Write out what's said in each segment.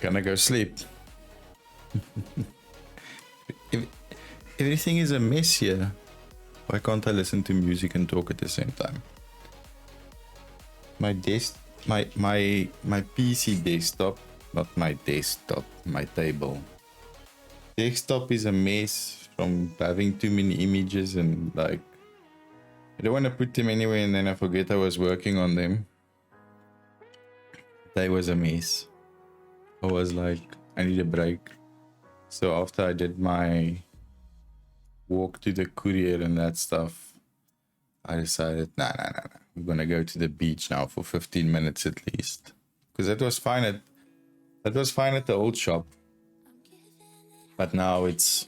Gonna go sleep. Everything is a mess here. Why can't I listen to music and talk at the same time? My PC desktop, not my desktop, my table. Desktop is a mess from having too many images and like I don't want to put them anywhere and then I forget I was working on them. That was a mess. I was like, I need a break. So after I did my walk to the courier and that stuff, I decided, nah. We're gonna go to the beach now for 15 minutes at least. Because that was fine at the old shop. But now it's,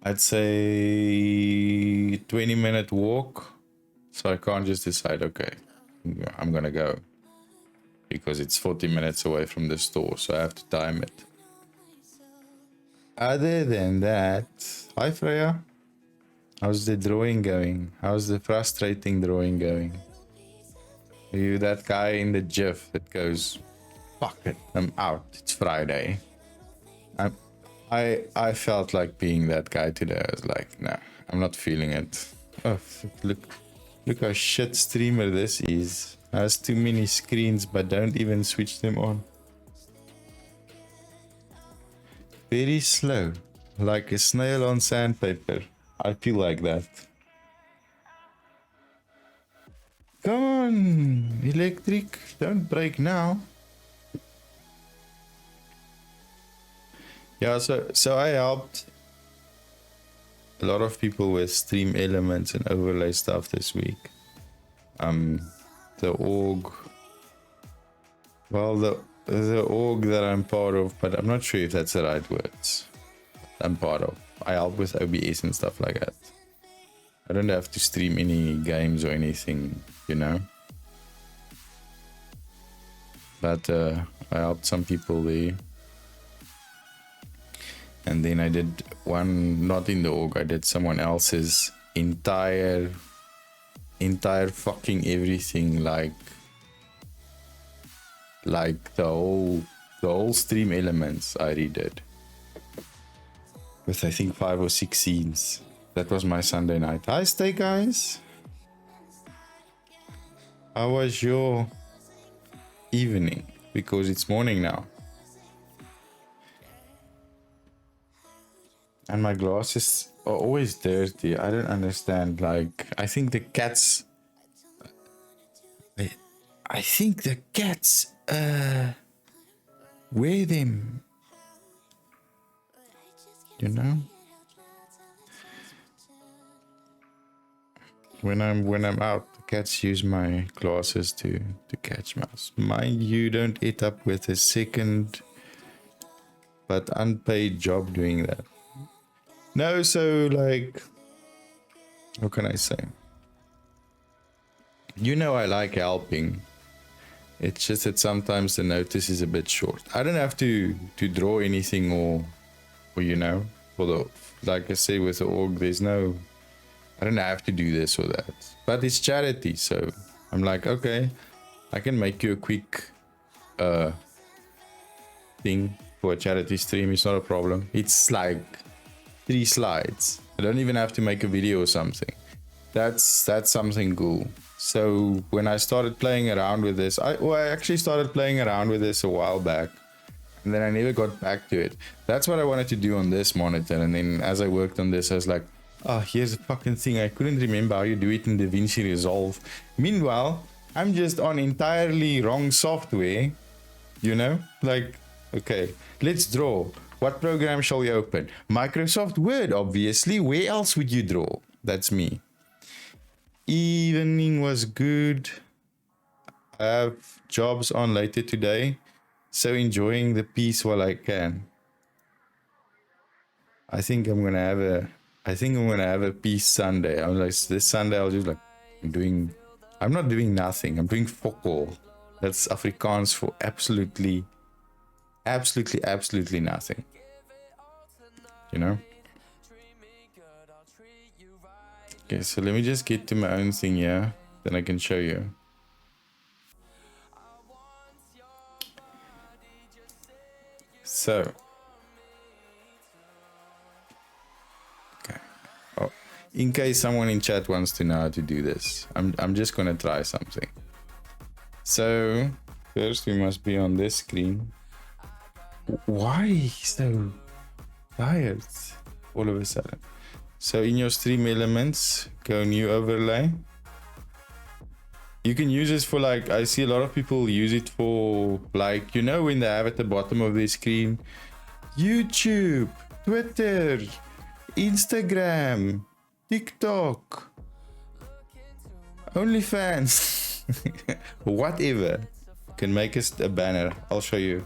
I'd say 20-minute walk. So I can't just decide, okay, I'm gonna go. Because it's 40 minutes away from the store, so I have to time it. Other than that, hi Freya. How's the drawing going? How's the frustrating drawing going? Are you that guy in the GIF that goes, fuck it, I'm out, it's Friday? I felt like being that guy today. I was like, nah, I'm not feeling it. Oh, look how shit streamer this is. Has too many screens but don't even switch them on. Very slow, like a snail on sandpaper. I feel like that. Come on, electric, don't break now. Yeah, so I helped a lot of people with stream elements and overlay stuff this week. The org, well, the org that I'm part of, but I'm not sure if that's the right words. I'm part of. I help with OBS and stuff like that. I don't have to stream any games or anything, you know. But I helped some people there. And then I did one, not in the org, I did someone else's entire fucking everything, like the whole stream elements I redid. With I think 5 or 6 scenes. That was my Sunday night. Hi, stay guys. How was your evening? Because it's morning now. And my glasses are always dirty. I don't understand. Like, I think the cats wear them. You know? When I'm out, the cats use my glasses to catch mouse. Mind you, don't eat up with a second but unpaid job doing that. No, so like, what can I say? You know I like helping. It's just that sometimes the notice is a bit short. I don't have to draw anything or you know, for the, like I say with the org, there's no, I don't have to do this or that. But it's charity, so I'm like, okay, I can make you a quick thing for a charity stream. It's not a problem. It's like 3 slides. I don't even have to make a video or something. That's something cool. So when I started playing around with this, I actually started playing around with this a while back, and then I never got back to it. That's what I wanted to do on this monitor, and then as I worked on this, I was like, oh, here's a fucking thing. I couldn't remember how you do it in DaVinci Resolve. Meanwhile, I'm just on entirely wrong software, you know? Like, okay, let's draw. What program shall we open? Microsoft Word, obviously. Where else would you draw? That's me. Evening was good. I have jobs on later today, so enjoying the peace while I can. I think I'm gonna have a peace Sunday. I'm like, this Sunday I'll just like I'm not doing nothing. I'm doing fuck all. That's Afrikaans for absolutely nothing. You know? Okay, so let me just get to my own thing here, then I can show you. So, okay. Oh, in case someone in chat wants to know how to do this, I'm just gonna try something. So first we must be on this screen. Why so tired all of a sudden? So in your stream elements, go new overlay. You can use this for, like, I see a lot of people use it for, like, you know, when they have at the bottom of their screen, YouTube, Twitter, Instagram, TikTok, OnlyFans, whatever. You can make a banner. I'll show you.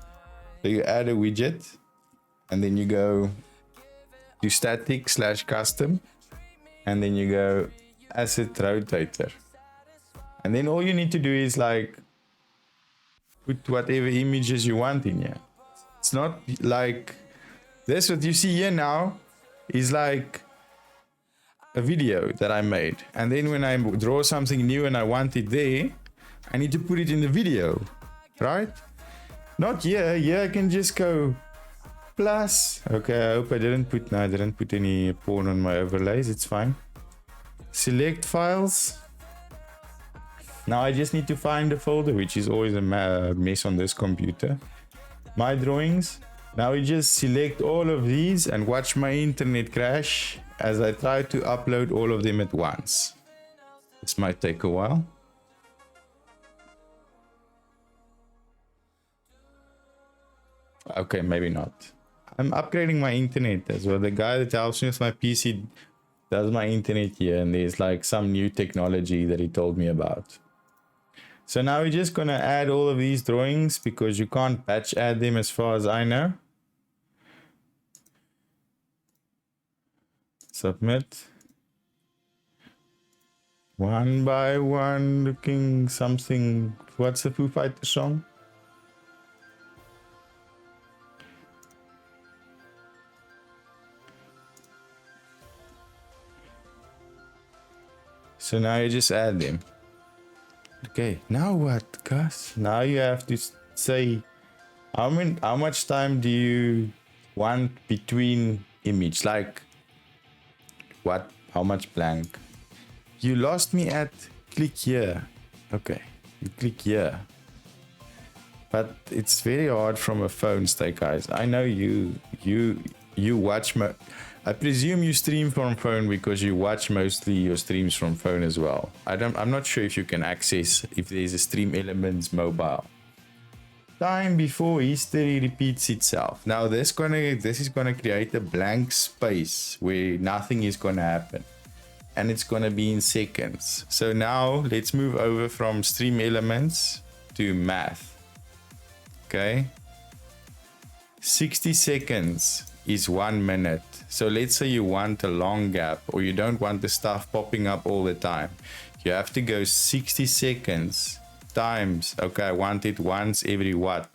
So you add a widget and then you go to static/custom and then you go asset rotator. And then all you need to do is, like, put whatever images you want in here. It's not like this. What you see here now is like a video that I made. And then when I draw something new and I want it there, I need to put it in the video, right? Not here. Here I can just go plus. Okay, I hope I didn't put any porn on my overlays. It's fine. Select files. Now I just need to find the folder, which is always a mess on this computer. My drawings. Now we just select all of these and watch my internet crash as I try to upload all of them at once. This might take a while. Okay, maybe not. I'm upgrading my internet as well. The guy that helps me with my PC does my internet here, and there's like some new technology that he told me about. So now we're just gonna add all of these drawings because you can't batch add them as far as I know. Submit. One by one, looking something. What's the Foo Fighters song? So now you just add them. Okay, now what, Gus? Now you have to say how much time do you want between image? Like what? How much blank? You lost me at click here. Okay, you click here. But it's very hard from a phone stay, guys. I know you watch my. I presume you stream from phone because you watch mostly your streams from phone as well. I'm not sure if you can access if there's a stream elements mobile. Time before history repeats itself. Now this is gonna create a blank space where nothing is gonna happen. And it's gonna be in seconds. So now let's move over from stream elements to math. Okay. 60 seconds is 1 minute. So let's say you want a long gap or you don't want the stuff popping up all the time. You have to go 60 seconds times, okay, I want it once every what?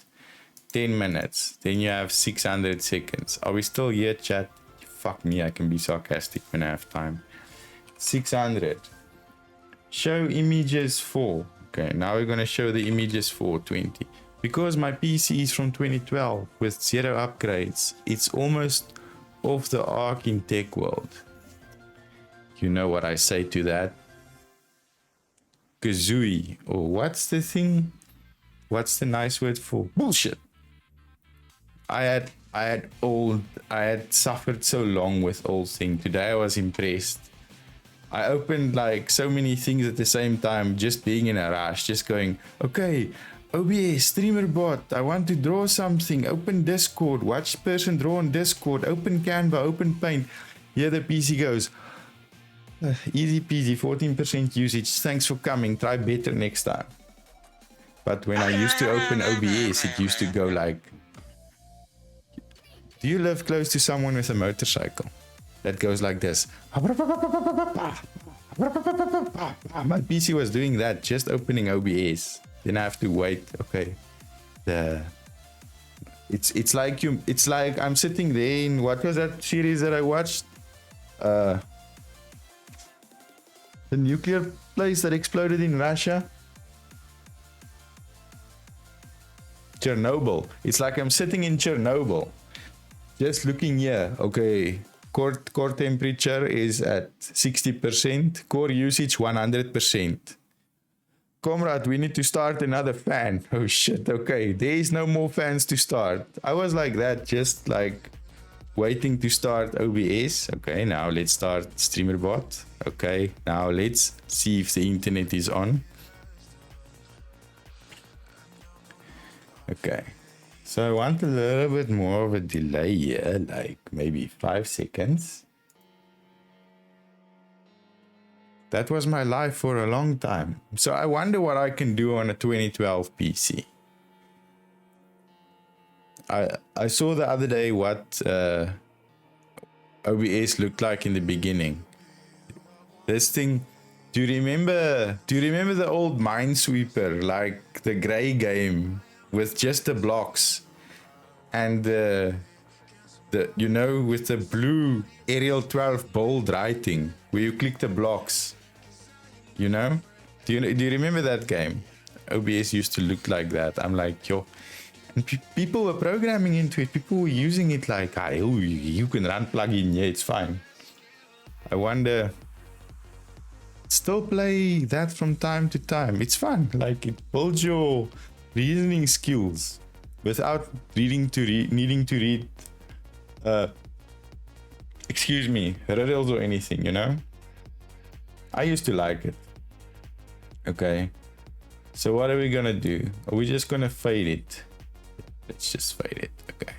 10 minutes. Then you have 600 seconds. Are we still here, chat? Fuck me, I can be sarcastic when I have time. 600. Show images for. Okay, now we're gonna show the images for 20. Because my PC is from 2012 with 0 upgrades, it's almost off the arc in tech world. You know what I say to that? Kazooie, or what's the thing? What's the nice word for bullshit? I had suffered so long with old thing. Today I was impressed. I opened like so many things at the same time, just being in a rush, just going, okay, OBS, streamer bot, I want to draw something, open Discord, watch person draw on Discord, open Canva, open Paint. Here the PC goes, easy peasy, 14% usage, thanks for coming, try better next time. But when I used to open OBS, it used to go like, do you live close to someone with a motorcycle that goes like this? My PC was doing that, just opening OBS. Then I have to wait. Okay, it's like I'm sitting there in, what was that series that I watched? The nuclear place that exploded in Russia. Chernobyl. It's like I'm sitting in Chernobyl. Just looking here. Okay. Core temperature is at 60%. Core usage 100%. Comrade, we need to start another fan. Oh shit, okay. There is no more fans to start. I was like that, just like waiting to start OBS. Okay, now let's start StreamerBot. Okay, now let's see if the internet is on. Okay, so I want a little bit more of a delay here, like maybe 5 seconds. That was my life for a long time. So I wonder what I can do on a 2012 PC. I saw the other day what OBS looked like in the beginning. This thing, do you remember the old Minesweeper, like the gray game with just the blocks and the you know, with the blue Arial 12 bold writing where you click the blocks, you know? Do you remember that game? OBS used to look like that. I'm like, yo. And people were programming into it. People were using it like, oh, you can run plugin. Yeah, it's fine. I wonder. Still play that from time to time. It's fun. Like, it builds your reasoning skills without needing to read excuse me, riddles or anything, you know? I used to like it. Okay. So what are we gonna do? Are we just gonna fade it? Let's just fade it. Okay.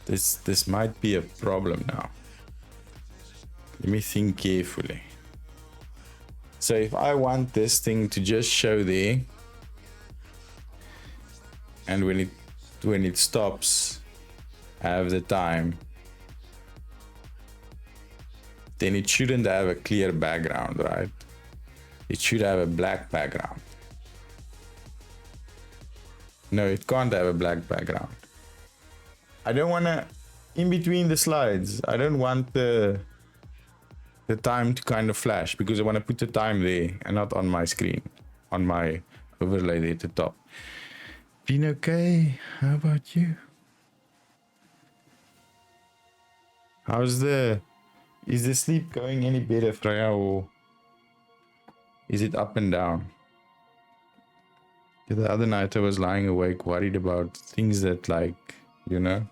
This might be a problem now. Let me think carefully. So if I want this thing to just show there, and when it stops, I have the time, then it shouldn't have a clear background, right? It should have a black background. No, it can't have a black background. I don't want to, in between the slides, I don't want the time to kind of flash, because I want to put the time there and not on my screen, on my overlay there at the top. Been okay? How about you? Is the sleep going any better, Freya, or is it up and down? The other night I was lying awake worried about things that, like, you know.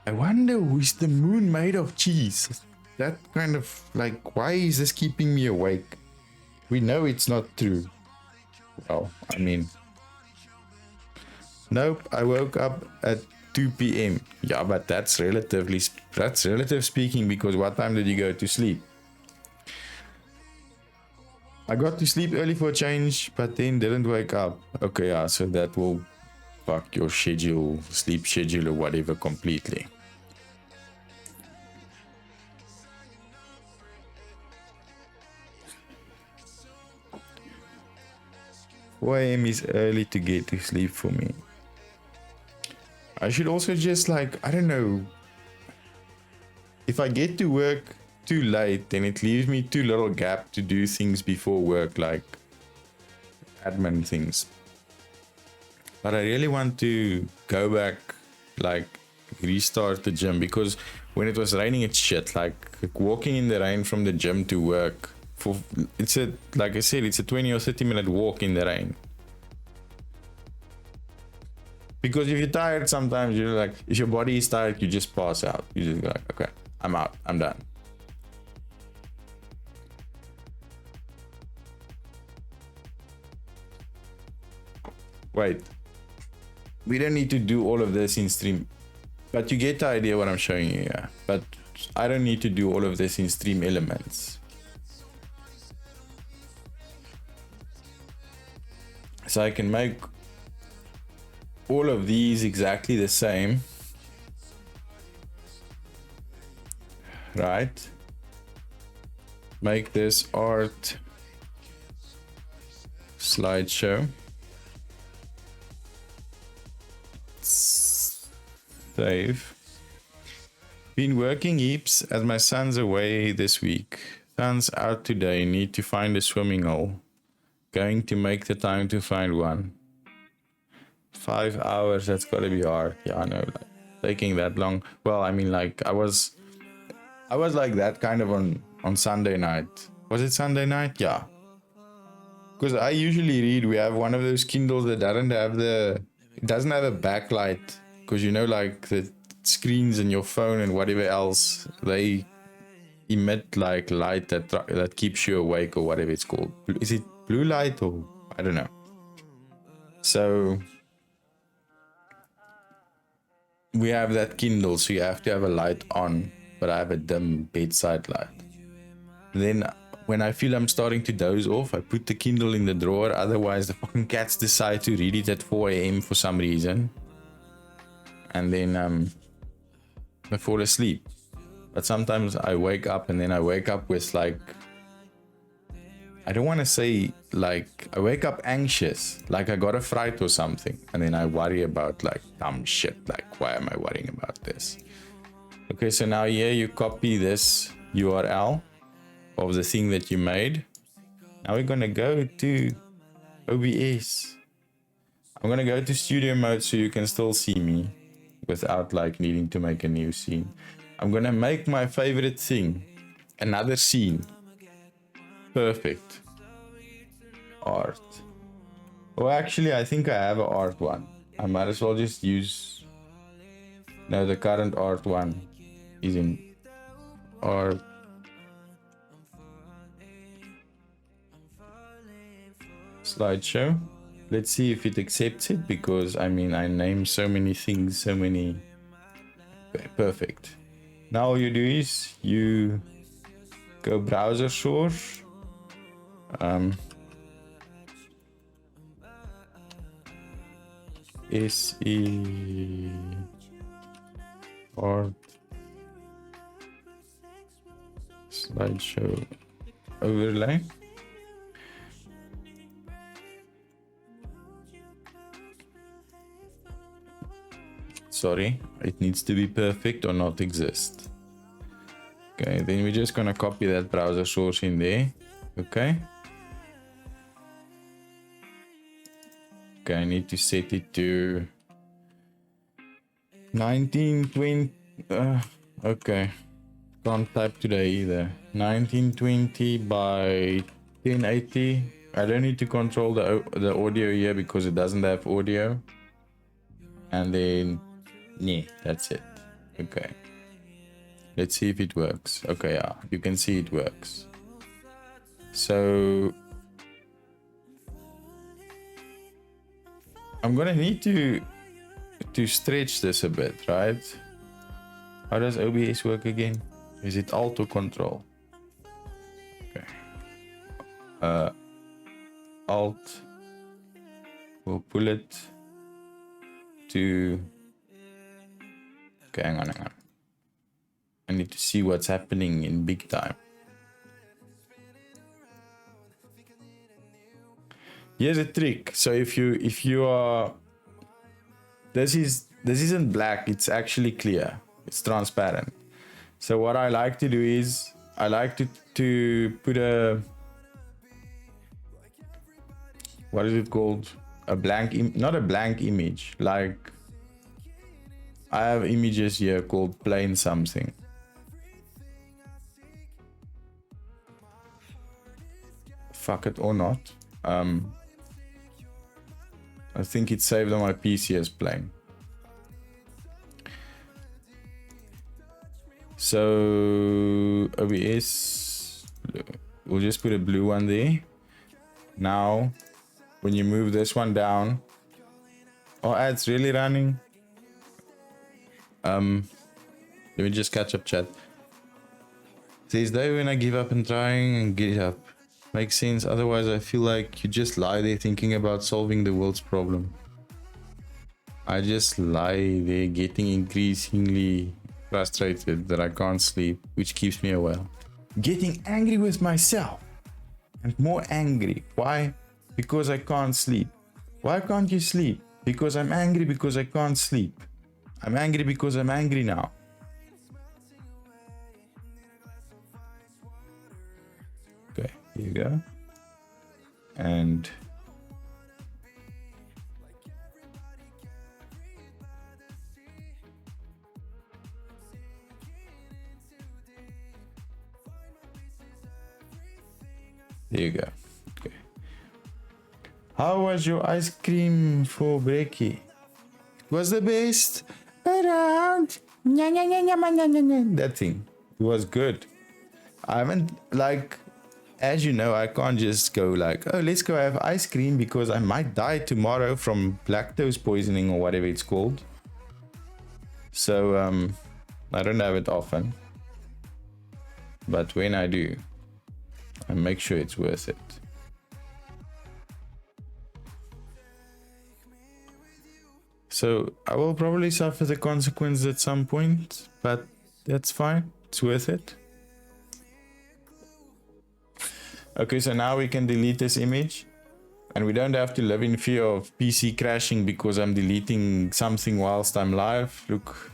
I wonder, is the moon made of cheese? That kind of, like, why is this keeping me awake? We know it's not true. Well, I mean, nope, I woke up at 2 p.m. Yeah, but that's relative speaking, because what time did you go to sleep? I got to sleep early for a change, but then didn't wake up. Okay, yeah, so that will fuck your schedule, sleep schedule or whatever completely. 4 a.m. is early to get to sleep for me. I should also just, like, I don't know. If I get to work too late, then it leaves me too little gap to do things before work, like admin things. But I really want to go back, like, restart the gym, because when it was raining, it's shit. Like walking in the rain from the gym to work, like I said, it's a 20 or 30 minute walk in the rain. Because if you're tired, sometimes you're like, if your body is tired, you just pass out. You just go like, okay, I'm out, I'm done. Wait, we don't need to do all of this in stream, but you get the idea what I'm showing you here. But I don't need to do all of this in Stream Elements. So I can make all of these exactly the same, right? Make this art slideshow. Save. Been working heaps as my son's away this week. Sun's out today. Need to find a swimming hole. Going to make the time to find one. 5 hours, that's gotta be hard. Yeah, I know, like, taking that long. Well, I mean, like, I was like that kind of on Sunday night. Was it Sunday night? Yeah. Because I usually read, we have one of those Kindles that doesn't have a backlight. Because, you know, like the screens in your phone and whatever else, they emit like light that keeps you awake or whatever it's called. Is it blue light or I don't know. So we have that Kindle, so you have to have a light on, but I have a dim bedside light. Then when I feel I'm starting to doze off, I put the Kindle in the drawer. Otherwise the fucking cats decide to read it at 4 a.m. for some reason, and then I fall asleep. But sometimes I wake up, and then I wake up with like, I don't want to say like, I wake up anxious, like I got a fright or something, and then I worry about like dumb shit, like why am I worrying about this? Okay, so now here you copy this URL of the thing that you made. Now we're gonna go to OBS. I'm gonna go to studio mode so you can still see me without like needing to make a new scene. I'm gonna make my favorite thing, another scene. Perfect. Art. Oh, actually, I think I have an art one. I might as well just use. No, the current art one is in art. Slideshow. Let's see if it accepts it, because I mean, I named so many things, so many. Okay, perfect. Now all you do is you go browser source. SE art slideshow overlay. Sorry, it needs to be perfect or not exist. Okay, then we're just gonna copy that browser source in there. Okay. Okay, I need to set it to 1920. Okay, can't type today either. 1920 by 1080. I don't need to control the audio here because it doesn't have audio. And then, yeah, that's it. Okay. Let's see if it works. Okay, yeah, you can see it works. So I'm gonna need to stretch this a bit, right? How does OBS work again? Is it Alt or Control? Okay. Alt. We'll pull it to. Okay, hang on. I need to see what's happening in big time. Here's a trick. So if you are, this isn't black, it's actually clear. It's transparent. So what I like to do is I like to put a, what is it called? A blank, not a blank image. Like I have images here called plain something. Fuck it or not. I think it's saved on my PC as plain. So OBS, we'll just put a blue one there. Now, when you move this one down, oh, ads really running. Let me just catch up, chat. Says day when I give up and trying and get up. Makes sense. Otherwise, I feel like you just lie there thinking about solving the world's problem. I just lie there getting increasingly frustrated that I can't sleep, which keeps me awake. Getting angry with myself and more angry. Why? Because I can't sleep. Why can't you sleep? Because I'm angry because I can't sleep. I'm angry because I'm angry now. Here you go. And there you go. Okay. How was your ice cream for brekkie? It was the best around. That thing. It was good. I haven't, like, as you know, I can't just go like, oh, let's go have ice cream because I might die tomorrow from lactose poisoning or whatever it's called. So I don't have it often, but when I do, I make sure it's worth it. So I will probably suffer the consequence at some point, but that's fine. It's worth it. Okay, so now we can delete this image and we don't have to live in fear of PC crashing because I'm deleting something whilst I'm live. Look,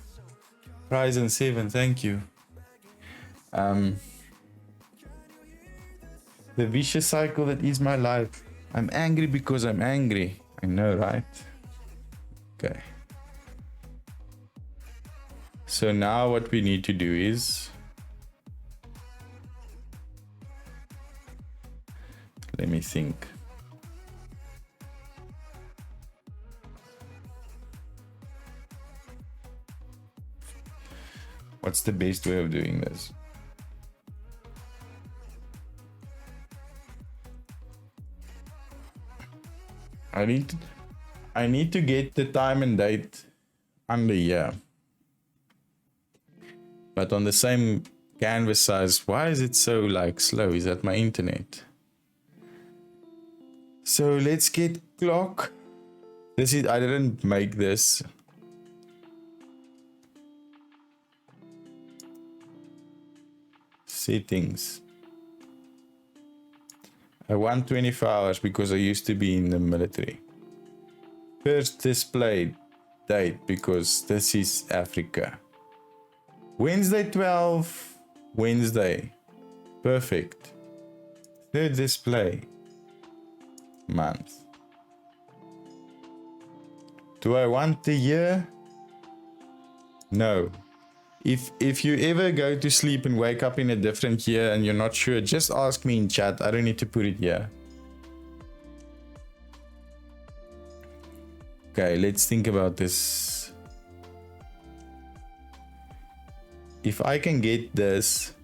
Ryzen 7, thank you. The vicious cycle that is my life. I'm angry because I'm angry. I know, right? Okay. So now what we need to do is, let me think. What's the best way of doing this? I need to get the time and date under here. But on the same canvas size, why is it so like slow? Is that my internet? So let's get clock. This is, I didn't make this. Settings. I want 24 hours because I used to be in the military. First display date because this is Africa. Wednesday 12, Wednesday. Perfect. Third display month. Do I want the year? No. If you ever go to sleep and wake up in a different year and you're not sure, just ask me in chat. I don't need to put it here. Okay, let's think about this. If I can get this.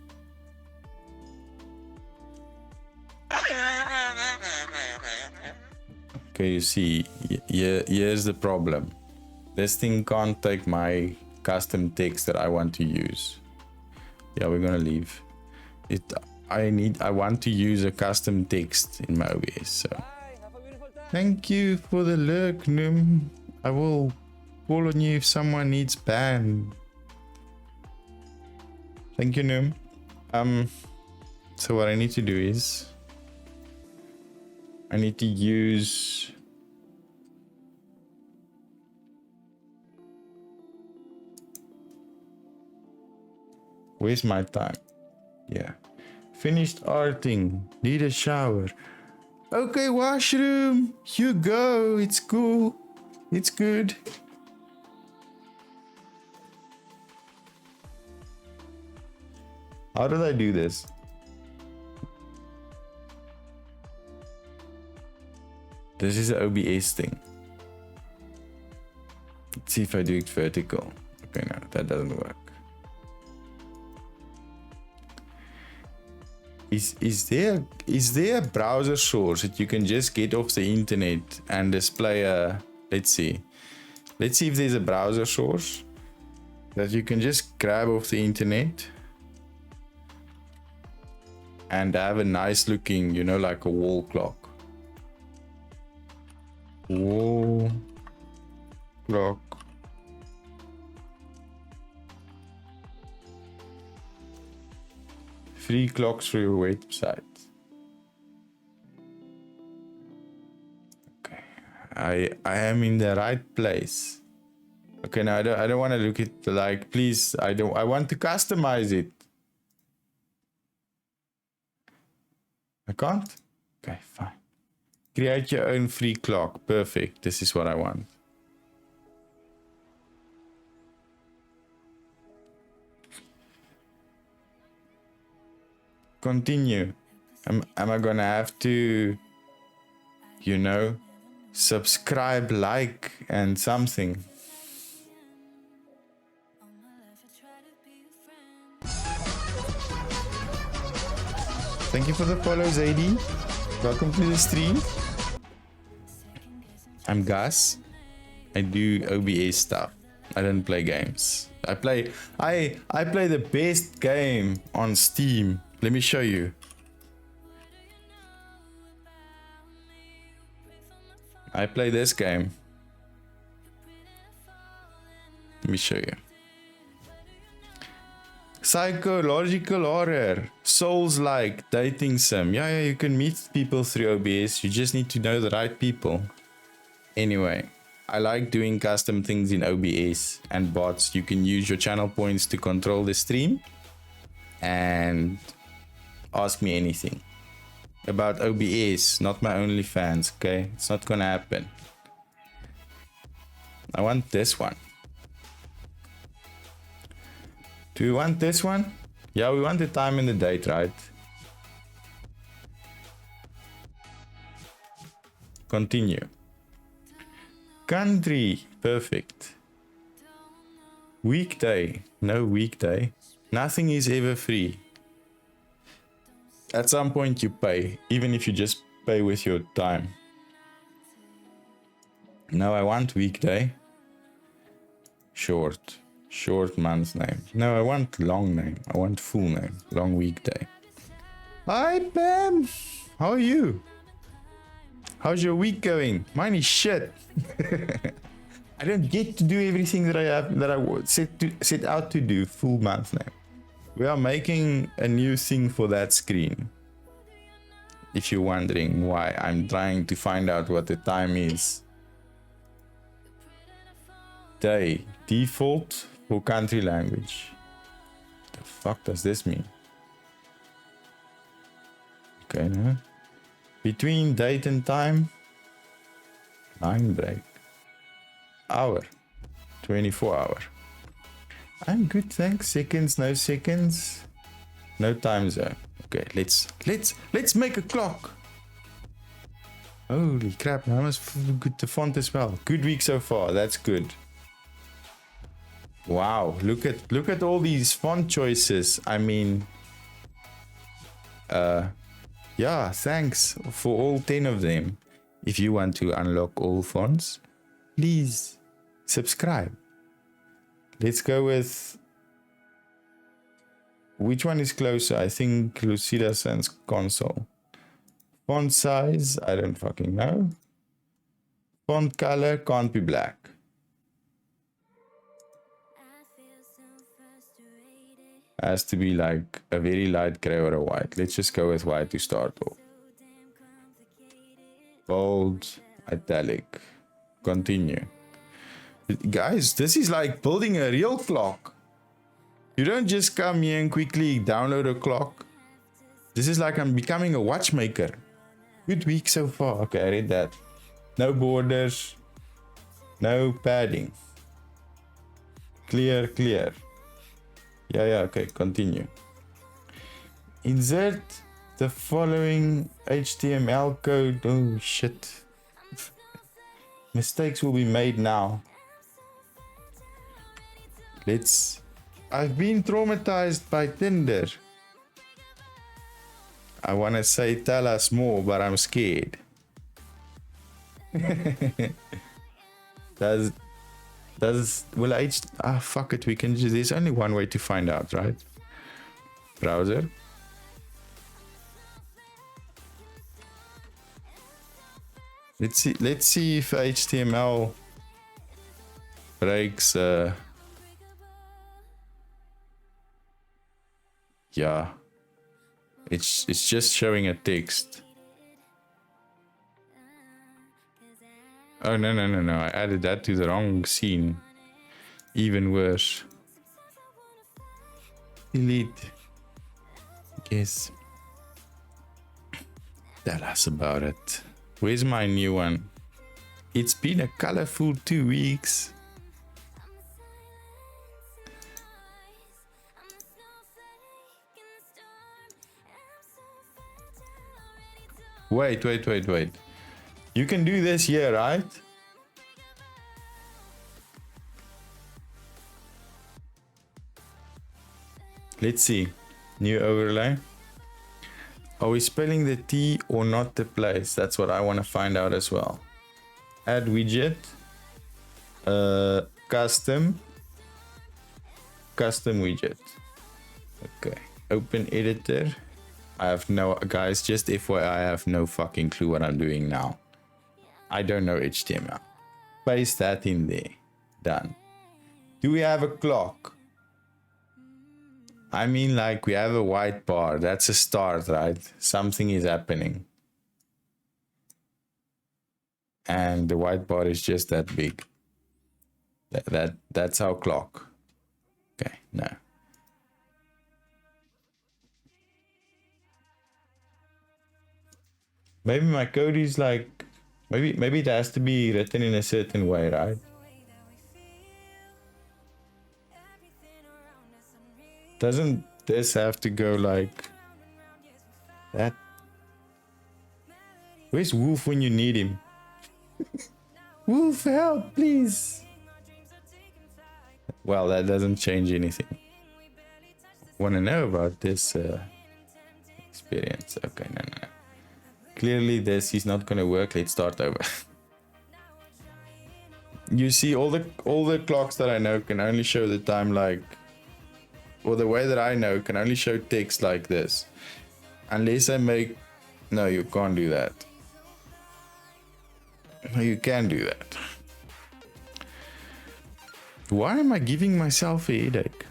Okay, you see, here's the problem. This thing can't take my custom text that I want to use. Yeah, we're gonna leave it. I want to use a custom text in my OBS. So thank you for the lurk, Noom. I will call on you if someone needs ban. Thank you, Noom. So what I need to do is I need to use where's my time? Yeah. Finished arting. Need a shower. Okay, washroom. You go. It's cool. It's good. How did I do this? This is the OBS thing. Let's see if I do it vertical. Okay, no, that doesn't work. Is there a browser source that you can just get off the internet and display a, let's see if there's a browser source that you can just grab off the internet and have a nice looking, you know, like a wall clock. Wall clock. Free clocks for your website. Okay, I am in the right place. Okay, now I don't want to look at the, like, please, I want to customize it. I can't? Okay, fine. Create your own free clock. Perfect. This is what I want. Continue. Am I gonna have to, you know, subscribe, like, and something? Thank you for the follow, Zadie. Welcome to the stream. I'm Gus. I do OBS stuff. I don't play games. I play the best game on Steam. Let me show you. I play this game. Let me show you. Psychological horror, Souls-like, dating sim. Yeah, you can meet people through OBS. You just need to know the right people. Anyway, I like doing custom things in OBS and bots. You can use your channel points to control the stream and ask me anything about OBS, not my OnlyFans, okay? It's not gonna happen. I want this one. Do you want this one? Yeah, we want the time and the date, right? Continue. Country, perfect. Weekday, no weekday. Nothing is ever free. At some point you pay, even if you just pay with your time. No, I want weekday. Short month name. No, I want long name. I want full name. Long weekday. Hi, Pam. How are you? How's your week going? Mine is shit. I don't get to do everything that I set out to do. Full month name. We are making a new thing for that screen. If you're wondering why I'm trying to find out what the time is. Day. Default for country language. The fuck does this mean? Okay, no. Between date and time. Line break. Hour. 24 hour. I'm good, thanks. Seconds, no seconds. No time zone. Okay, let's make a clock. Holy crap, now I must get the font as well. Good week so far, that's good. Wow, look at all these font choices. I mean, yeah, thanks for all 10 of them. If you want to unlock all fonts, please subscribe. Let's go with, which one is closer? I think Lucida Sans Console. Font size, I don't fucking know. Font color can't be black. Has to be like a very light gray or a white. Let's just go with white to start off. Bold, italic. Continue. Guys, this is like building a real clock. You don't just come here and quickly download a clock. This is like I'm becoming a watchmaker. Good week so far. Okay, I read that. No borders. No padding. Clear. Yeah, okay, continue. Insert the following HTML code. Oh, shit. Mistakes will be made now. I've been traumatized by Tinder. I want to say tell us more, but I'm scared. Fuck it, we can just, there's only one way to find out, right? Browser. Let's see if HTML breaks yeah, it's just showing a text. Oh, no. I added that to the wrong scene. Even worse. Delete. Yes. Tell us about it. Where's my new one? It's been a colorful 2 weeks. Wait. You can do this here, right? Let's see. New overlay. Are we spelling the T or not the place? That's what I want to find out as well. Add widget. Custom widget. Okay. Open editor. I have no, guys, just FYI, I have no fucking clue what I'm doing now. I don't know HTML. Paste that in there. Done. Do we have a clock? I mean, like, we have a white bar. That's a start, right? Something is happening. And the white bar is just that big. That's our clock. Okay, no. Maybe my code is like, maybe it has to be written in a certain way, right? Doesn't this have to go like that? Where's Wolf when you need him? Wolf, help, please. Well, that doesn't change anything. Want to know about this experience? Okay, no. Clearly this is not gonna work. Let's start over. You see, all the clocks that I know can only show the time like, or the way that I know can only show text like this. Unless I make, no, you can't do that. No, you can do that. Why am I giving myself a headache?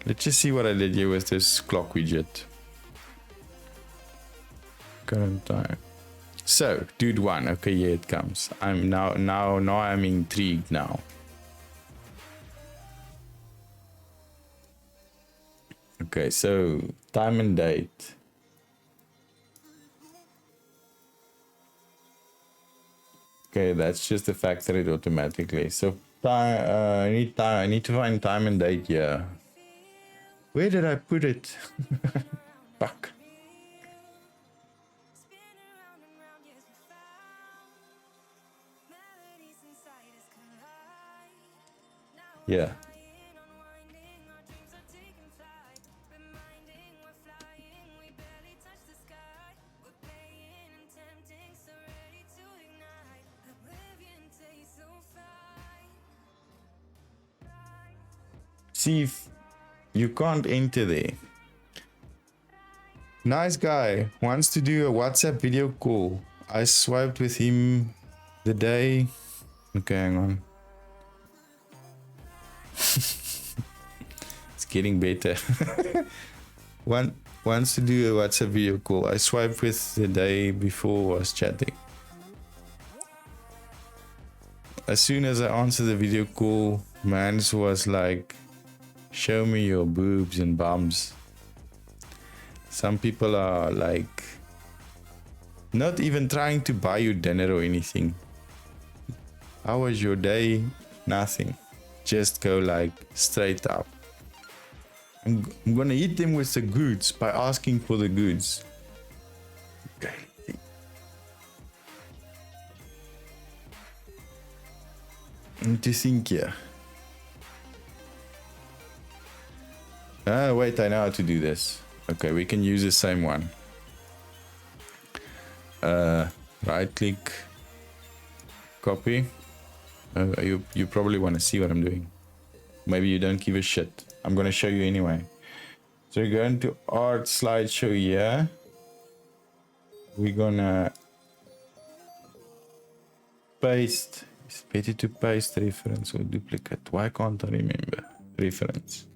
Let's just see what I did here with this clock widget. Current time. So, dude one. Okay, here it comes. I'm now I'm intrigued now. Okay, so time and date. Okay, that's just the factored automatically. So time. I need to find time and date here. Where did I put it? Fuck. Yeah. See if you can't enter there. Nice guy wants to do a WhatsApp video call. I swiped with him the day. Okay, hang on. It's getting better. Wants to do a WhatsApp video call. I swiped with the day before was chatting. As soon as I answered the video call, Mans was like, show me your boobs and bums. Some people are like not even trying to buy you dinner or anything. How was your day? Nothing. Just go like straight up. I'm gonna hit them with the goods by asking for the goods. Okay. Need to think here. Wait, I know how to do this. Okay, we can use the same one. Right click, copy. You probably want to see what I'm doing. Maybe you don't give a shit. I'm gonna show you anyway. So you're going to art slideshow here. We're gonna paste. It's better to paste reference or duplicate. Why can't I remember? Reference.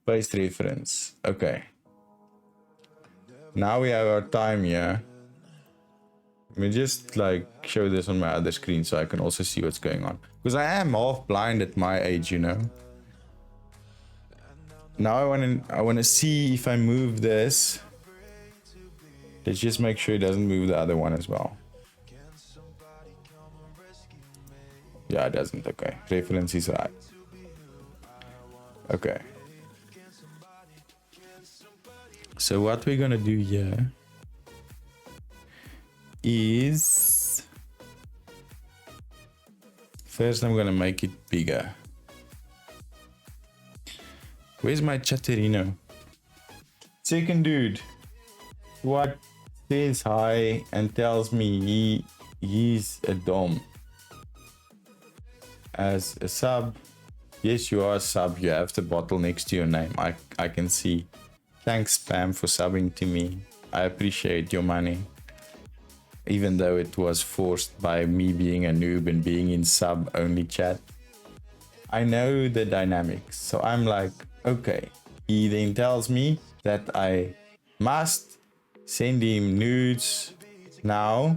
Paste reference. Okay. Now we have our time here. Let me just like show this on my other screen so I can also see what's going on. Because I am half blind at my age, you know. Now I wanna see if I move this. Let's just make sure it doesn't move the other one as well. Yeah, it doesn't. Okay. Reference is right. Okay. So what we're gonna do here is first I'm gonna make it bigger. Where's my Chatterino? Second dude, what says hi and tells me he's a dom. As a sub, yes you are a sub, you have the bottle next to your name. I can see. Thanks Spam for subbing to me. I appreciate your money. Even though it was forced by me being a noob and being in sub only chat. I know the dynamics, so I'm like, okay. He then tells me that I must send him nudes now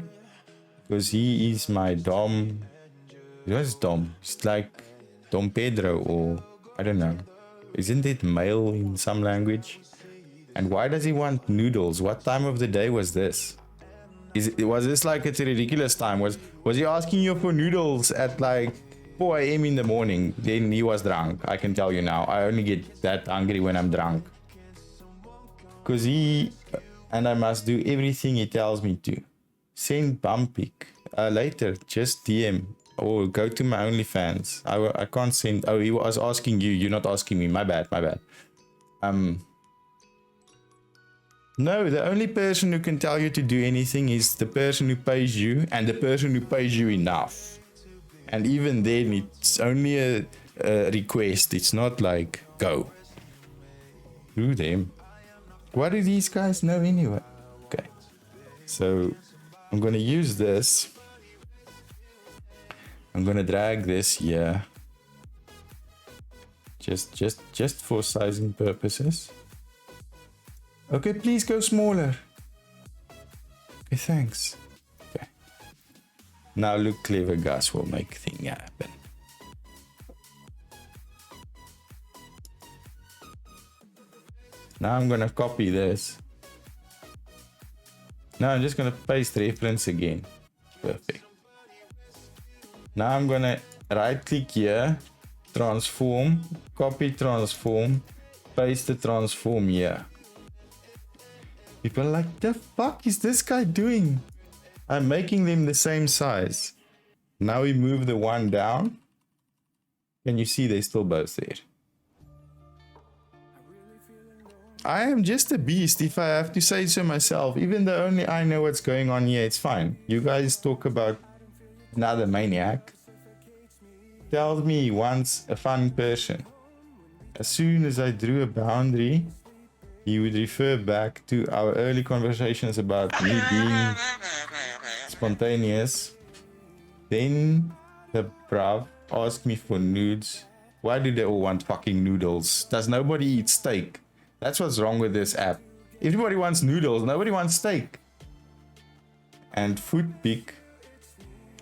because he is my dom. What's dom? It's like Dom Pedro, or I don't know. Isn't it male in some language? And why does he want noodles? What time of the day was this? Was this like it's a ridiculous time? Was he asking you for noodles at like 4 a.m. in the morning? Then he was drunk. I can tell you now. I only get that hungry when I'm drunk. Cause and I must do everything he tells me to. Send bum pic. Later, just DM or go to my OnlyFans. I can't send. Oh, he was asking you. You're not asking me. My bad. No, the only person who can tell you to do anything is the person who pays you and the person who pays you enough. And even then, it's only a request. It's not like, go. Through them. What do these guys know anyway? Okay. So, I'm going to use this. I'm going to drag this here. Just for sizing purposes. Okay, please go smaller. Okay, thanks. Okay. Now look clever, Gus will make thing happen. Now I'm gonna copy this. Now I'm just gonna paste reference again. Perfect. Now I'm gonna right click here, transform, copy transform, paste the transform here. People are like, the fuck is this guy doing? I'm making them the same size. Now we move the one down. Can you see they're still both there? I am just a beast if I have to say so myself. Even though only I know what's going on here, it's fine. You guys talk about another maniac. Tells me he wants a fun person. As soon as I drew a boundary, he would refer back to our early conversations about me being spontaneous. Then the bruv asked me for nudes. Why do they all want fucking noodles? Does nobody eat steak? That's what's wrong with this app. Everybody wants noodles, nobody wants steak. And food pic.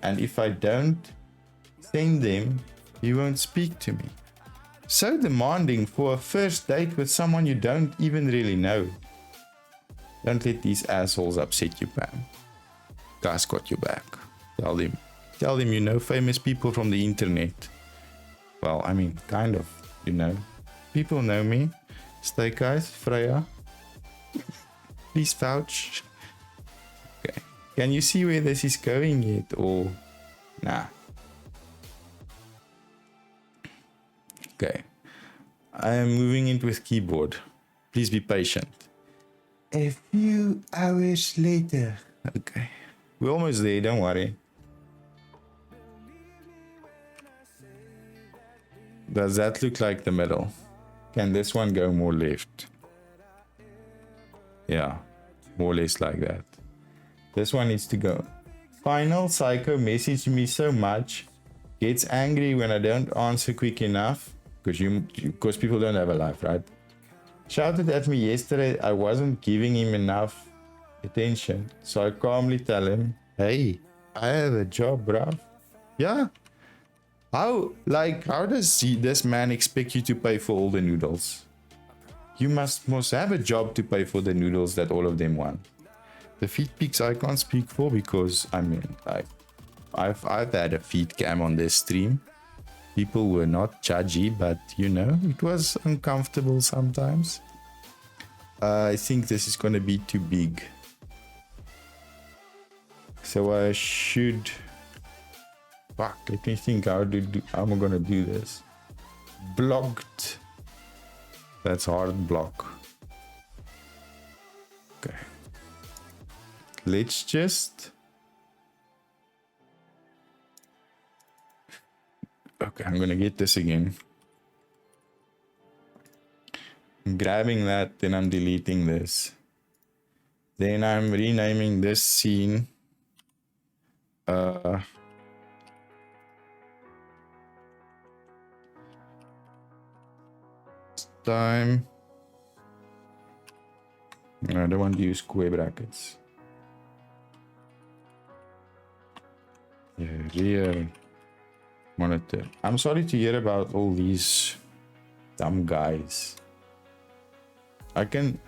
And if I don't send them, he won't speak to me. So demanding for a first date with someone you don't even really know. Don't let these assholes upset you, Pam. Guys got your back. Tell them you know famous people from the internet. Well, I mean, kind of, you know. People know me. Steak guys, Freya. Please vouch. Okay. Can you see where this is going yet, or nah? Okay. I am moving it with keyboard. Please be patient. A few hours later. Okay. We're almost there, don't worry. Does that look like the middle? Can this one go more left? Yeah, more or less like that. This one needs to go. Final Psycho messaged me so much. Gets angry when I don't answer quick enough. Because people don't have a life, right? Shouted at me yesterday I wasn't giving him enough attention. So I calmly tell him Hey, I have a job, bruv. Yeah. How does this man expect you to pay for all the noodles? You must have a job to pay for the noodles that all of them want. The feed pics I can't speak for because I mean, I've had a feed cam on this stream. People were not judgy, but you know, it was uncomfortable sometimes. I think this is gonna be too big. So I should... Fuck, let me think how am I gonna do this? Blocked. That's hard block. Okay. Let's just... Okay, I'm gonna get this again. I'm grabbing that, then I'm deleting this. Then I'm renaming this scene. Time. No, I don't want to use square brackets. Yeah, rear monitor. I'm sorry to hear about all these dumb guys. I don't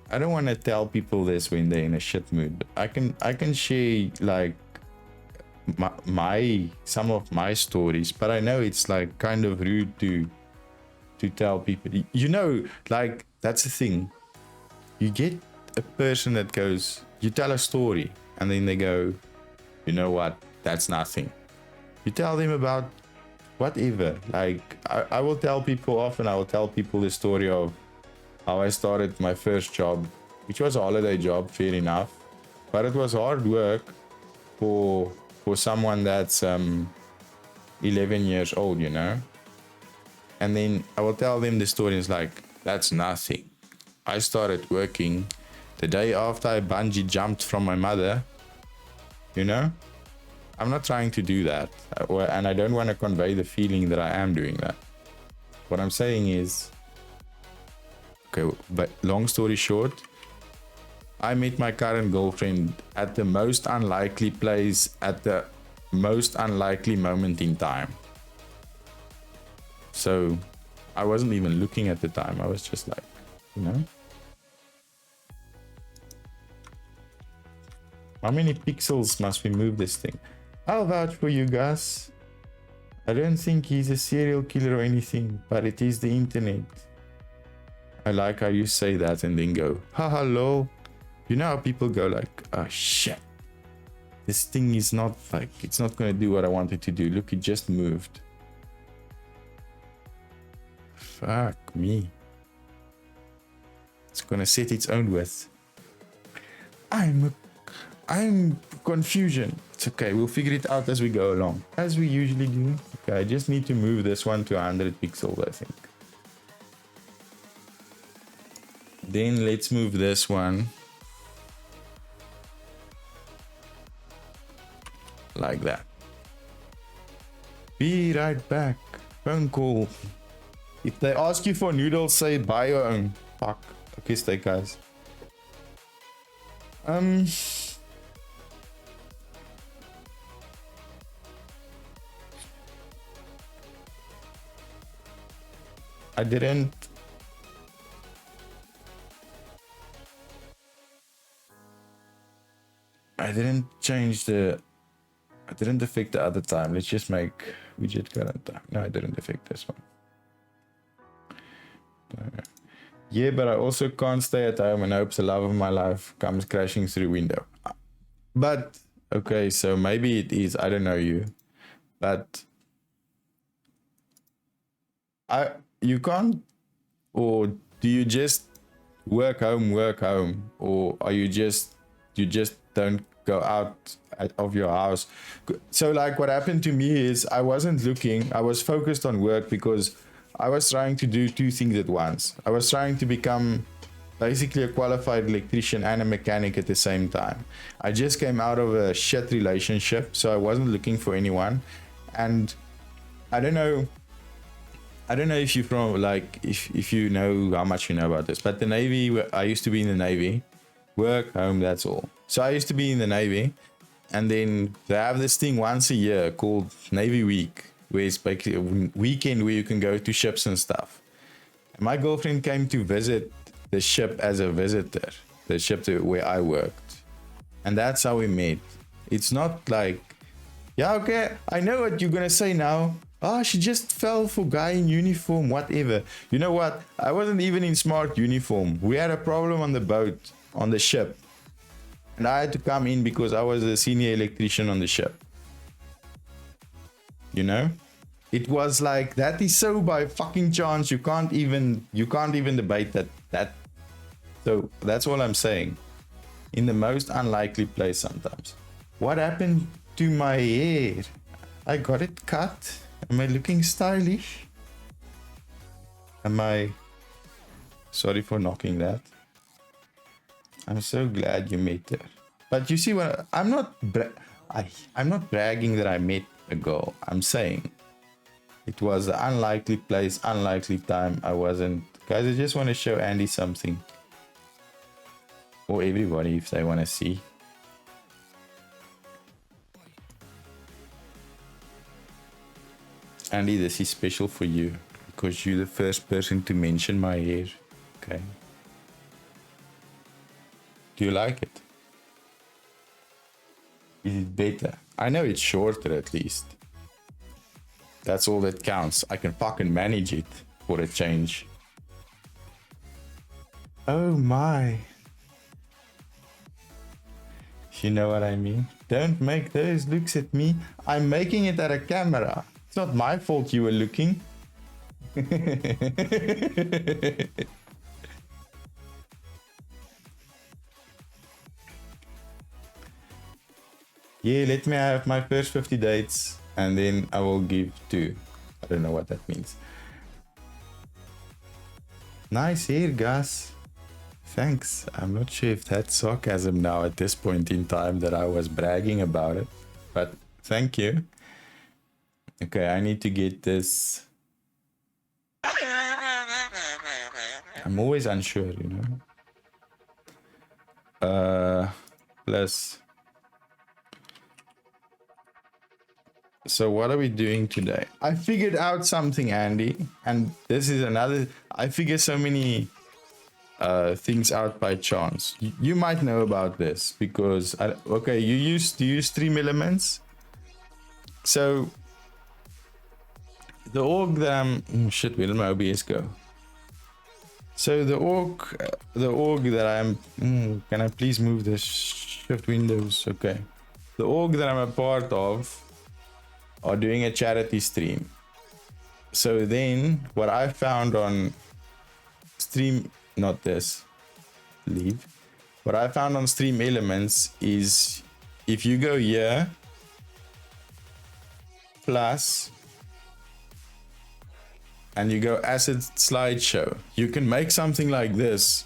want to tell people this when they're in a shit mood. I can share like some of my stories, but I know it's like kind of rude to tell people. You know, like that's the thing. You get a person that goes, you tell a story, and then they go, you know what? That's nothing. You tell them about whatever. Like I will tell people often. I will tell people the story of how I started my first job, which was a holiday job, fair enough, but it was hard work for someone that's 11 years old, you know. And then I will tell them the story. It's like, that's nothing. I started working the day after I bungee jumped from my mother, you know. I'm not trying to do that, and I don't want to convey the feeling that I am doing that. What I'm saying is, okay, but long story short, I met my current girlfriend at the most unlikely place at the most unlikely moment in time. So I wasn't even looking at the time. I was just like, you know. How many pixels must we move this thing? I'll vouch for you guys. I don't think he's a serial killer or anything, but it is the internet. I like how you say that and then go, ha hello. You know how people go like, oh shit. This thing is not like, it's not going to do what I wanted to do. Look, it just moved. Fuck me. It's going to set its own width. I'm confusion. It's okay. We'll figure it out as we go along, as we usually do. Okay, I just need to move this one to 100 pixels, I think. Then let's move this one like that. Be right back. Phone call. If they ask you for noodles, say buy your own. Fuck. Okay, stay guys. I didn't change the... I didn't affect the other time. Let's just make widget current time. No, I didn't affect this one. Yeah, but I also can't stay at home and hope the love of my life comes crashing through window. But, okay, so maybe it is. I don't know you. But... you can't... Or do you just work home, or are you just don't go out of your house? So like what happened to me is I wasn't looking, I was focused on work because I was trying to do two things at once. I was trying to become basically a qualified electrician and a mechanic at the same time. I just came out of a shit relationship, so I wasn't looking for anyone. And I don't know if you're from, like, if you know how much you know about this, but the Navy, I used to be in the Navy, work, home, that's all. So I used to be in the Navy, and then they have this thing once a year called Navy Week, where it's basically a weekend where you can go to ships and stuff. And my girlfriend came to visit the ship as a visitor, the ship where I worked. And that's how we met. It's not like, yeah, okay, I know what you're gonna say now. Oh, she just fell for guy in uniform, whatever. You know what? I wasn't even in smart uniform. We had a problem on the boat, on the ship. And I had to come in because I was a senior electrician on the ship. You know? It was like, that is so by fucking chance. You can't even debate that. So that's all I'm saying. In the most unlikely place sometimes. What happened to my hair? I got it cut. Am I looking stylish? Am I... Sorry for knocking that. I'm so glad you met her. But you see what... I'm not bragging that I met a girl. I'm saying it was an unlikely place, unlikely time. I wasn't... Guys, I just want to show Andy something. Or everybody if they want to see. Andy, this is special for you because you're the first person to mention my hair. Okay. Do you like it? Is it better? I know it's shorter at least. That's all that counts. I can fucking manage it for a change. Oh my. You know what I mean? Don't make those looks at me. I'm making it at a camera. It's not my fault you were looking. Yeah, let me have my first 50 dates and then I will give 2. I don't know what that means. Nice hair, Gus. Thanks. I'm not sure if that's sarcasm now at this point in time that I was bragging about it, but thank you. Okay, I need to get this. I'm always unsure, you know. Plus. So what are we doing today? I figured out something, Andy, and this is another. I figure so many things out by chance. You might know about this because okay, you used to use Stream Elements. So the org that I'm shit, where did my OBS go? So the org that I'm can I please move the shift windows? Okay. The org that I'm a part of are doing a charity stream. So then what I found on stream, not this, leave. What I found on Stream Elements is if you go here, plus, and you go asset slideshow, you can make something like this,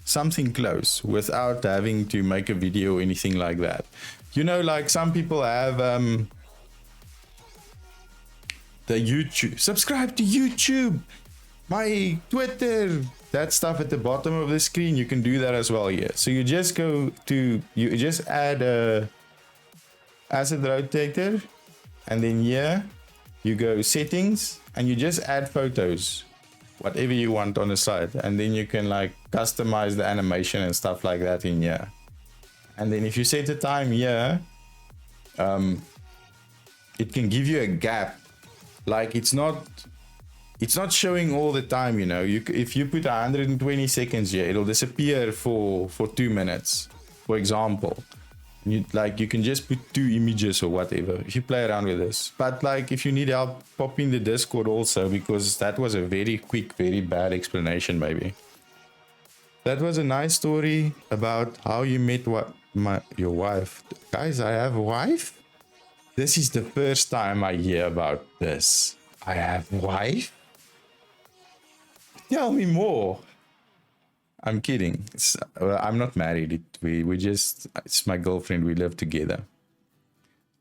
something close, without having to make a video or anything like that. You know, like some people have the YouTube, subscribe to YouTube, my Twitter, that stuff at the bottom of the screen. You can do that as well here. So you just go to, you just add a asset rotator, and then here you go settings and you just add photos, whatever you want on the side, and then you can like customize the animation and stuff like that in here. And then if you set the time here, it can give you a gap. Like it's not showing all the time, you know. If you put 120 seconds here, it'll disappear for 2 minutes, for example. You can just put 2 images or whatever if you play around with this. But like if you need help, pop in the Discord also, because that was a very quick, very bad explanation maybe. That was a nice story about how you met your wife. Guys, I have a wife? This is the first time I hear about this. I have a wife? Tell me more. I'm kidding. I'm not married. We just, it's my girlfriend. We live together.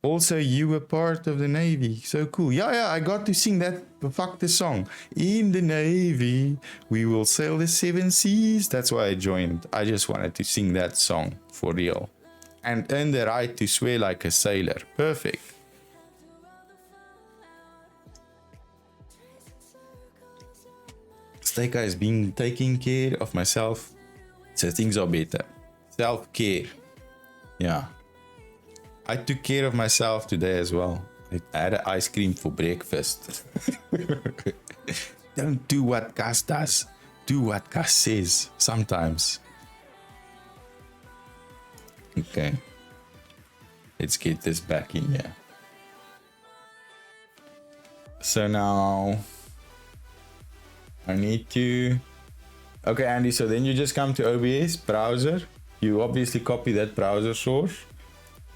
Also, you were part of the Navy. So cool. Yeah, I got to sing that. Fuck the song. In the Navy, we will sail the 7 seas. That's why I joined. I just wanted to sing that song for real. and earn the right to swear like a sailor. Perfect. Stayka is being taking care of myself, so things are better. Self-care. Yeah. I took care of myself today as well. I had ice cream for breakfast. Don't do what Gus does. Do what Gus says sometimes. Okay. Let's get this back in here. So now I need to... Okay, Andy, so then you just come to OBS browser. You obviously copy that browser source.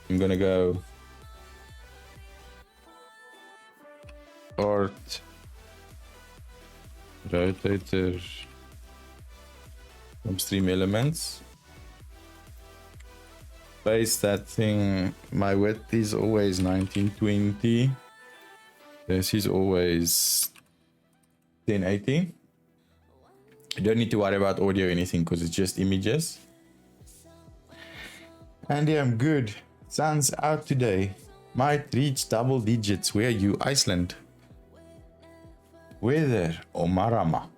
I'm gonna go art rotator from stream elements. Paste that thing. My width is always 1920. This is always 1080. You don't need to worry about audio or anything because it's just images. Andy, I'm good. Sun's out today. Might reach double digits. Where are you? Iceland. Weather. Omarama.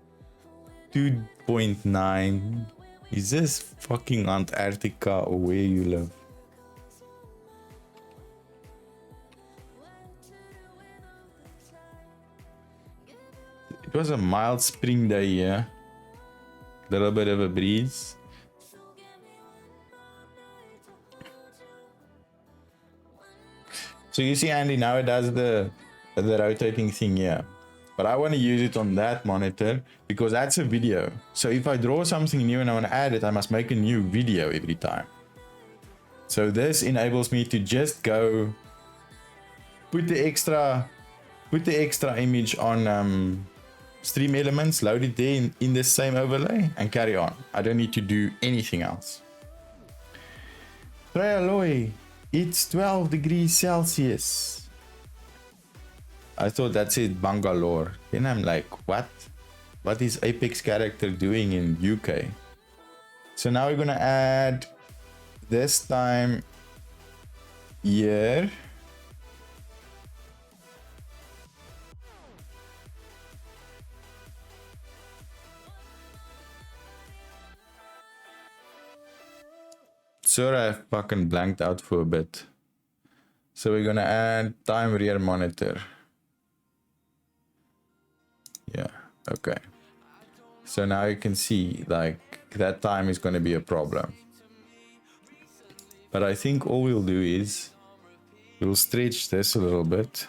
2.9. Is this fucking Antarctica or where you live? It was a mild spring day here. Little bit of a breeze. So you see, Andy, now it does the rotating thing here. But I want to use it on that monitor because that's a video. So if I draw something new and I want to add it, I must make a new video every time. So this enables me to just go put the extra image on Stream Elements, load it there in the same overlay and carry on. I don't need to do anything else. Treyaloy, it's 12 degrees Celsius. I thought that said Bangalore. Then I'm like, what? What is Apex character doing in UK? So now we're gonna add this time here. Sorry, I fucking blanked out for a bit. So we're gonna add time rear monitor. Yeah, okay. So now you can see like that time is gonna be a problem. But I think all we'll do is we'll stretch this a little bit.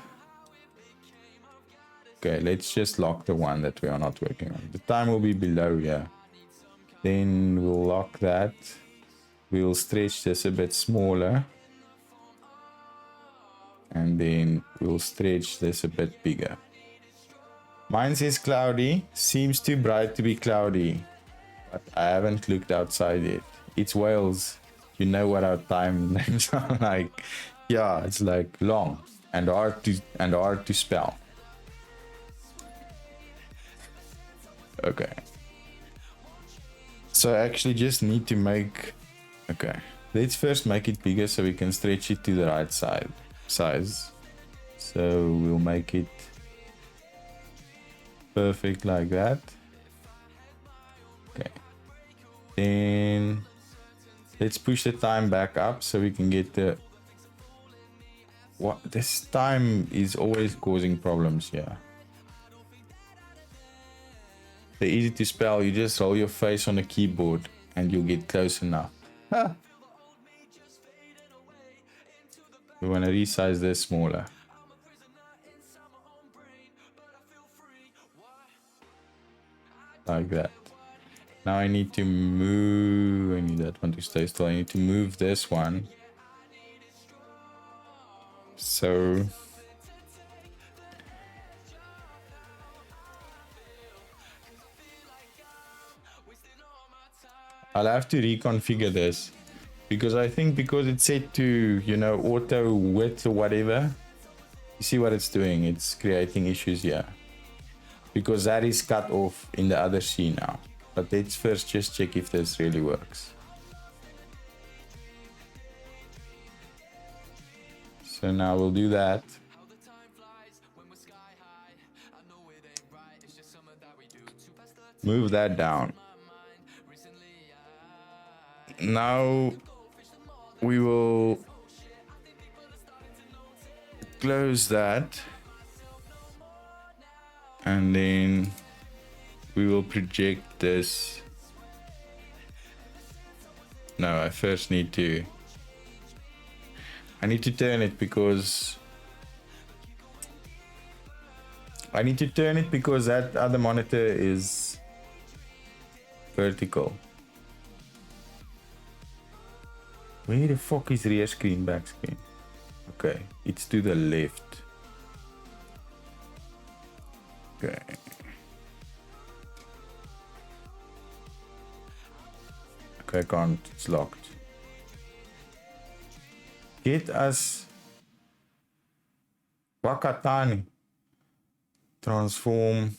Okay, let's just lock the one that we are not working on. The time will be below here. Then we'll lock that. We'll stretch this a bit smaller. And then we'll stretch this a bit bigger. Mine says cloudy. Seems too bright to be cloudy. But I haven't looked outside yet. It's Wales. You know what our time names are like. Yeah, it's like long and hard to spell. Okay. So I actually just need to make... Okay. Let's first make it bigger so we can stretch it to the right size. So we'll make it perfect like that. Okay. Then let's push the time back up so we can get the... What? This time is always causing problems here. They're easy to spell. You just roll your face on the keyboard and you'll get close enough. Huh. We want to resize this smaller. Like that. Now I need to move... I need that one to stay still. I need to move this one. So... I'll have to reconfigure this. Because I think because it's set to, you know, auto width or whatever. You see what it's doing? It's creating issues here. Because that is cut off in the other scene now. But let's first just check if this really works. So now we'll do that. Move that down. Now we will close that. And then we will project this. No, I first need to... I need to turn it because... I need to turn it because that other monitor is vertical. Where the fuck is rear screen, back screen? Okay, it's to the left. Okay. Okay, I can't. It's locked. Get us Wakatani. Transform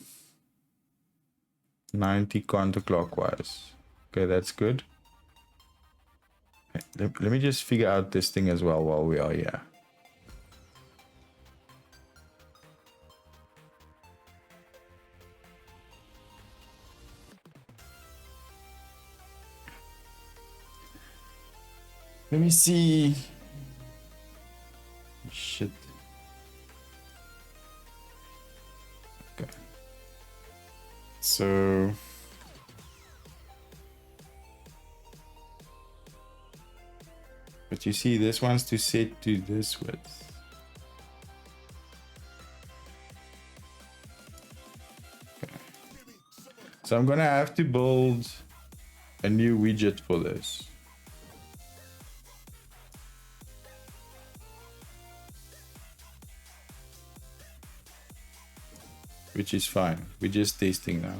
90 counterclockwise. Okay, that's good. Let me just figure out this thing as well while we are here. Let me see. Shit. Okay. So but you see, this one's to set to this width. Okay. So I'm gonna have to build a new widget for this. Which is fine. We're just testing now.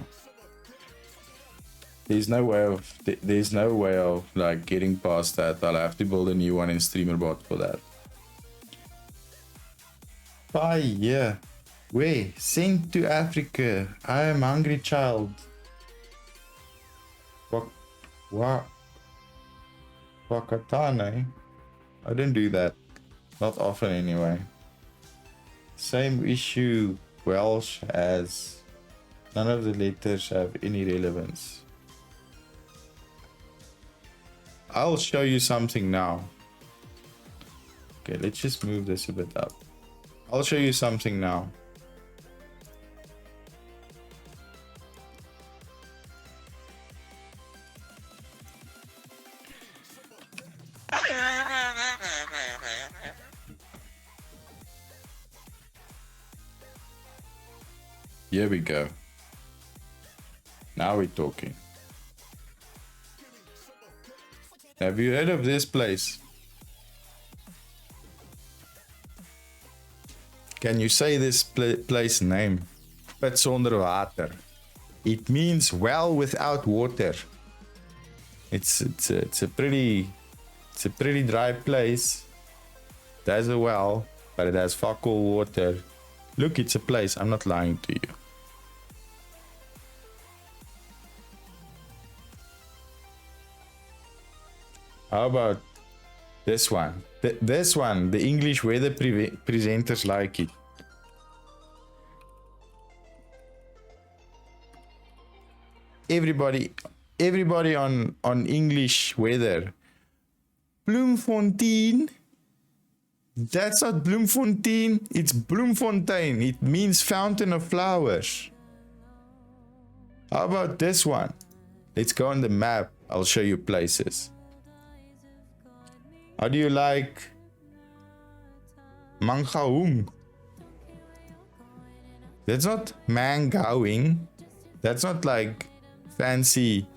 There's no way of like getting past that. I'll have to build a new one in StreamerBot for that. Bye, yeah. Where? Sent to Africa. I am hungry child. What? Wakatane? I don't do that. Not often anyway. Same issue Welsh has. None of the letters have any relevance. I'll show you something now. Okay, let's just move this a bit up. I'll show you something now. Here we go. Now we're talking. Have you heard of this place? Can you say this place name? Put sonder water. It means well without water. It's a pretty dry place. It has a well, but it has fuck all water. Look, it's a place. I'm not lying to you. How about this one? This one, the English weather presenters like it. Everybody on English weather. Bloemfontein. That's not Bloemfontein, it's Bloemfontein. It means fountain of flowers. How about this one? Let's go on the map. I'll show you places. How do you like Mangaung? That's not Mangaung. That's not like fancy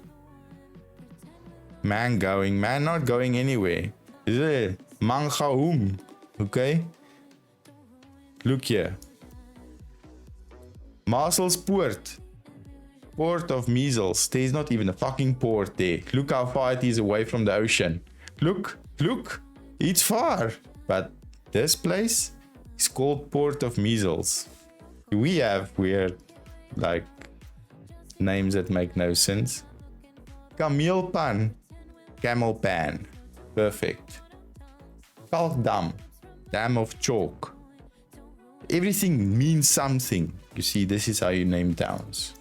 man going. Man not going anywhere. Is it Mangaung? Okay. Look here. Marcelspoort. Port of Measles. There's not even a fucking port there. Look how far it is away from the ocean. Look. It's far. But this place is called Port of Measles. We have weird, like, names that make no sense. Kameelpan. Camel pan. Perfect. Kalkdam. Dam of chalk. Everything means something. You see, this is how you name towns.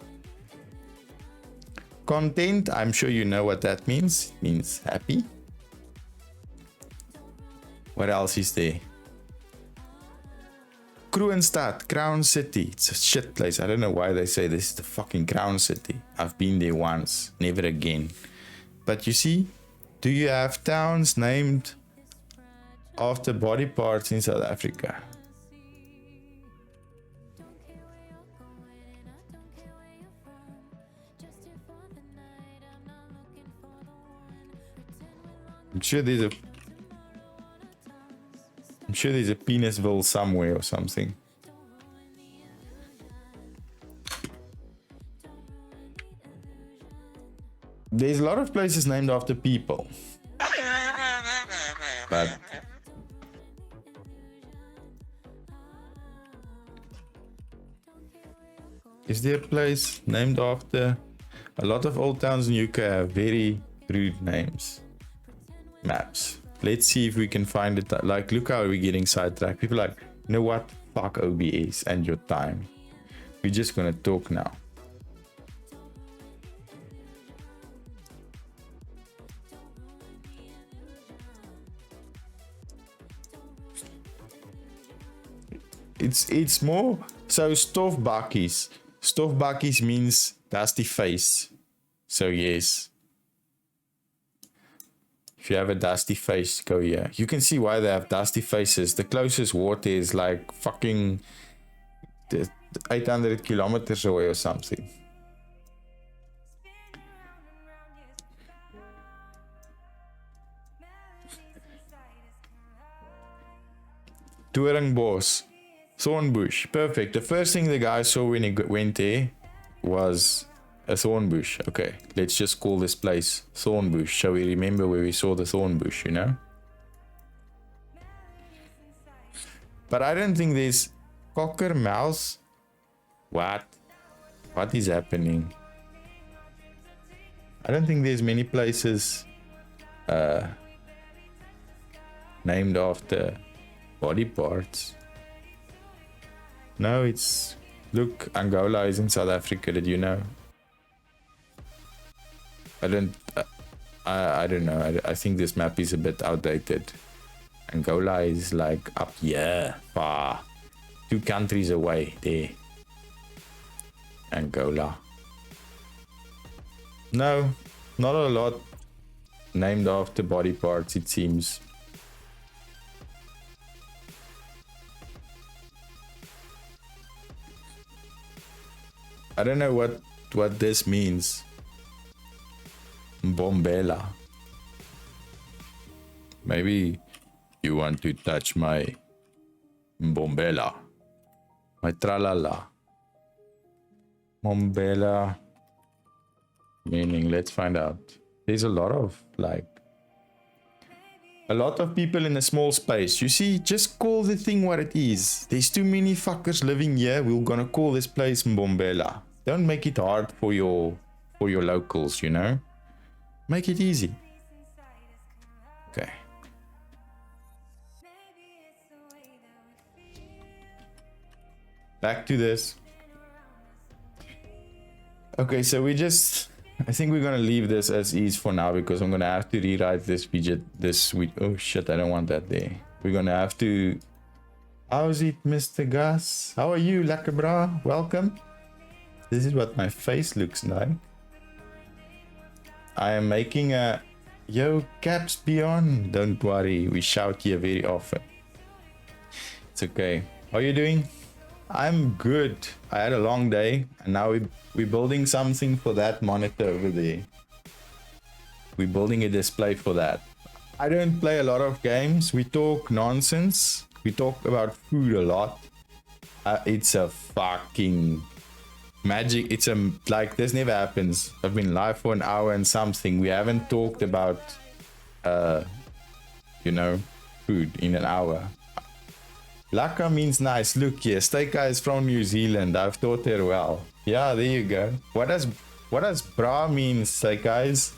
Content, I'm sure you know what that means. It means happy. What else is there? Kroonstad, Crown City. It's a shit place. I don't know why they say this is the fucking Crown City. I've been there once, never again. But you see, do you have towns named after body parts in South Africa? I'm sure there's a Penisville somewhere or something. There's a lot of places named after people. But is there a place named after? A lot of old towns in UK have very rude names. Maps. Let's see if we can find it. Like, look how we're getting sidetracked. People are like, you know what? Fuck OBS and your time. We're just gonna talk now. It's more so stofbakkies. Stofbakkies means dusty face. So yes. If you have a dusty face, go here. You can see why they have dusty faces. The closest water is like fucking 800 kilometers away or something. Doringbos, Thornbush, perfect. The first thing the guy saw when he went there was a thorn bush. Okay, let's just call this place Thornbush so we remember where we saw the thorn bush, you know? But I don't think there's Cockermouth. What is happening? I don't think there's many places named after body parts. No, it's, look, Angola is in South Africa. Did you know? I don't know. I think this map is a bit outdated. Angola is like up here, far, 2 countries away there. Angola. No, not a lot named after body parts, it seems. I don't know what this means. Mbombela. Maybe you want to touch my Mbombela. My tralala. Mbombela. Meaning, let's find out. There's a lot of people in a small space. You see, just call the thing what it is. There's too many fuckers living here. We're gonna call this place Mbombela. Don't make it hard for your locals, you know? Make it easy. Okay. Back to this. Okay, so I think we're gonna leave this as is for now because I'm gonna have to rewrite this widget oh shit, I don't want that there. We're gonna have to. How's it, Mr. Gus? How are you, Lakabra? Welcome. This is what my face looks like. I am making a yo caps beyond. Don't worry, we shout here very often. It's okay. How are you doing? I'm good. I had a long day and now we're building something for that monitor over there. We're building a display for that. I don't play a lot of games. We talk nonsense. We talk about food a lot. It's a fucking magic. It's like this never happens. I've been live for an hour and something. We haven't talked about food in an hour. Laka means nice. Look here, Steika is from New Zealand. I've taught her well. Yeah, there you go. What does bra mean, guys?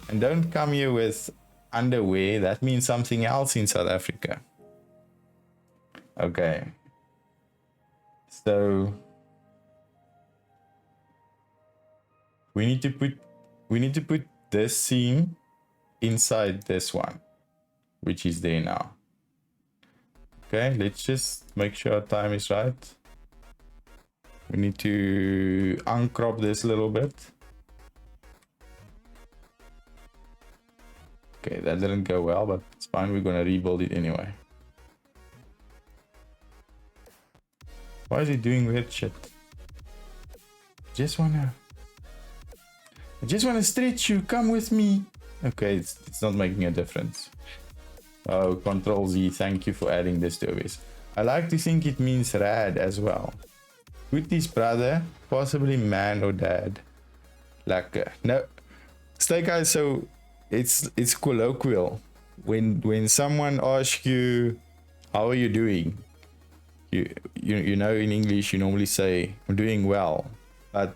And don't come here with underwear. That means something else in South Africa. Okay. So we need to put this scene inside this one, which is there now. Okay, let's just make sure our time is right. We need to uncrop this a little bit. Okay, that didn't go well, but it's fine. We're gonna rebuild it anyway. Why is he doing weird shit? I just wanna stretch you. Come with me. Okay, it's not making a difference. Oh, Control Z. Thank you for adding this to OBS. I like to think it means rad as well. Woody's brother, possibly man or dad. Lekker. No, stay guys. So it's colloquial. When someone asks you, how are you doing? You know, in English you normally say I'm doing well, but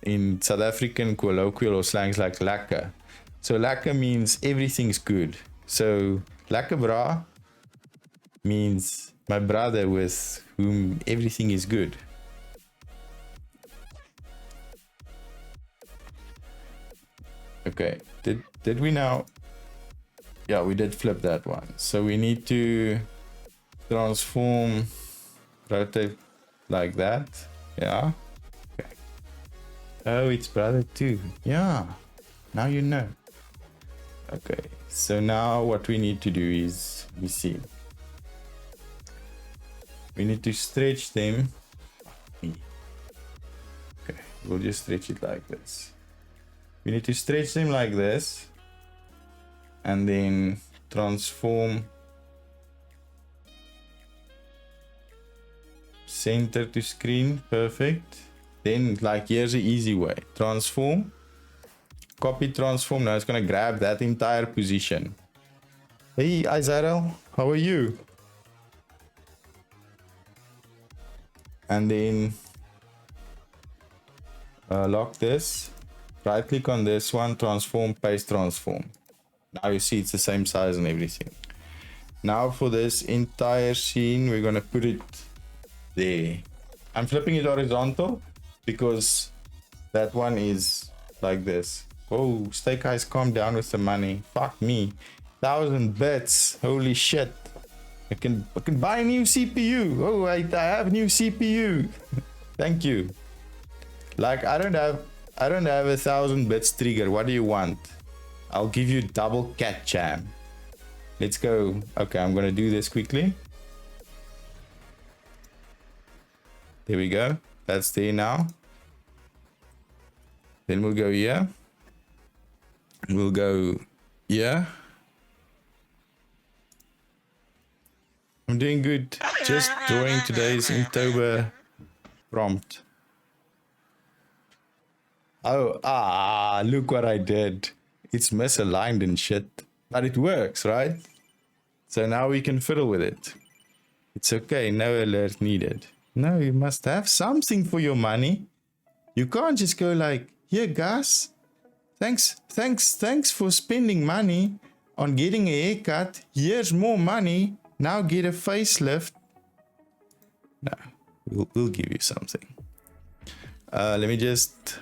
in South African colloquial or slangs like lekker. So lekker means everything's good. So lekker bra means my brother with whom everything is good. Okay, did we now? Yeah, we did flip that one. So we need to transform, rotate like that. Yeah. Okay. Oh, it's brother too. Yeah. Now you know. Okay. So now what we need to do is, we see. We need to stretch them. Okay. We'll just stretch it like this. We need to stretch them like this. And then transform center to screen. Perfect. Then like here's the easy way. Transform. Copy transform. Now it's gonna grab that entire position. Hey Izarel, how are you? And then lock this. Right click on this one, transform, paste, transform. Now you see it's the same size and everything. Now for this entire scene, we're gonna put it there. I'm flipping it horizontal because that one is like this. Oh, Steak Eyes, calm down with the money. Fuck me. 1,000 bits. Holy shit. I can buy a new CPU. Oh, I have a new CPU. Thank you. Like I don't have 1,000 bits trigger. What do you want? I'll give you double cat jam. Let's go. Okay, I'm gonna do this quickly. There we go. That's there now. Then we'll go here. We'll go here. I'm doing good. Just drawing today's Inktober prompt. Oh, look what I did. It's misaligned and shit. But it works, right? So now we can fiddle with it. It's okay, no alert needed. No, you must have something for your money. You can't just go like, here guys, thanks for spending money on getting a haircut. Here's more money. Now get a facelift. No, we'll give you something. Let me just...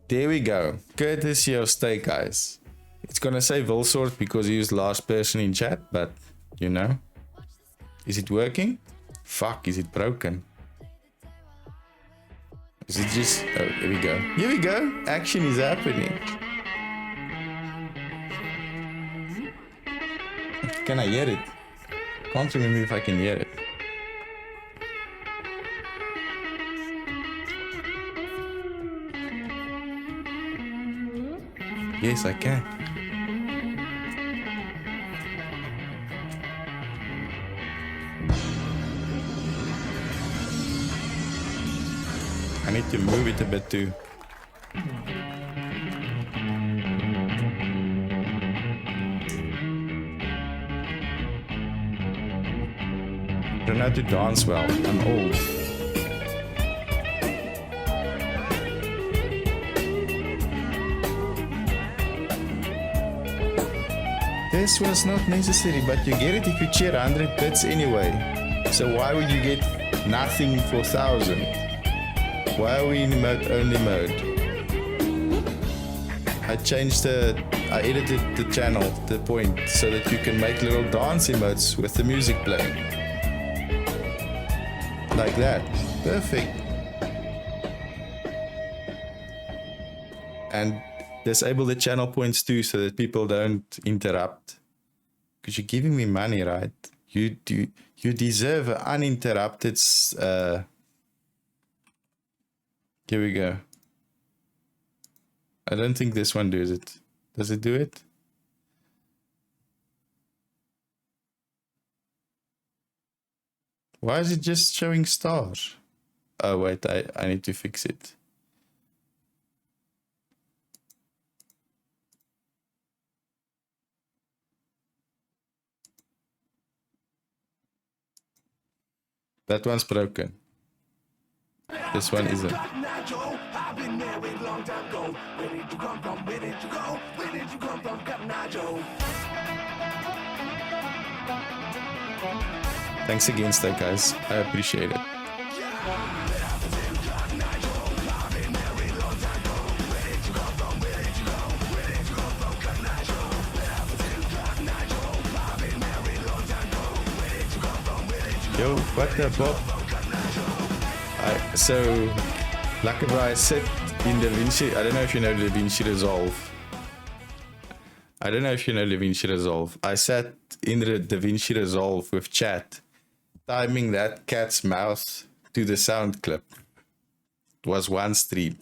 There we go. Courtesy of Steak Eyes. It's gonna say Vilsort because he was last person in chat, but you know. Is it working? Fuck, is it broken? Is it just... Oh, here we go. Here we go. Action is happening. Can I hear it? Can't remember if I can hear it. Yes, I can. I need to move it a bit too. I don't know how to dance well. I'm old. This was not necessary, but you get it if you cheer 100 bits anyway. So why would you get nothing for 1000? Why are we in emote only mode? I edited the channel, the point, so that you can make little dance emotes with the music playing. Like that. Perfect. And disable the channel points too, so that people don't interrupt. Because you're giving me money, right? You deserve an uninterrupted. Here we go. I don't think this one does it. Does it do it? Why is it just showing stars? Oh wait, I need to fix it. That one's broken. This one isn't. Thanks again, Stoke guys. I appreciate it. Yo, what the Bob? So, Luckabra, I sit in DaVinci. I don't know if you know DaVinci Resolve. I don't know if you know DaVinci Resolve. I sat in the DaVinci Resolve with chat, timing that cat's mouth to the sound clip. It was one stream.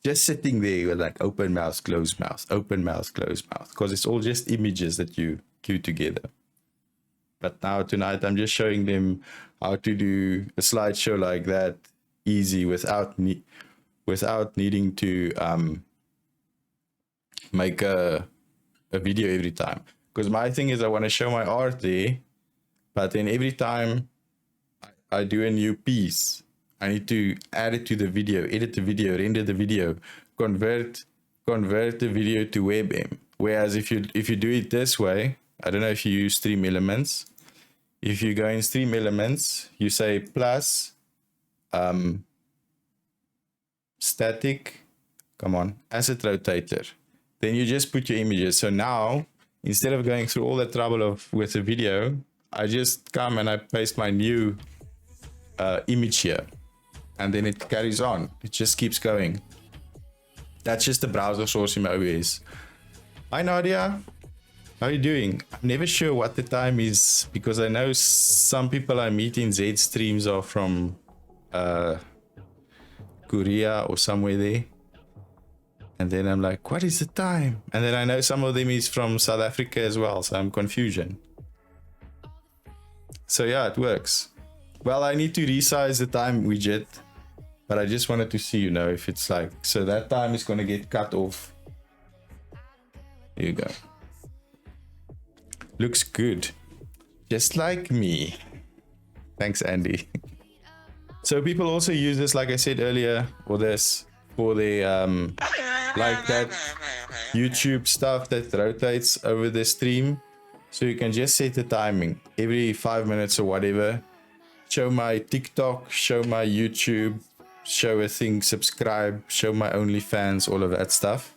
Just sitting there with like open mouth, closed mouth, open mouth, closed mouth. Because it's all just images that you queue together. But now tonight I'm just showing them how to do a slideshow like that easy without needing to make a video every time. Because my thing is I want to show my art there, but then every time I do a new piece, I need to add it to the video, edit the video, render the video, convert the video to WebM. Whereas if you do it this way, I don't know if you use Stream Elements. If you go in Stream Elements, you say plus static, come on, asset rotator. Then you just put your images. So now, instead of going through all the trouble with the video, I just come and I paste my new image here. And then it carries on. It just keeps going. That's just the browser source in my OBS. Hi Nadia. How are you doing? I'm never sure what the time is because I know some people I meet in Z streams are from Korea or somewhere there. And then I'm like, what is the time? And then I know some of them is from South Africa as well, so I'm confusion. So yeah, it works. Well, I need to resize the time widget, but I just wanted to see, you know, if it's like, so that time is going to get cut off. Here you go. Looks good. Just like me. Thanks, Andy. So people also use this, like I said earlier, or this for the like that YouTube stuff that rotates over the stream. So you can just set the timing every 5 minutes or whatever. Show my TikTok, show my YouTube, show a thing, subscribe, show my OnlyFans, all of that stuff.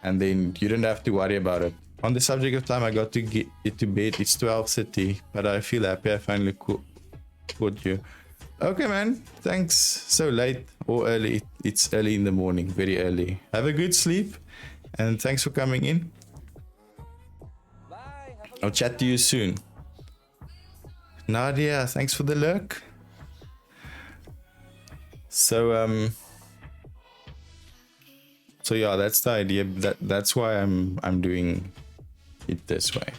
And then you don't have to worry about it. On the subject of time, I got to get it to bed. It's 12:30, but I feel happy I finally caught you. Okay, man. Thanks. So late or early. It's early in the morning, very early. Have a good sleep, and thanks for coming in. Bye. I'll chat to you soon. Nadia, thanks for the lurk. So yeah, that's the idea. That's why I'm doing it this way,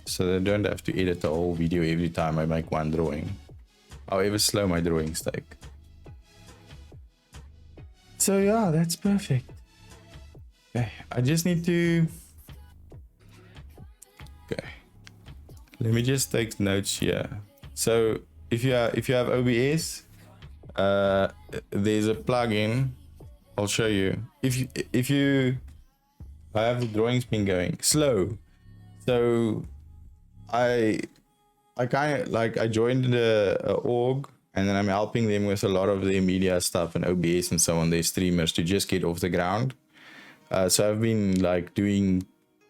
so that I don't have to edit the whole video every time I make one drawing, however slow my drawings take. So yeah, that's perfect. Okay, I just need to. Okay, let me just take notes here. So if you have OBS, there's a plugin. I'll show you. I have the drawings been going slow. So I kind of like, I joined a org, and then I'm helping them with a lot of their media stuff and OBS and so on, their streamers, to just get off the ground. So I've been like doing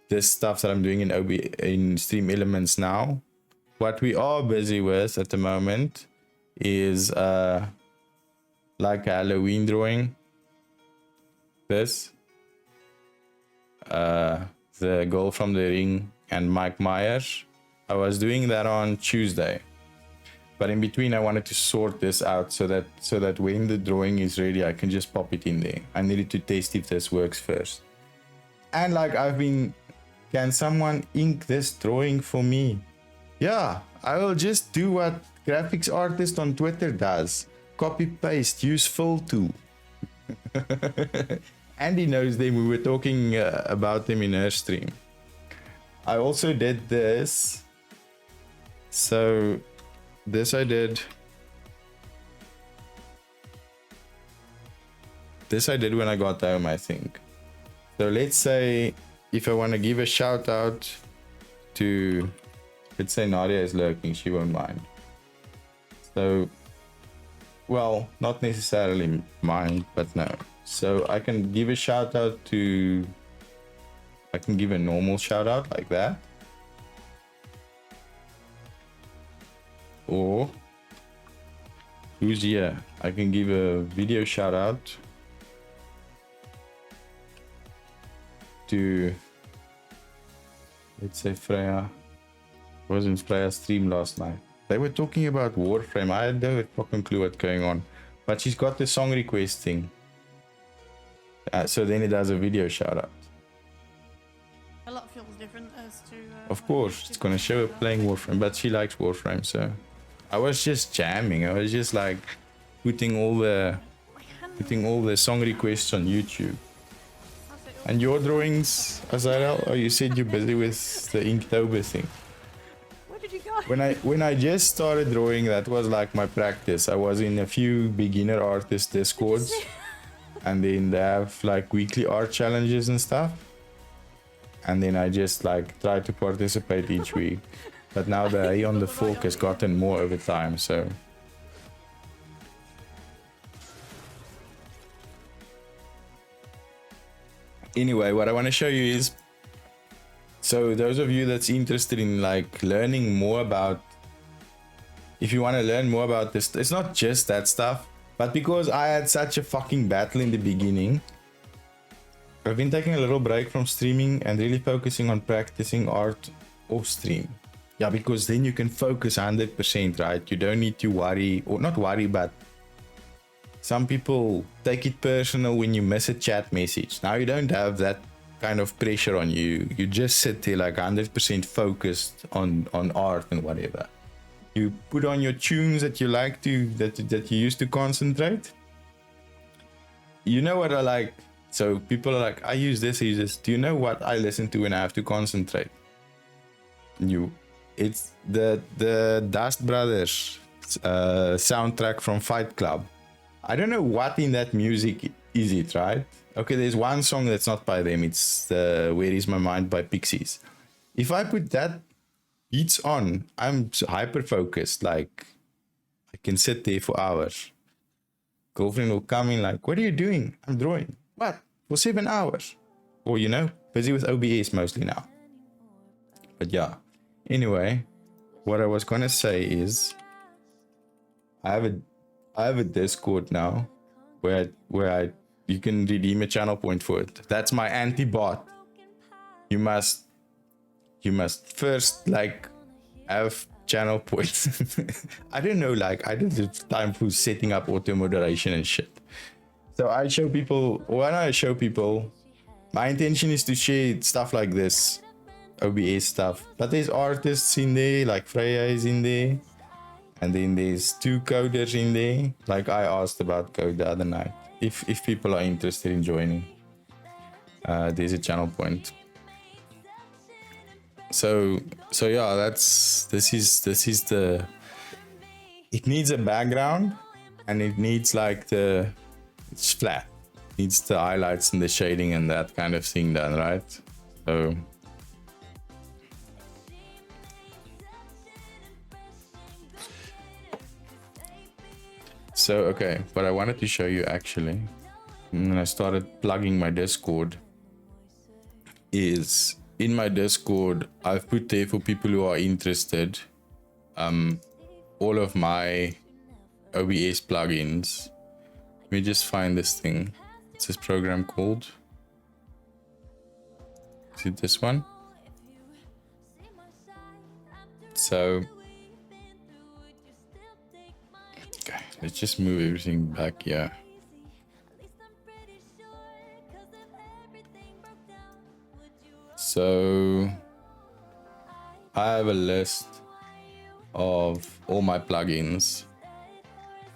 this stuff that I'm doing in Stream Elements now. What we are busy with at the moment is like a Halloween drawing. This the Girl from the Ring and Mike Myers. I was doing that on Tuesday, but in between I wanted to sort this out so that when the drawing is ready I can just pop it in there. I needed to test if this works first. And like, can someone ink this drawing for me? Yeah, I will just do what graphics artist on Twitter does. Copy paste, use fill tool. Andy knows them, we were talking about them in her stream. I also did this. So this I did when I got home, I think. So let's say if I want to give a shout out to, let's say Nadia is lurking, she won't mind. So, well, not necessarily mind, but no. So I can give a shout out to, I can give a normal shout out like that. Or who's here? I can give a video shout out to, let's say Freya. I was in Freya's stream last night. They were talking about Warframe. I had no fucking clue what's going on, but she's got the song request thing. So then it does a video shout out. A lot feels different as to. Of course, it's gonna show her playing Warframe, but she likes Warframe, so I was just jamming. I was just like putting all the song requests on YouTube. And your drawings, Azarel? Oh, you said you're busy with the Inktober thing. Where did you go? When I just started drawing, that was like my practice. I was in a few beginner artist discords, and then they have like weekly art challenges and stuff. And then I just like try to participate each week. But now the eye on the fork has gotten more over time, so. Anyway, what I want to show you is, so those of you that's interested in like learning more about, if you want to learn more about this, it's not just that stuff, but because I had such a fucking battle in the beginning, I've been taking a little break from streaming and really focusing on practicing art off stream. Yeah, because then you can focus 100%, right? You don't need to worry, or not worry, but some people take it personal when you miss a chat message. Now you don't have that kind of pressure on you. You just sit there like 100% focused on art and whatever. You put on your tunes that you like to, that you used to concentrate. You know what I like? So people are like, I use this. Do you know what I listen to when I have to concentrate? It's the Dust Brothers soundtrack from Fight Club. I don't know what in that music is it, right? Okay, there's one song that's not by them. It's Where Is My Mind by Pixies. If I put that beats on, I'm hyper focused. Like I can sit there for hours. Girlfriend will come in like, what are you doing? I'm drawing. What? For 7 hours? Or, you know, busy with OBS mostly now. But yeah. Anyway, what I was gonna say is I have a Discord now where you can redeem a channel point for it. That's my anti-bot. You must first like have channel points. I don't know, like I don't have time for setting up auto moderation and shit. So I show people, when I show people, my intention is to share stuff like this, OBS stuff. But there's artists in there, like Freya is in there. And then there's 2 coders in there. Like I asked about code the other night. If people are interested in joining, there's a channel point. So yeah, this is the, it needs a background and it needs like it's flat. It needs the highlights and the shading and that kind of thing done, right? So So, okay, what I wanted to show you actually, when I started plugging my Discord, is in my Discord, I've put there for people who are interested, all of my OBS plugins. Let me just find this thing. What's this program called? Is it this one? So, okay, let's just move everything back here. So, I have a list of all my plugins.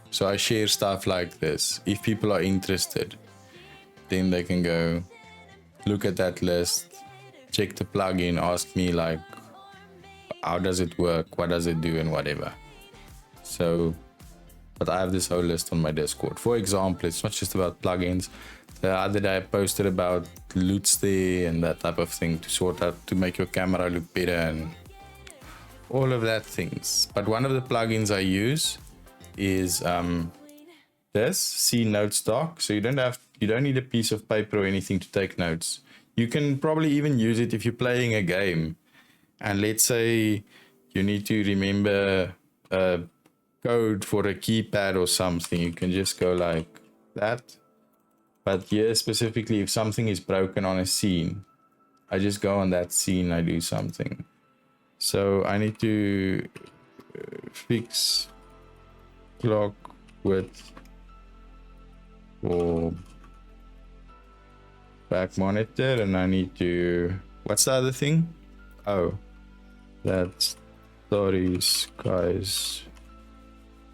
So I share stuff like this. If people are interested, then they can go look at that list, check the plugin, ask me like, how does it work? What does it do? And whatever. So, but I have this whole list on my Discord. For example, it's not just about plugins. The other day I posted about loots there and that type of thing to sort out, to make your camera look better and all of that things. But one of the plugins I use is this C Notes Doc. So you don't need a piece of paper or anything to take notes. You can probably even use it if you're playing a game, and let's say you need to remember a code for a keypad or something. You can just go like that. But here specifically, if something is broken on a scene, I just go on that scene, I do something. So I need to fix clock width for back monitor, and I need to, what's the other thing? Oh, that's Story Skies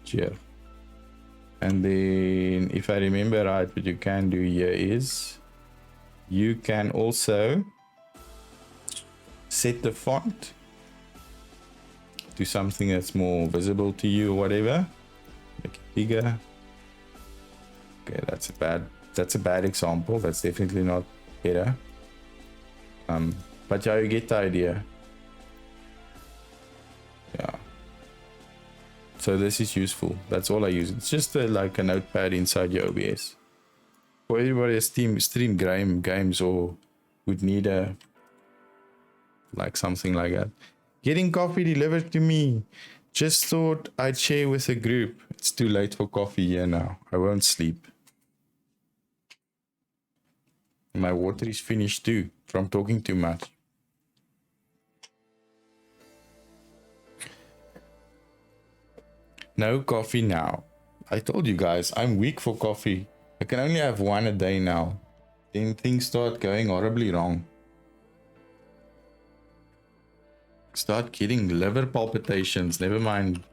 here. And then if I remember right, what you can do here is you can also set the font to something that's more visible to you or whatever. Make it bigger. Okay, that's a bad example. That's definitely not better. But yeah, you get the idea. Yeah. So this is useful. That's all I use. It's just like a notepad inside your OBS. For everybody that stream games or would need a like something like that. Getting coffee delivered to me. Just thought I'd share with a group. It's too late for coffee here now. I won't sleep. My water is finished too from talking too much. No coffee now. I told you guys, I'm weak for coffee. I can only have one a day now. Then things start going horribly wrong. Start getting liver palpitations, never mind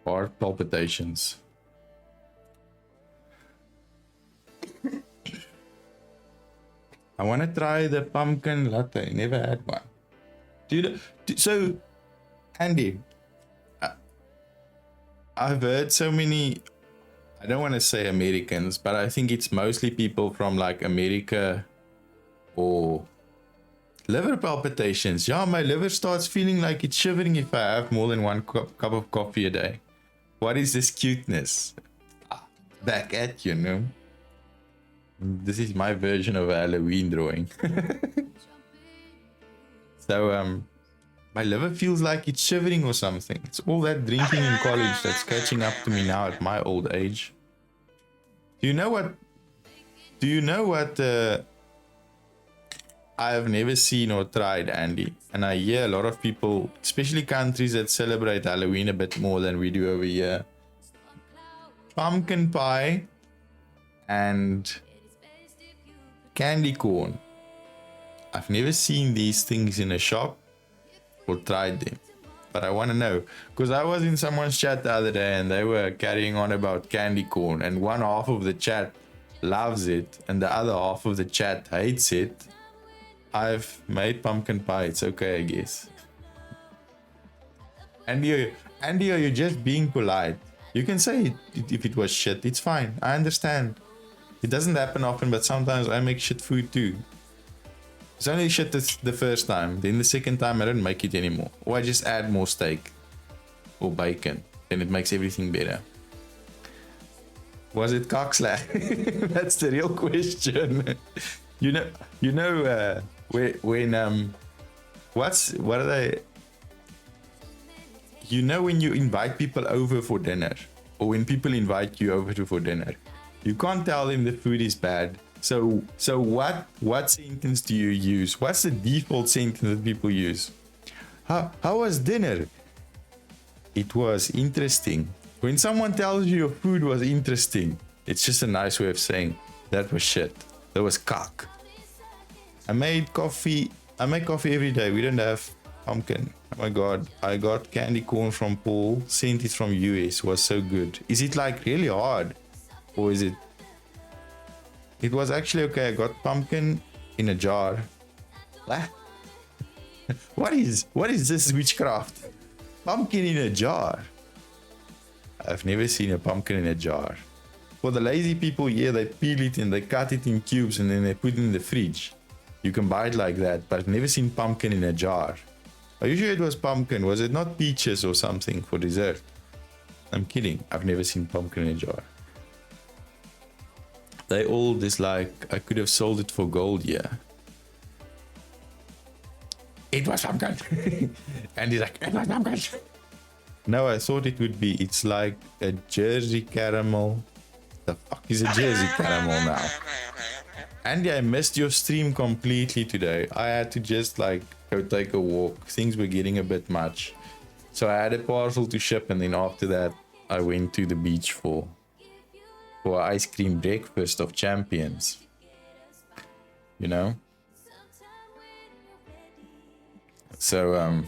heart palpitations. I want to try the pumpkin latte. Never had one. Dude, so Andy, I've heard so many, I don't want to say Americans, but I think it's mostly people from like America or liver palpitations. Yeah, my liver starts feeling like it's shivering if I have more than one cup of coffee a day. What is this cuteness? Back at you, know? This is my version of a Halloween drawing. So, my liver feels like it's shivering or something. It's all that drinking in college that's catching up to me now at my old age. Do you know what I have never seen or tried, Andy? And I hear a lot of people, especially countries that celebrate Halloween a bit more than we do over here. Pumpkin pie and candy corn. I've never seen these things in a shop or tried them, but I want to know, because I was in someone's chat the other day and they were carrying on about candy corn, and one half of the chat loves it and the other half of the chat hates it. I've made pumpkin pie, it's okay, I guess. Andy, are you just being polite? You can say it if it was shit, it's fine, I understand. It doesn't happen often, but sometimes I make shit food too. It's only shit the first time, then the second time I don't make it anymore. Or I just add more steak or bacon, then it makes everything better. Was it cockslag? That's the real question. you know, when what are they? You know, when you invite people over for dinner, or when people invite you over for dinner, you can't tell them the food is bad. So what sentence do you use? What's the default sentence that people use? How was dinner? It was interesting. When someone tells you your food was interesting, it's just a nice way of saying that was shit. That was cock. I make coffee every day. We don't have pumpkin. Oh my god. I got candy corn from Paul. Sent it from US. Was so good. Is it like really hard? Or is it? It was actually okay. I got pumpkin in a jar. What is this witchcraft? Pumpkin in a jar. I've never seen a pumpkin in a jar. For the lazy people here, they peel it and they cut it in cubes and then they put it in the fridge. You can buy it like that, but I've never seen pumpkin in a jar. Are you sure it was pumpkin? Was it not peaches or something for dessert? I'm kidding. I've never seen pumpkin in a jar. They all dislike, I could have sold it for gold, yeah. It was pumpkin. And he's like, it was pumpkin. No, I thought it would be, it's like a Jersey caramel. The fuck is a Jersey caramel now? Andy, I missed your stream completely today. I had to just like go take a walk. Things were getting a bit much. So I had a parcel to ship, and then after that I went to the beach for ice cream breakfast of champions. You know? So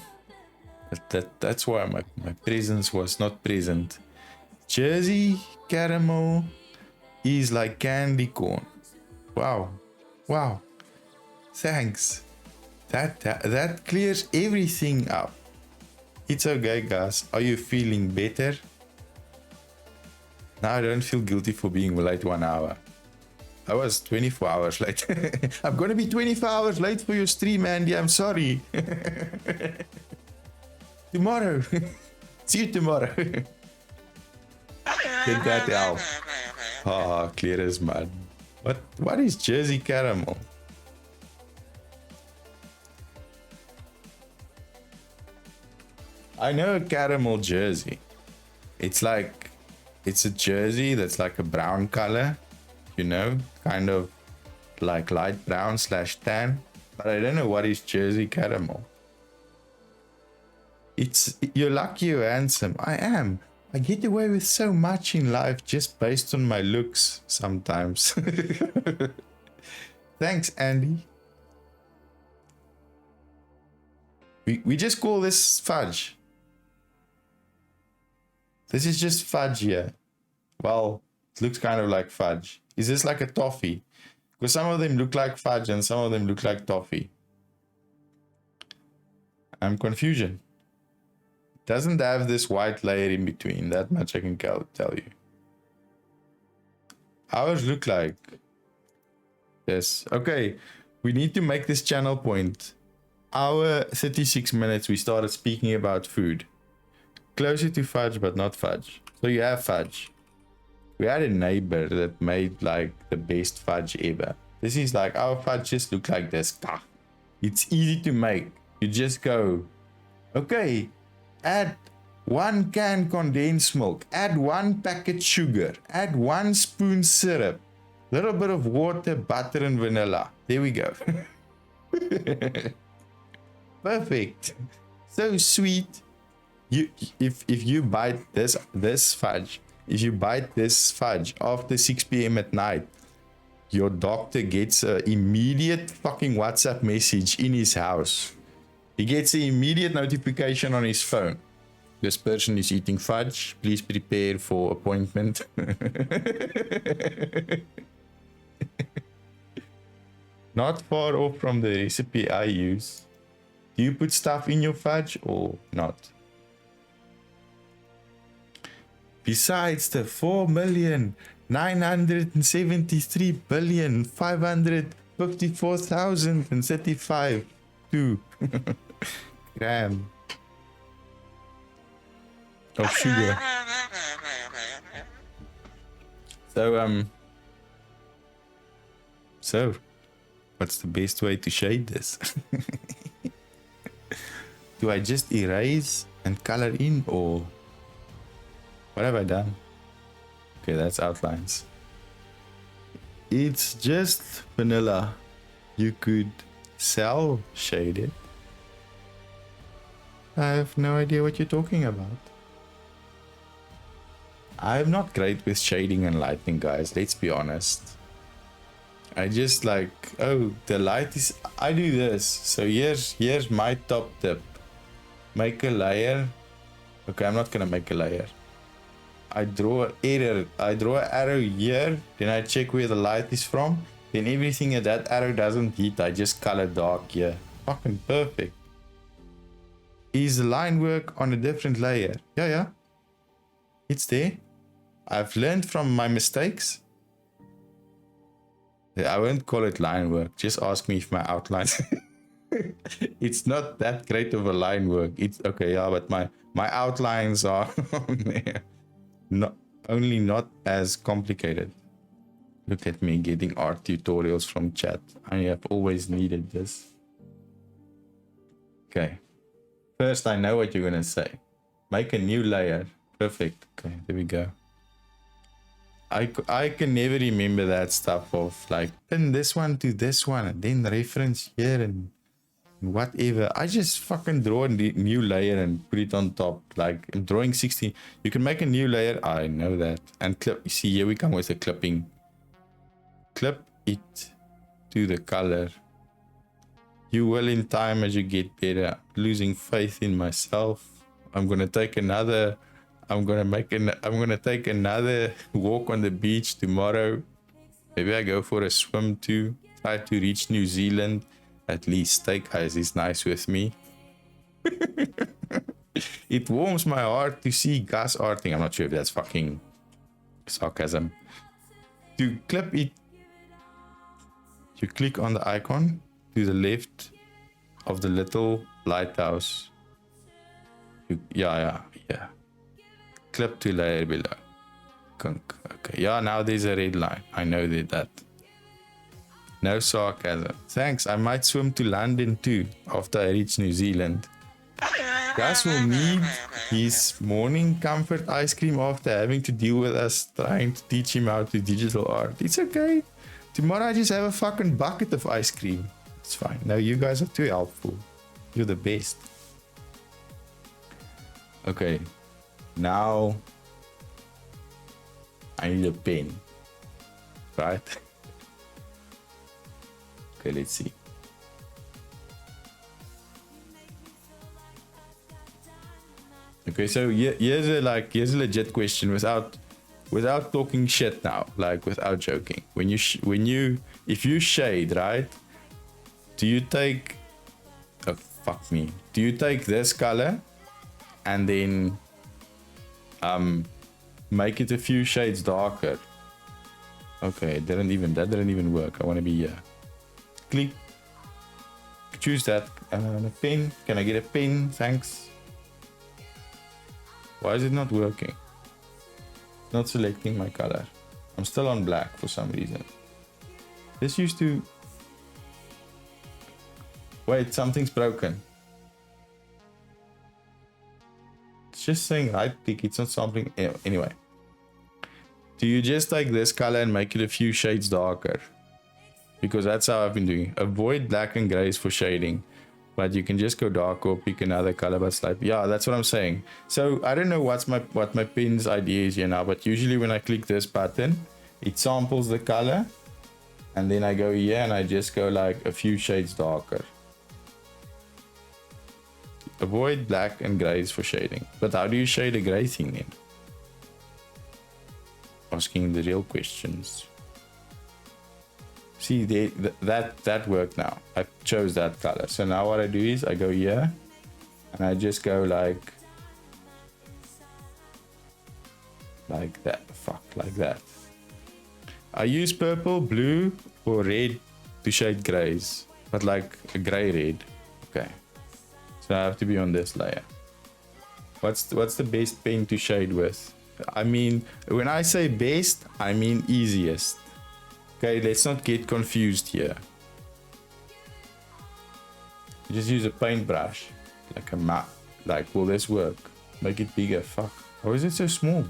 that's why my presence was not present. Jersey caramel is like candy corn. Wow. Thanks. That clears everything up. It's okay, guys. Are you feeling better? Now I don't feel guilty for being late 1 hour. I was 24 hours late. I'm gonna be 24 hours late for your stream, Andy. I'm sorry. Tomorrow. See you tomorrow. Get that out. Ah, clear as mud. What is Jersey caramel? I know a caramel jersey. It's a jersey that's like a brown color, you know, kind of like light brown / tan. But I don't know what is Jersey caramel. You're lucky you're handsome. I am. I get away with so much in life just based on my looks sometimes. Thanks, Andy. We just call this fudge. This is just fudge here. Well, it looks kind of like fudge. Is this like a toffee? Because some of them look like fudge and some of them look like toffee. I'm confusion. Doesn't have this white layer in between. That much I can tell you. Ours look like this. Okay, we need to make this channel point. Our 36 minutes we started speaking about food. Closer to fudge, but not fudge. So you have fudge. We had a neighbor that made like the best fudge ever. This is like, our fudge just look like this. It's easy to make. You just go, okay, add 1 can condensed milk, add 1 packet sugar, add 1 spoon syrup, little bit of water, butter and vanilla. There we go. Perfect. So sweet. If you bite this fudge, if you bite this fudge after 6 p.m. at night, your doctor gets an immediate fucking WhatsApp message in his house. He gets an immediate notification on his phone. This person is eating fudge. Please prepare for appointment. Not far off from the recipe I use. Do you put stuff in your fudge or not? Besides the 4,973,554,035 gram of sugar. So what's the best way to shade this? Do I just erase and color in, or what have I done? Okay, that's outlines. It's just vanilla. You could cell shade it. I have no idea what you're talking about. I'm not great with shading and lighting, guys. Let's be honest. I just like, oh, the light is, I do this. So here's my top tip. Make a layer. Okay, I'm not gonna make a layer. I draw an error. I draw an arrow here, then I check where the light is from. Then everything that arrow doesn't hit, I just color dark here. Fucking perfect. Is the line work on a different layer? Yeah. It's there. I've learned from my mistakes. I won't call it line work. Just ask me if my outlines. It's not that great of a line work. It's okay, yeah, but my outlines are not as complicated. Look at me getting art tutorials from chat. I have always needed this. Okay. First, I know what you're gonna say. Make a new layer. Perfect. Okay, there we go. I can never remember that stuff of like pin this one to this one and then reference here and whatever. I just fucking draw a new layer and put it on top. Like I'm drawing 16. You can make a new layer. I know that. And clip. You see, here we come with the clipping. Clip it to the color. You will in time as you get better. Losing faith in myself. I'm gonna take another walk on the beach tomorrow. Maybe I go for a swim too. Try to reach New Zealand. At least Steak Eyes is nice with me. It warms my heart to see Gus arting. I'm not sure if that's fucking sarcasm. To clip it, you click on the icon to the left of the little lighthouse. Yeah. Clip to layer below. Okay, yeah, now there's a red line. I know that. No sarcasm. Thanks, I might swim to London too after I reach New Zealand. Gus will need his morning comfort ice cream after having to deal with us trying to teach him how to digital art. It's okay. Tomorrow I just have a fucking bucket of ice cream. It's fine. No, you guys are too helpful. You're the best. Okay. Now I need a pen, right? Okay, let's see. Okay, so here's a legit question without talking shit now, like without joking. If you shade, right? Do you take, oh fuck me, do you take this color and then make it a few shades darker? Okay, that didn't even work. I want to be here. Click, choose that. A pen. Can I get a pen? Thanks. Why is it not working? Not selecting my color. I'm still on black for some reason. This used to, wait, something's broken. It's just saying right click, it's not something. Anyway, do you just take this color and make it a few shades darker? Because that's how I've been doing. Avoid black and grays for shading, but you can just go dark or pick another color. But like, yeah, that's what I'm saying. So I don't know what my pen's idea is here now, but usually when I click this button, it samples the color, and then I go here and I just go like a few shades darker. Avoid black and grays for shading. But how do you shade a gray thing then? Asking the real questions. See, that worked now. I chose that color. So now what I do is I go here and I just go like that. Fuck, like that. I use purple, blue, or red to shade grays, but like a gray red. Okay. So I have to be on this layer. What's the best pen to shade with? I mean, when I say best, I mean easiest. Okay, let's not get confused here. Just use a paintbrush, like a map. Like, will this work? Make it bigger. Fuck. Why is it so small?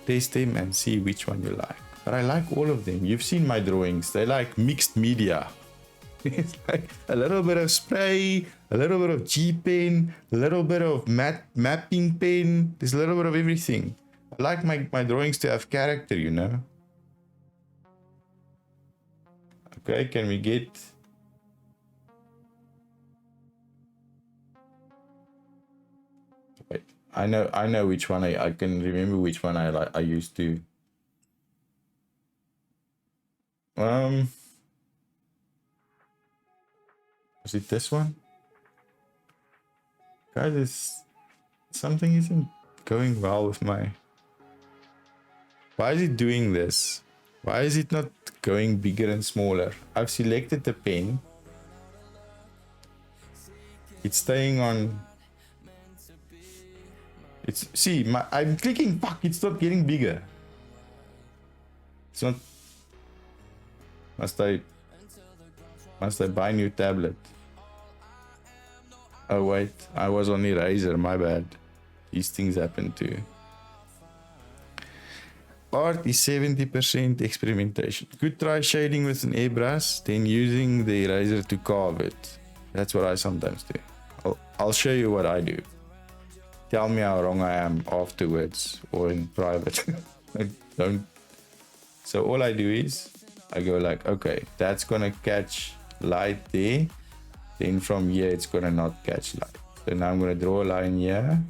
Test them and see which one you like. But I like all of them. You've seen my drawings. They like mixed media. It's like a little bit of spray, a little bit of G pen, a little bit of mapping pen. There's a little bit of everything. I like my drawings to have character, you know. Okay, can we get... Wait, I know which one I can remember which one I used to. Was it this one? Guys, something isn't going well with my... Why is it doing this? Why is it not going bigger and smaller? I've selected the pen. It's staying on... It's... See, I'm clicking, fuck, it's not getting bigger. It's not... Must I buy a new tablet? Oh wait, I was on eraser, my bad. These things happen too. Art is 70% experimentation. Could try shading with an airbrush, then using the eraser to carve it. That's what I sometimes do. I'll show you what I do. Tell me how wrong I am afterwards or in private. Don't. So all I do is I go like, okay, that's gonna catch light there. Then from here it's gonna not catch light. So now I'm gonna draw a line here.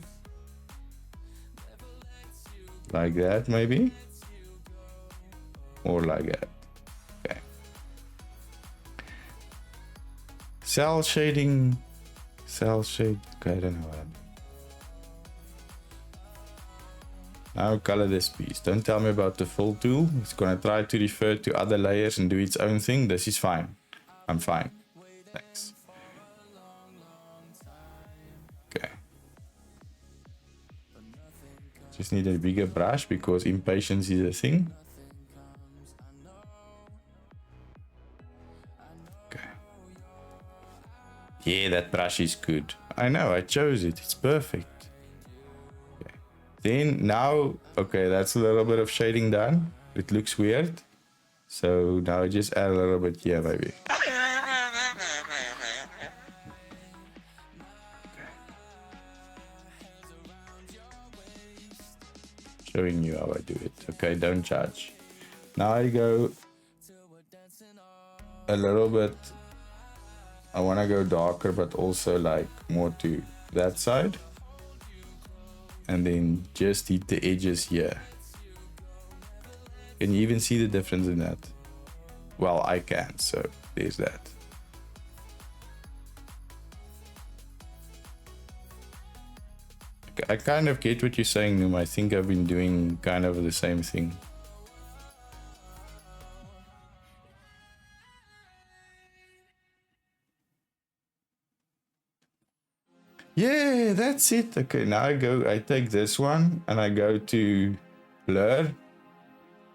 Like that maybe. Or like that. Okay. Cell shading. Cell shade. Okay, I don't know what I'm doing. Now color this piece. Don't tell me about the fill tool. It's gonna try to refer to other layers and do its own thing. This is fine. I'm fine. Thanks. Okay. Just need a bigger brush because impatience is a thing. Okay. Yeah, that brush is good. I know, I chose it. It's perfect. Then now, okay, that's a little bit of shading done. It looks weird. So now just add a little bit here, maybe. Showing you how I do it. Okay, don't judge. Now I go a little bit. I want to go darker, but also like more to that side. And then just hit the edges here. Can you even see the difference in that? Well, I can, so there's that. I kind of get what you're saying, Noom. I think I've been doing kind of the same thing. Yeah, that's it. Okay, now I take this one and I go to blur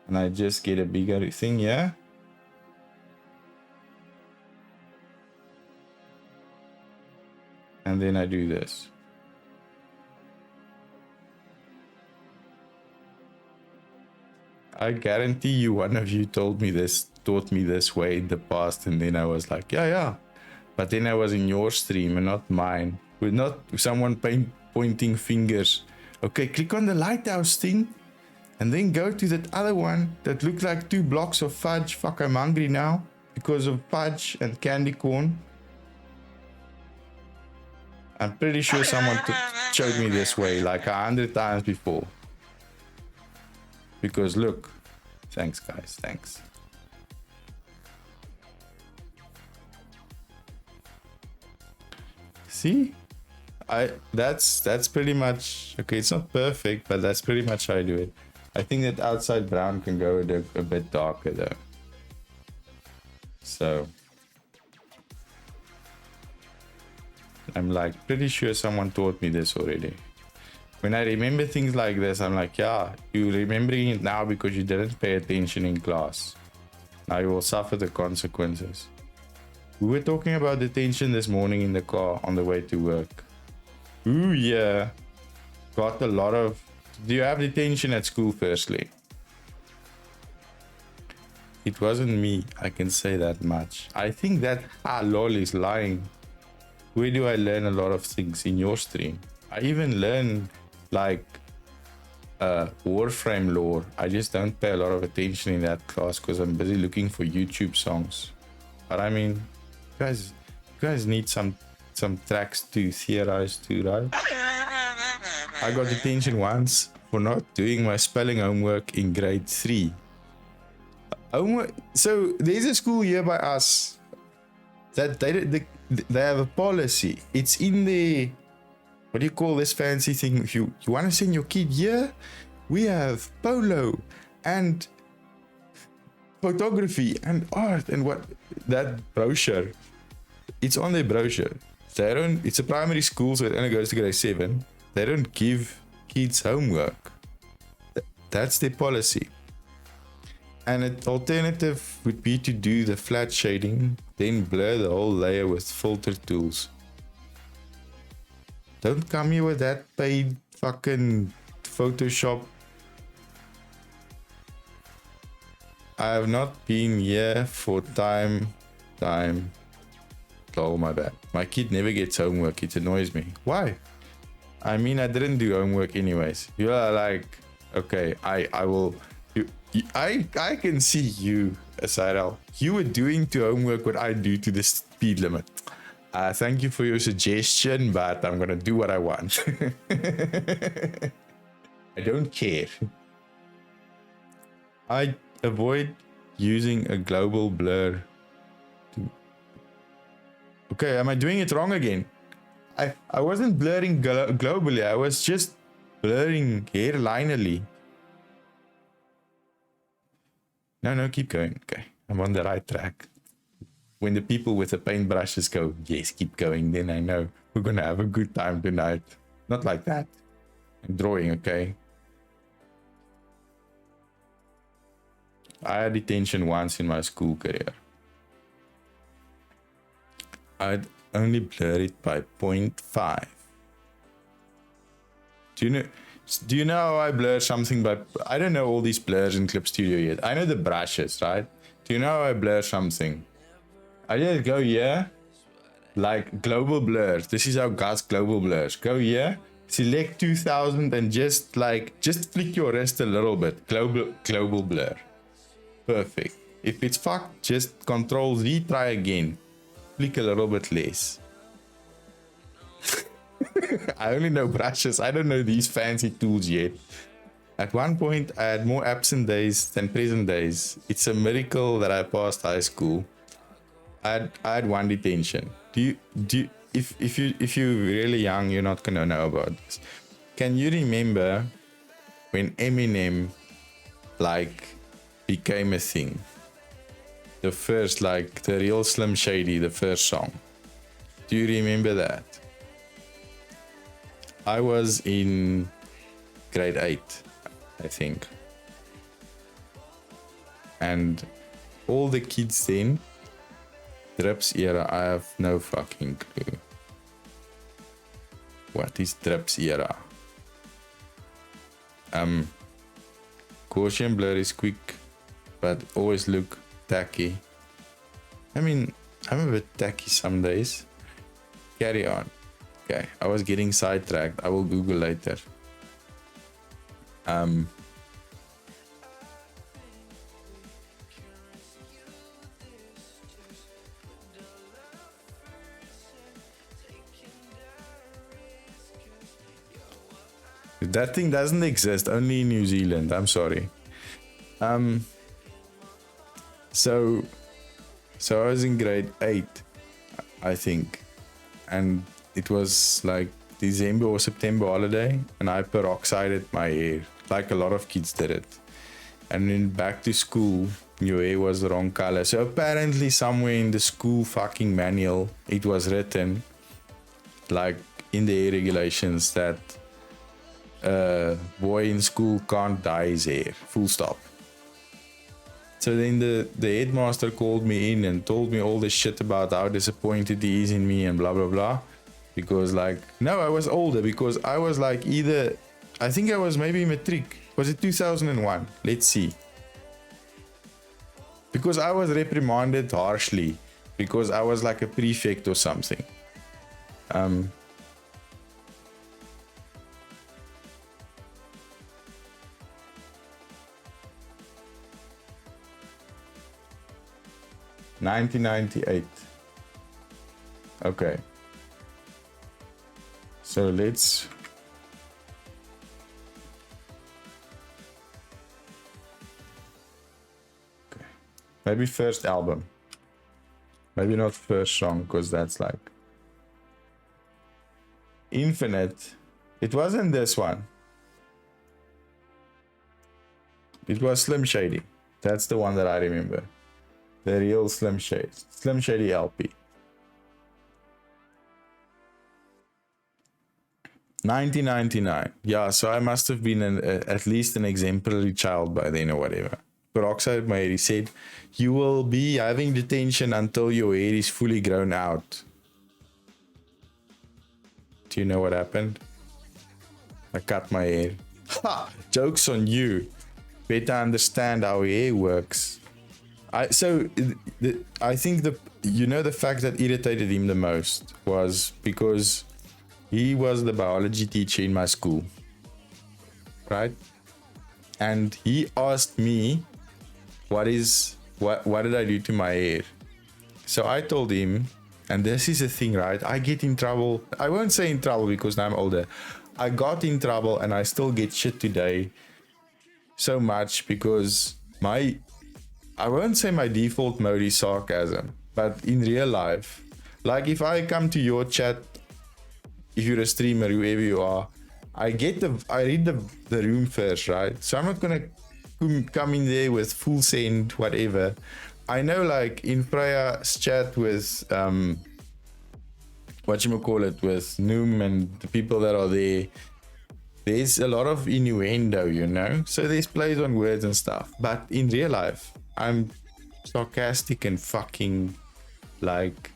and I just get a bigger thing here. And then I do this. I guarantee you one of you taught me this way in the past, and then I was like, yeah. But then I was in your stream and not mine. With not someone pointing fingers. Okay, click on the lighthouse thing and then go to that other one that looked like 2 blocks of fudge. Fuck, I'm hungry now because of fudge and candy corn. I'm pretty sure someone showed me this way like 100 times before. Because look, thanks guys, thanks. See? That's pretty much okay. It's not perfect, but that's pretty much how I do it. I think that outside brown can go a bit darker though. So I'm like pretty sure someone taught me this already. When I remember things like this, I'm like, yeah, you're remembering it now because you didn't pay attention in class. Now you will suffer the consequences. We were talking about detention this morning in the car on the way to work. Ooh, yeah. Got a lot of... Do you have detention at school, firstly? It wasn't me, I can say that much. I think that... lol is lying. Where do I learn a lot of things? In your stream. I even learn, like, Warframe lore. I just don't pay a lot of attention in that class because I'm busy looking for YouTube songs. But I mean... You guys need some tracks to theorize too, right? I got detention once for not doing my spelling homework in grade 3. Homework. So there's a school here by us that they have a policy. It's in the, what do you call this fancy thing? If you want to send your kid here, we have polo and photography and art and what, that brochure. It's on their brochure. They don't, it's a primary school, so it only goes to grade 7. They don't give kids homework. That's their policy. And an alternative would be to do the flat shading, then blur the whole layer with filter tools. Don't come here with that paid fucking Photoshop. I have not been here for time. Oh, my bad. My kid never gets homework. It annoys me. Why? I mean, I didn't do homework anyways. You are like, okay, I will. I can see you, SRL. You were doing to homework what I do to the speed limit. Thank you for your suggestion, but I'm gonna do what I want. I don't care. I avoid using a global blur. Okay, am I doing it wrong again? I wasn't blurring globally. I was just blurring hairlinerly. No, keep going. Okay, I'm on the right track. When the people with the paintbrushes go, yes, keep going, then I know we're gonna have a good time tonight. Not like that. I'm drawing, okay? I had detention once in my school career. I'd only blur it by 0.5. Do you know how I blur something by... I don't know all these blurs in Clip Studio yet. I know the brushes, right? Do you know how I blur something? I just go here, like global blurs. This is how Gus global blurs. Go here, select 2000 and just flick your wrist a little bit. Global blur. Perfect. If it's fucked, just Control Z, try again. Flick a little bit less. I only know brushes. I don't know these fancy tools yet. At one point, I had more absent days than present days. It's a miracle that I passed high school. I had one detention. If you're really young, you're not gonna know about this. Can you remember when Eminem became a thing? The first, the real Slim Shady, the first song. Do you remember that? I was in grade 8, I think. And all the kids then, Drips era, I have no fucking clue. What is Drips era? Gaussian blur is quick, but always look tacky. I mean, I'm a bit tacky some days. Carry on. Okay, I was getting sidetracked. I will Google later. That thing doesn't exist, only in New Zealand. I'm sorry. So I was in grade 8, I think, and it was like December or September holiday, and I peroxided my hair like a lot of kids did it. And then back to school, your hair was the wrong color. So apparently somewhere in the school fucking manual, it was written, like in the hair regulations, that boy in school can't dye his hair, full stop. So then the headmaster called me in and told me all this shit about how disappointed he is in me and blah blah blah, because like, no, I was older, because I was like either, I think I was maybe matric, was it 2001, let's see, because I was reprimanded harshly because I was like a prefect or something. 1998. Okay. So let's... Okay. Maybe first album. Maybe not first song, because that's like... Infinite. It wasn't this one. It was Slim Shady. That's the one that I remember. The real Slim Shady. Slim Shady LP. 1999. Yeah, so I must have been at least an exemplary child by then or whatever. Peroxide Mairi said, "You will be having detention until your hair is fully grown out." Do you know what happened? I cut my hair. Ha! Joke's on you. Better understand how hair works. I think the fact that irritated him the most was because he was the biology teacher in my school, right? And he asked me, what did I do to my hair? So I told him, and this is the thing, right? I get in trouble. I won't say in trouble because now I'm older. I got in trouble and I still get shit today so much because I won't say my default mode is sarcasm, but in real life, like if I come to your chat, if you're a streamer, whoever you are, I read the room first, right? So I'm not gonna come in there with full send, whatever. I know, like in Freya's chat with with Noom and the people that are there, there's a lot of innuendo, you know? So there's plays on words and stuff. But in real life, I'm sarcastic and fucking like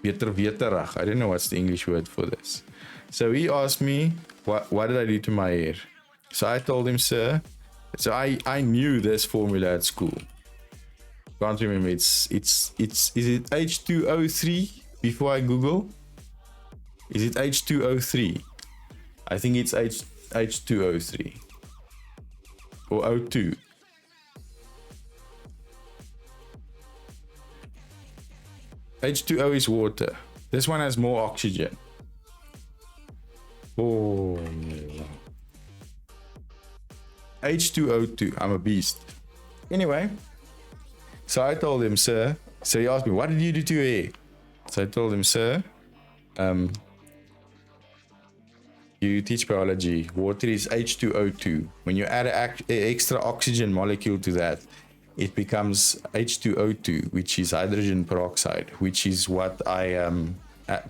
veterig. I don't know what's the English word for this. So he asked me, what did I do to my hair? So I told him, sir. So I knew this formula at school. Can't remember. Is it H2O3 before I Google? Is it H2O3? I think it's H2O3 or O2. H2O is water. This one has more oxygen. Oh. H2O2. I'm a beast. Anyway, so I told him, sir. So he asked me, what did you do to your hair? So I told him, sir, you teach biology. Water is H2O2. When you add an extra oxygen molecule to that, it becomes H2O2, which is hydrogen peroxide, which is what I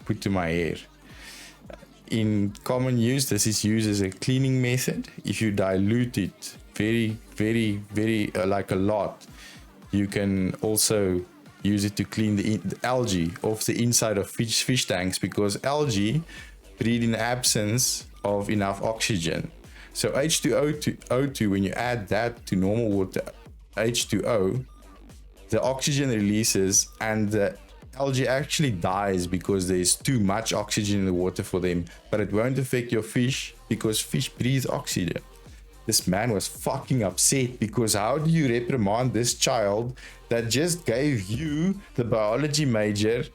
put to my hair. In common use, this is used as a cleaning method. If you dilute it very, very, very, like a lot, you can also use it to clean the algae off the inside of fish tanks, because algae breed in absence of enough oxygen. So H2O2, when you add that to normal water, H2O, the oxygen releases and the algae actually dies because there's too much oxygen in the water for them, but it won't affect your fish because fish breathe oxygen. This man was fucking upset because how do you reprimand this child that just gave you, the biology major,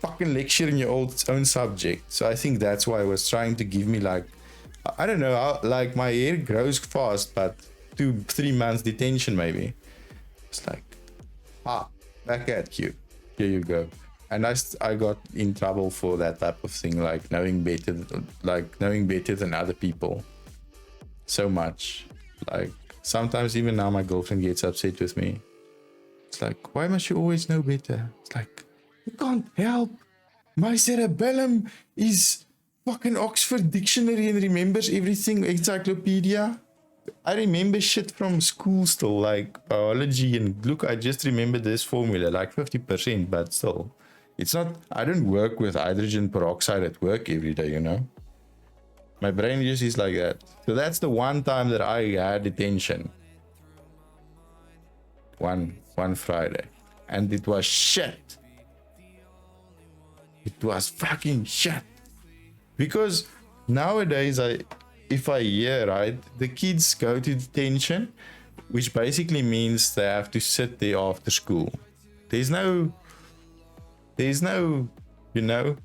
fucking lecture in your own subject? So I think that's why I was trying to give me, like, I don't know, like my hair grows fast, but 2-3 months detention maybe. It's like, back at you. Here you go. And I got in trouble for that type of thing, like knowing better than other people so much. Like sometimes even now my girlfriend gets upset with me. It's like, why must you always know better? It's like, you can't help. My cerebellum is fucking Oxford Dictionary and remembers everything, encyclopedia. I remember shit from school still, like biology, and look, I just remember this formula, like 50%, but still. It's not, I don't work with hydrogen peroxide at work every day, you know? My brain just is like that. So that's the one time that I had detention. One Friday. And it was shit. It was fucking shit. Because nowadays, if I hear, right, the kids go to detention, which basically means they have to sit there after school. There's no, you know,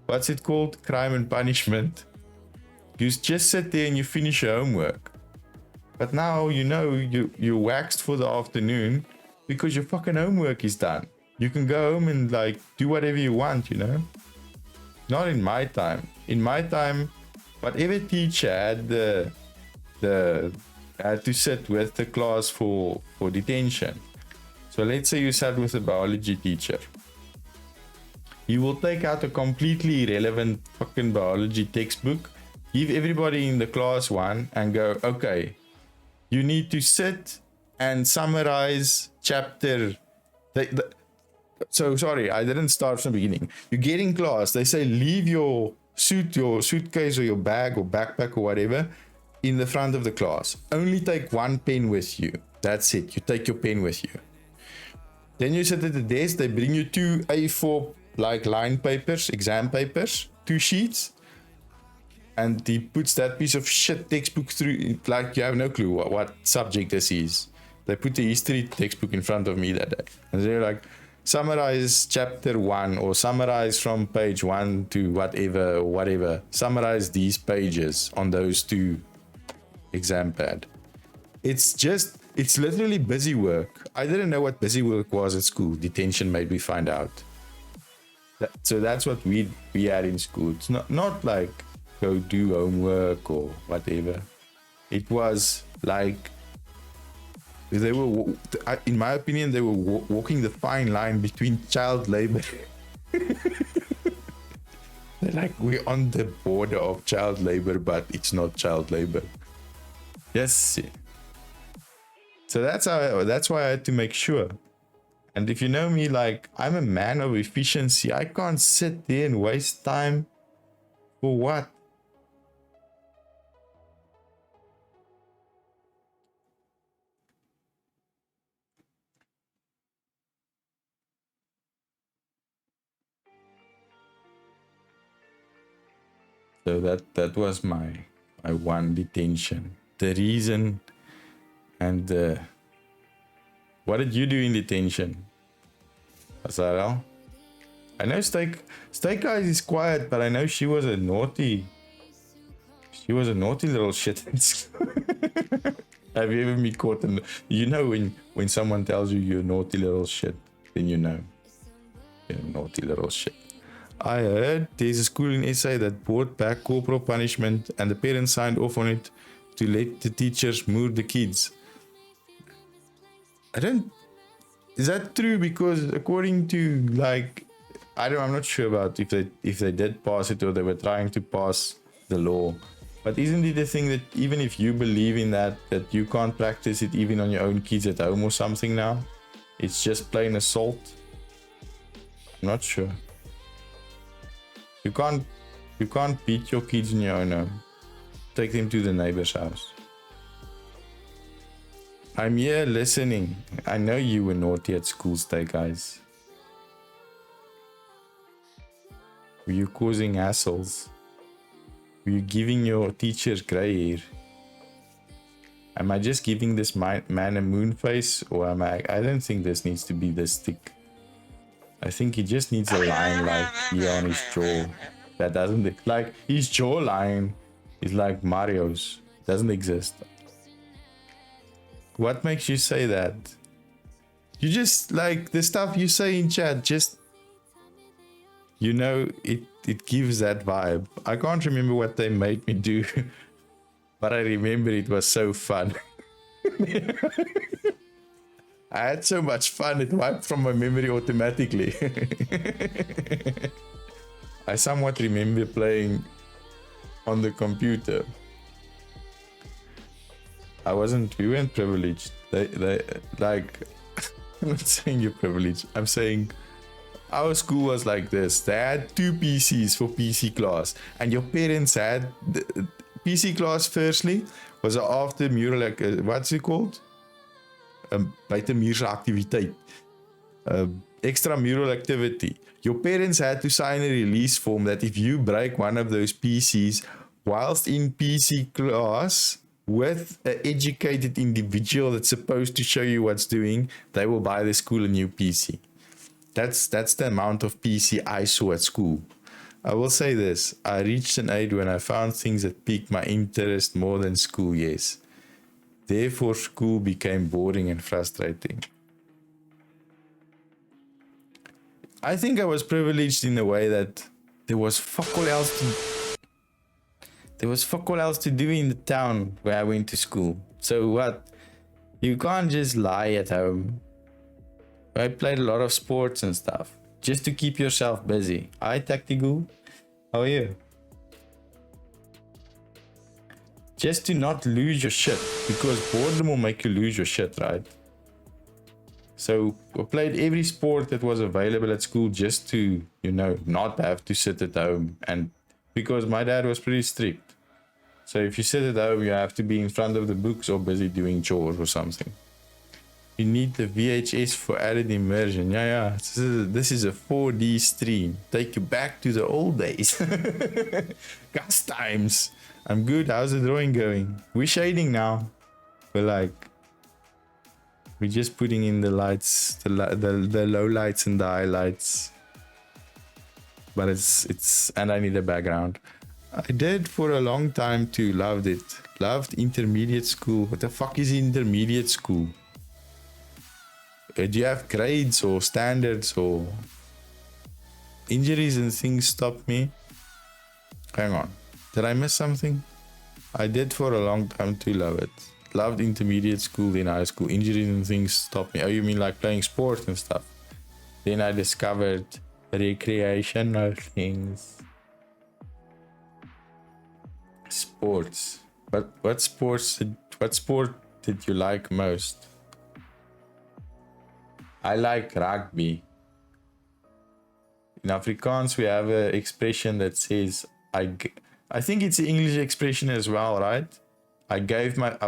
what's it called? Crime and punishment. You just sit there and you finish your homework. But now, you know, you're waxed for the afternoon because your fucking homework is done. You can go home and like do whatever you want, you know? Not in my time. In my time, whatever teacher had had to sit with the class for detention. So let's say you sat with a biology teacher. He will take out a completely irrelevant fucking biology textbook, give everybody in the class one, and go, okay, you need to sit and summarize chapter. So sorry, I didn't start from the beginning. You get in class, they say leave your suitcase or your bag or backpack or whatever in the front of the class. Only take one pen with you. That's it. You take your pen with you. Then you sit at the desk, they bring you 2 A4 like line papers, exam papers, 2 sheets. And he puts that piece of shit textbook through, like you have no clue what subject this is. They put the history textbook in front of me that day. And they're like, summarize chapter 1 or summarize from page 1 to whatever. Summarize these pages on those 2 exam pad. It's literally busy work. I didn't know what busy work was at school. Detention made me find out. So that's what we had in school. It's not like go do homework or whatever. It was like they were, in my opinion, they were walking the fine line between child labor. They're like, we're on the border of child labor, but it's not child labor. Yes. So that's why I had to make sure. And if you know me, like, I'm a man of efficiency. I can't sit there and waste time for what? So that was my one detention. The reason and what did you do in detention, Azarel? I know Steak Eyes is quiet, but I know she was a naughty little shit. Have you ever been caught in? You know when someone tells you you're a naughty little shit, then you know you're a naughty little shit. I heard there's a school in SA that brought back corporal punishment and the parents signed off on it to let the teachers move the kids. Is that true? Because according to, like, I'm not sure about if they did pass it or they were trying to pass the law. But isn't it the thing that even if you believe in that you can't practice it even on your own kids at home or something now? It's just plain assault? I'm not sure. You can't beat your kids in your own home. Take them to the neighbor's house. I'm here listening. I know you were naughty at school, Steak Eyes. Were you causing hassles? Were you giving your teachers grey hair? Am I just giving this man a moon face, or am I don't think this needs to be this thick. I think he just needs a line like here on his jaw. That doesn't, like, his jawline is like Mario's. Doesn't exist. What makes you say that? You just, like, the stuff you say in chat, just, you know, it gives that vibe. I can't remember what they made me do, but I remember it was so fun. I had so much fun, it wiped from my memory automatically. I somewhat remember playing on the computer. We weren't privileged. They like, I'm not saying you're privileged. I'm saying our school was like this. They had 2 PCs for PC class, and your parents had the PC class. Firstly, was after mural, like what's it called? Buitemuurse activiteit. Extramural activity. Your parents had to sign a release form that if you break one of those PCs whilst in PC class with an educated individual that's supposed to show you what's doing, they will buy the school a new PC. That's the amount of PC I saw at school. I will say this, I reached an age when I found things that piqued my interest more than school, yes. Therefore, school became boring and frustrating. I think I was privileged in a way that there was fuck all else to do in the town where I went to school. So what? You can't just lie at home. I played a lot of sports and stuff just to keep yourself busy. Hi Tactical, how are you? Just to not lose your shit, because boredom will make you lose your shit, right? So I played every sport that was available at school just to, not have to sit at home. And because my dad was pretty strict. So if you sit at home, you have to be in front of the books or busy doing chores or something. You need the VHS for added immersion. Yeah. This is a 4D stream. Take you back to the old days. Gas times. I'm good. How's the drawing going? We're shading now. We're just putting in the lights, the low lights and the highlights. But and I need a background. I did for a long time too. Loved it. Loved intermediate school. What the fuck is intermediate school? Do you have grades or standards or injuries and things stop me? Hang on. Did I miss something? I did for a long time too. Love it. Loved intermediate school, then high school. Injuries and things stopped me. Oh, you mean like playing sports and stuff? Then I discovered recreational things. Sports. What sport did you like most? I like rugby. In Afrikaans, we have an expression that says, I think it's an English expression as well, right? I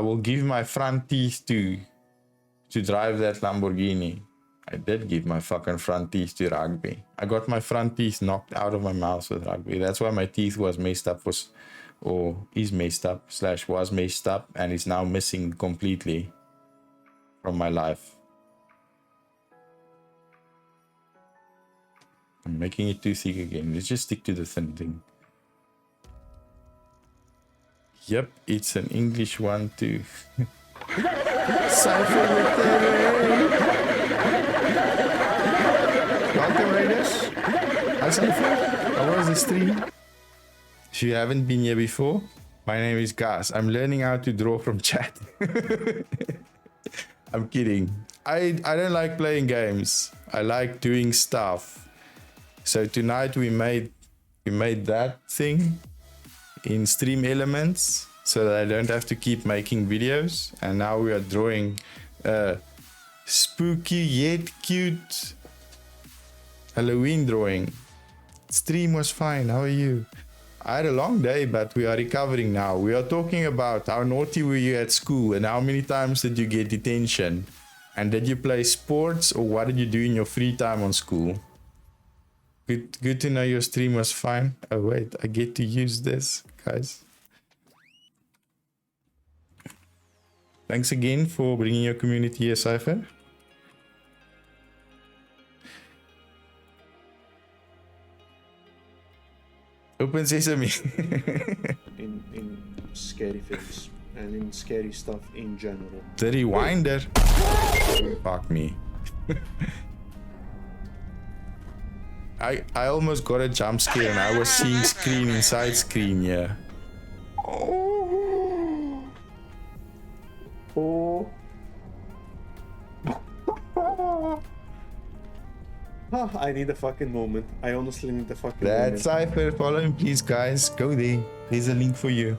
will give my front teeth to drive that Lamborghini. I did give my fucking front teeth to rugby. I got my front teeth knocked out of my mouth with rugby. That's why my teeth was messed up, is messed up, / was messed up, and is now missing completely from my life. I'm making it too thick again. Let's just stick to the thin thing. Yep, it's an English one too. Cypher with the welcome, Raiders. Hi, Cypher. How was the stream? If you haven't been here before, my name is Gas. I'm learning how to draw from chat. I'm kidding. I don't like playing games. I like doing stuff. So tonight we made that thing in Stream Elements so that I don't have to keep making videos. And now we are drawing a spooky yet cute Halloween drawing. Stream was fine. How are you? I had a long day, but we are recovering now. We are talking about how naughty were you at school and how many times did you get detention? And did you play sports or what did you do in your free time on school? Good to know your stream was fine. Oh wait, I get to use this, guys. Thanks again for bringing your community here, Cypher. Open sesame. in scary things and in scary stuff in general. The rewinder. Fuck me. I almost got a jump scare and I was seeing screen inside screen, yeah. I need a fucking moment. I honestly need a fucking That moment. Cypher, follow him please guys. Go there. There's a link for you.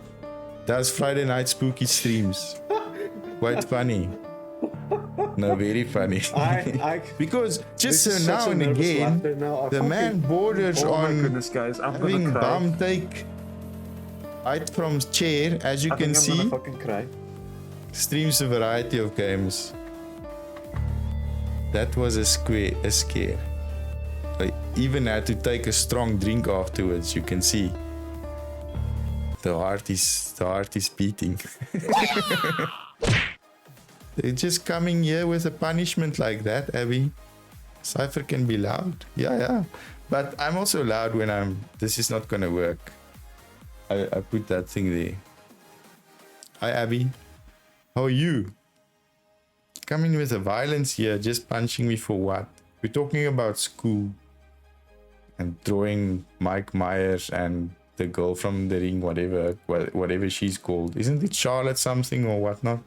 Does Friday night spooky streams. Quite funny. No, very funny. Because just so now and again, the man borders Oh my on goodness, guys, I'm having gonna cry. bum take height from chair. As you I can think I'm see, gonna fucking cry. streams a variety of games. That was a scare. I even had to take a strong drink afterwards. You can see the heart is beating. They're just coming here with a punishment like that, Abby. Cypher can be loud. Yeah. But I'm also loud when this is not gonna work. I put that thing there. Hi, Abby. How are you? Coming with the violence here, just punching me for what? We're talking about school. And throwing Mike Myers and the girl from The Ring, whatever she's called. Isn't it Charlotte something or whatnot?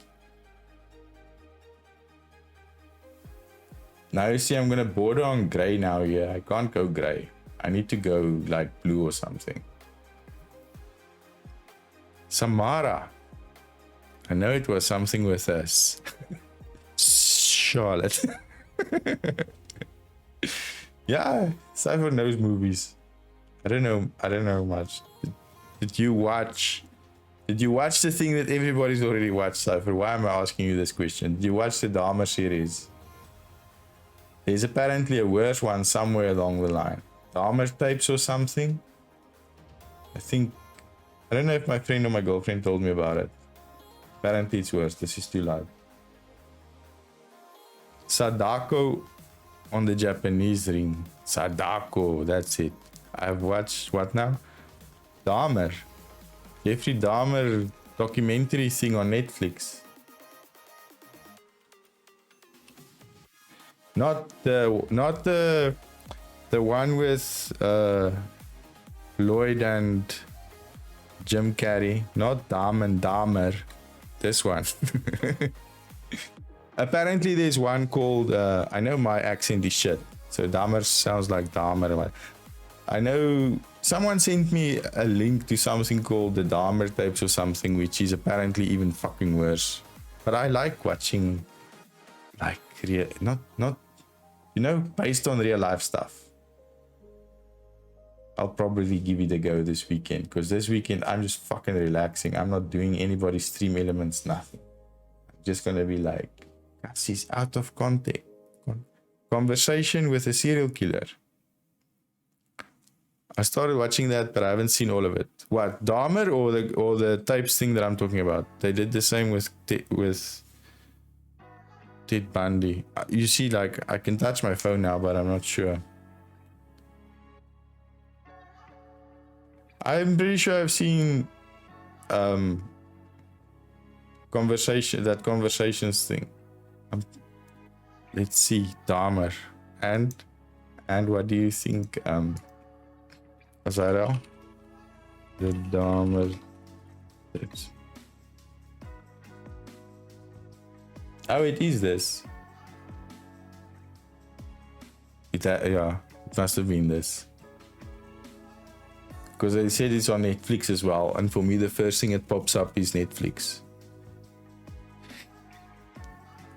Now you see I'm gonna border on grey now here. I can't go grey. I need to go like blue or something. Samara. I know it was something with us. Charlotte. Yeah, Cypher knows movies. I don't know much. Did you watch the thing that everybody's already watched, Cypher? Why am I asking you this question? Did you watch the Dahmer series? There's apparently a worse one somewhere along the line. Dahmer tapes or something? I don't know if my friend or my girlfriend told me about it. Apparently it's worse. This is too loud. Sadako on the Japanese Ring. Sadako, that's it. I've watched what now? Dahmer. Jeffrey Dahmer documentary thing on Netflix. Not the one with Lloyd and Jim Carrey. Not Dumb and Dahmer. This one. Apparently there's one called I know my accent is shit, so Dahmer sounds like Dahmer. I know someone sent me a link to something called the Dahmer tapes or something, which is apparently even fucking worse. But I like watching like not based on real life stuff. I'll probably give it a go this weekend, because this weekend I'm just fucking relaxing. I'm not doing anybody's stream elements, nothing. I'm just gonna be like, this is out of context. Conversation with a serial killer. I started watching that, but I haven't seen all of it. What, Dahmer or the tapes thing that I'm talking about? They did the same with Ted Bundy. You see, like, I can touch my phone now, but I'm not sure. I'm pretty sure I've seen conversations thing. Let's see, Dahmer. And what do you think, Azara? The Dahmer tips. Oh, it is this. It must have been this. Because they said it's on Netflix as well, and for me the first thing that pops up is Netflix.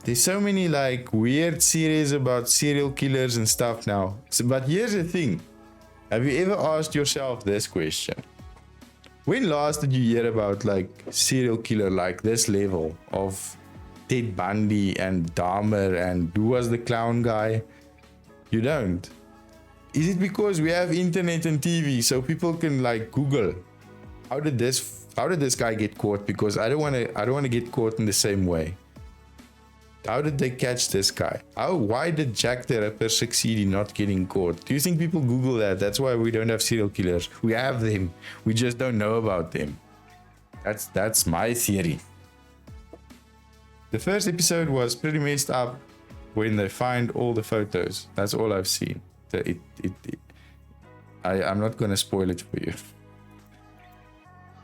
There's so many like weird series about serial killers and stuff now. But here's the thing. Have you ever asked yourself this question? When last did you hear about like serial killer like this level of Ted Bundy and Dahmer and who was the clown guy? You don't. Is it because we have internet and TV so people can like Google how did this guy get caught? Because I don't want to get caught in the same way. How did they catch this guy? Why did Jack the Ripper succeed in not getting caught? Do you think people Google that? That's why we don't have serial killers. We have them. We just don't know about them. That's my theory. The first episode was pretty messed up when they find all the photos. That's all I've seen. I'm not going to spoil it for you.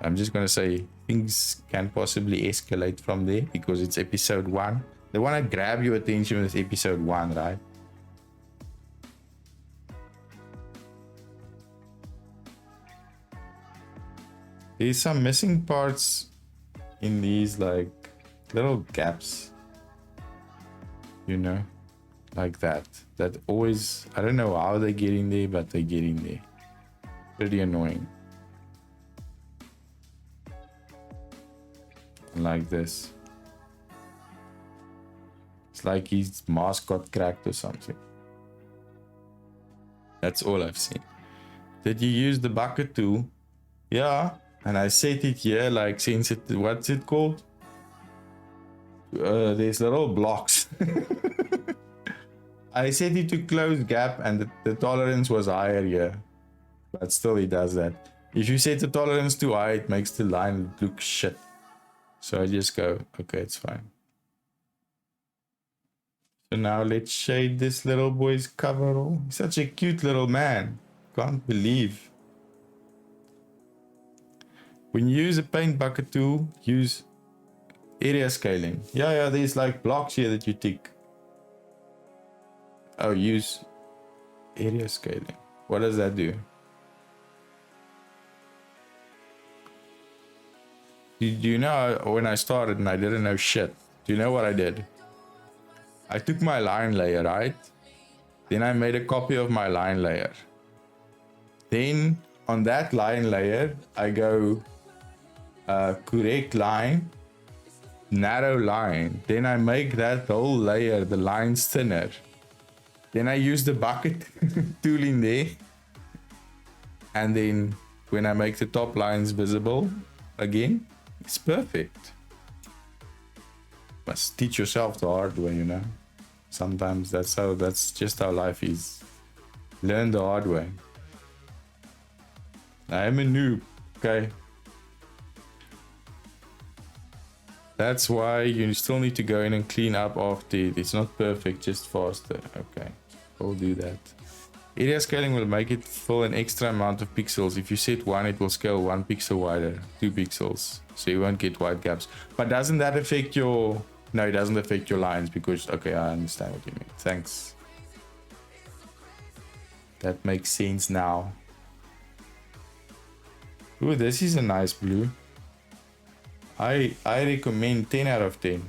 I'm just going to say things can possibly escalate from there because it's episode 1. They want to grab your attention with episode 1, right? There's some missing parts in these like little gaps, you know, like that always, I don't know how they get in there, but they get in there. Pretty annoying. Like this, it's like his mask got cracked or something. That's all I've seen. Did you use the bucket tool? Yeah, and I set it here, like, since it, what's it called? There's little blocks. I set it to close gap, and the tolerance was higher here, but still it does that. If you set the tolerance too high, it makes the line look shit. So I just go, okay, it's fine. So now let's shade this little boy's coverall. He's such a cute little man. Can't believe. When you use a paint bucket tool, use area scaling. Yeah, there's like blocks here that you tick. Oh, use area scaling. What does that do? Do you know when I started and I didn't know shit? Do you know what I did? I took my line layer, right? Then I made a copy of my line layer. Then on that line layer, I go correct line, narrow line. Then I make that whole layer, the lines thinner. Then I use the bucket tool in there. And then when I make the top lines visible again, it's perfect. Must teach yourself the hard way, you know. Sometimes that's just how life is. Learn the hard way. I am a noob, okay? That's why you still need to go in and clean up after it. It's not perfect, just faster. Okay, we'll do that. Area scaling will make it fill an extra amount of pixels. If you set 1, it will scale 1 pixel wider, 2 pixels. So you won't get wide gaps. But doesn't that affect your... No, it doesn't affect your lines because... Okay, I understand what you mean. Thanks. That makes sense now. Ooh, this is a nice blue. I recommend 10 out of 10.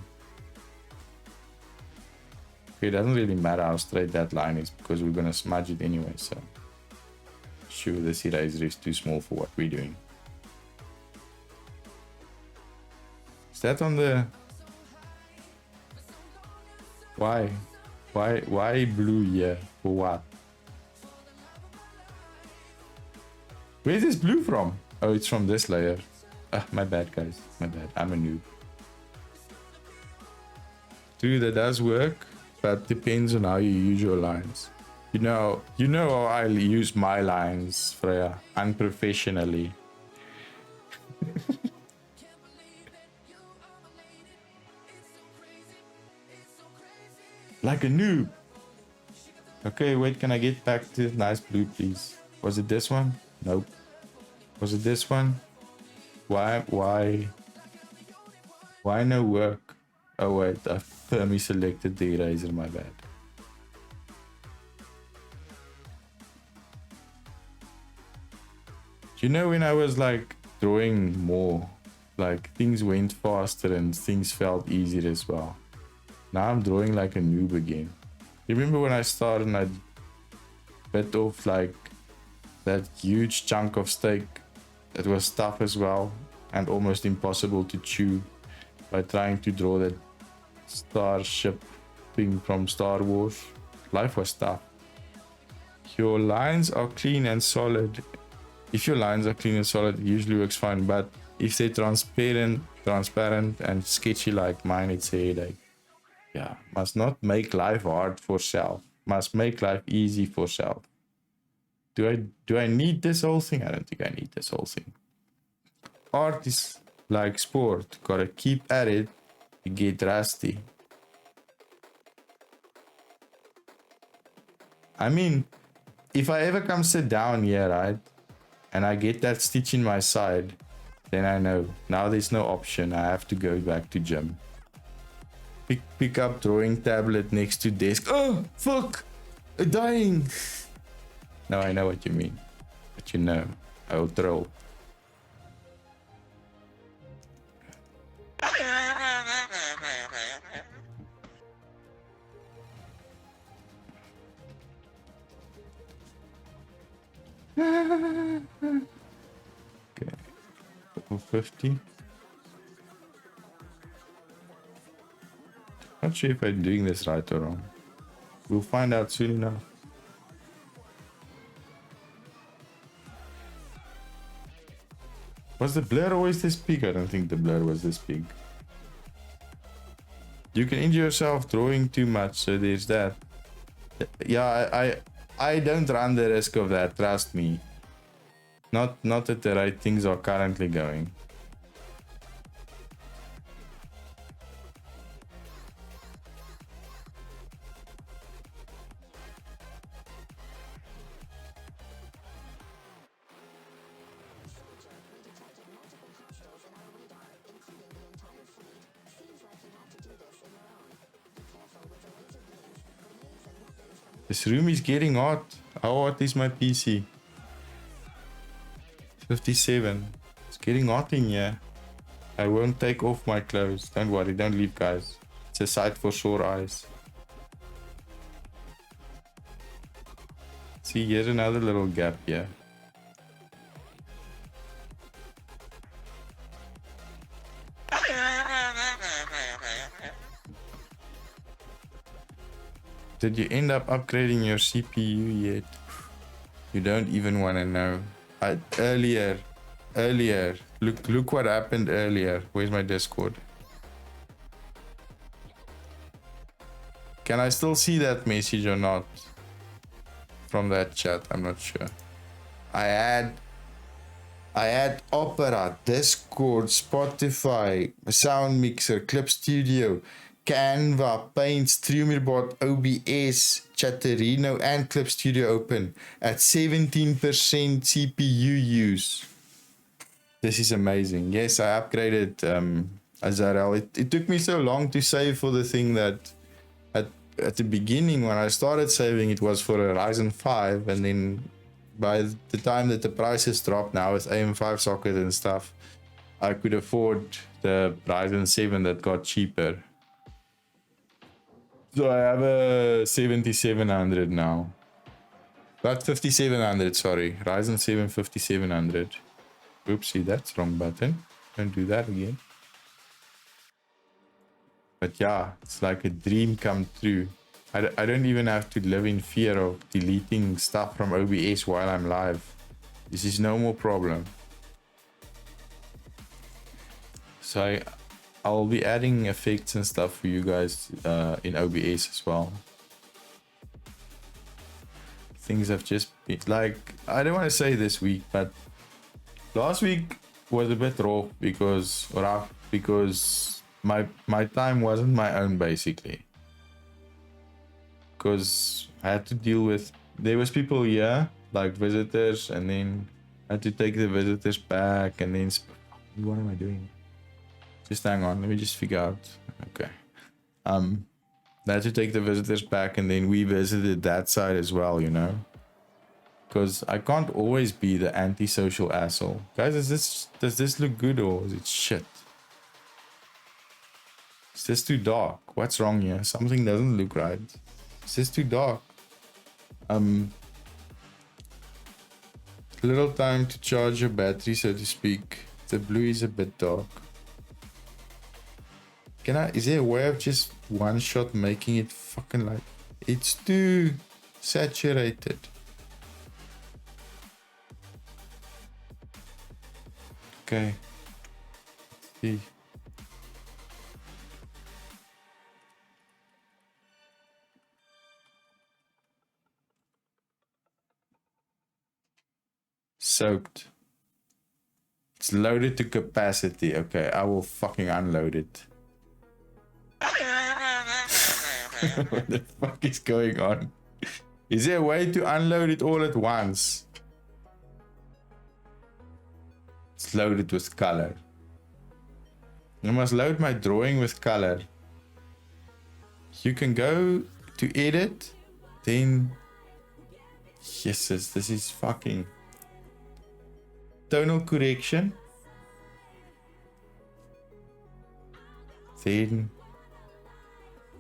Okay, it doesn't really matter how straight that line is because we're gonna smudge it anyway, so... Sure, this eraser is too small for what we're doing. Is that on the... Why? Why blue here? For what? Where's this blue from? Oh, it's from this layer. Ah, my bad, guys. My bad. I'm a noob. True, that does work, but depends on how you use your lines. You know how I use my lines, Freya, unprofessionally. Like a noob. Okay, wait, can I get back to this nice blue, please? Was it this one? Nope. Was it this one? Why no work? Oh wait, I firmly selected the eraser, my bad. You know, when I was like drawing more, like things went faster and things felt easier as well. Now I'm drawing like a noob again. You remember when I started and I bit off like that huge chunk of steak? It was tough as well and almost impossible to chew by trying to draw that starship thing from Star Wars. Life was tough. Your lines are clean and solid. If your lines are clean and solid, it usually works fine, but if they're transparent and sketchy like mine, it's a headache. Yeah, must not make life hard for self. Must make life easy for self. Do I need this whole thing? I don't think I need this whole thing. Art is like sport. Gotta keep at it to get rusty. I mean, if I ever come sit down here, right, and I get that stitch in my side, then I know. Now there's no option. I have to go back to gym. Pick up drawing tablet next to desk. Oh, fuck! Dying! No, I know what you mean. But you know, I will troll. Okay. 450. Not sure if I'm doing this right or wrong. We'll find out soon enough. Was the blur always this big? I don't think the blur was this big. You can injure yourself drawing too much, so there's that. Yeah, I don't run the risk of that, trust me. Not at the rate things are currently going. This room is getting hot. How hot is my PC? 57. It's getting hot in here. I won't take off my clothes. Don't worry, don't leave, guys. It's a sight for sore eyes. See, here's another little gap here. Did you end up upgrading your CPU yet? You don't even want to know. Earlier, look what happened earlier. Where's my Discord? Can I still see that message or not? From that chat, I'm not sure. I had Opera, Discord, Spotify, Sound Mixer, Clip Studio, Canva, Paint, StreamerBot, OBS, Chatterino, and Clip Studio open at 17% CPU use. This is amazing. Yes, I upgraded Azarel. It took me so long to save for the thing that at the beginning when I started saving, it was for a Ryzen 5, and then by the time that the prices dropped now with AM5 socket and stuff, I could afford the Ryzen 7 that got cheaper. So I have a 7700 now. Not 5700, sorry. Ryzen 7 5700. Oopsie, that's wrong button. Don't do that again. But yeah, it's like a dream come true. I don't even have to live in fear of deleting stuff from OBS while I'm live. This is no more problem. So I'll be adding effects and stuff for you guys in OBS as well. Things have just been like, I don't want to say this week, but last week was a bit rough because my time wasn't my own basically. Because I had to deal with, there was people here, like visitors, and then I had to take the visitors back, and then, what am I doing? Just hang on, let me just figure out. Okay. I had to take the visitors back, and then we visited that side as well, you know? Because I can't always be the antisocial asshole. Guys, does this look good or is it shit? Is this too dark? What's wrong here? Something doesn't look right. Is this too dark? Little time to charge your battery, so to speak. The blue is a bit dark. Is there a way of just one shot making it fucking light? It's too saturated. Okay. Let's see. Soaked. It's loaded to capacity. Okay, I will fucking unload it. What the fuck is going on? Is there a way to unload it all at once? It's loaded with color. I must load my drawing with color. You can go to edit, then Jesus, this is fucking tonal correction. Then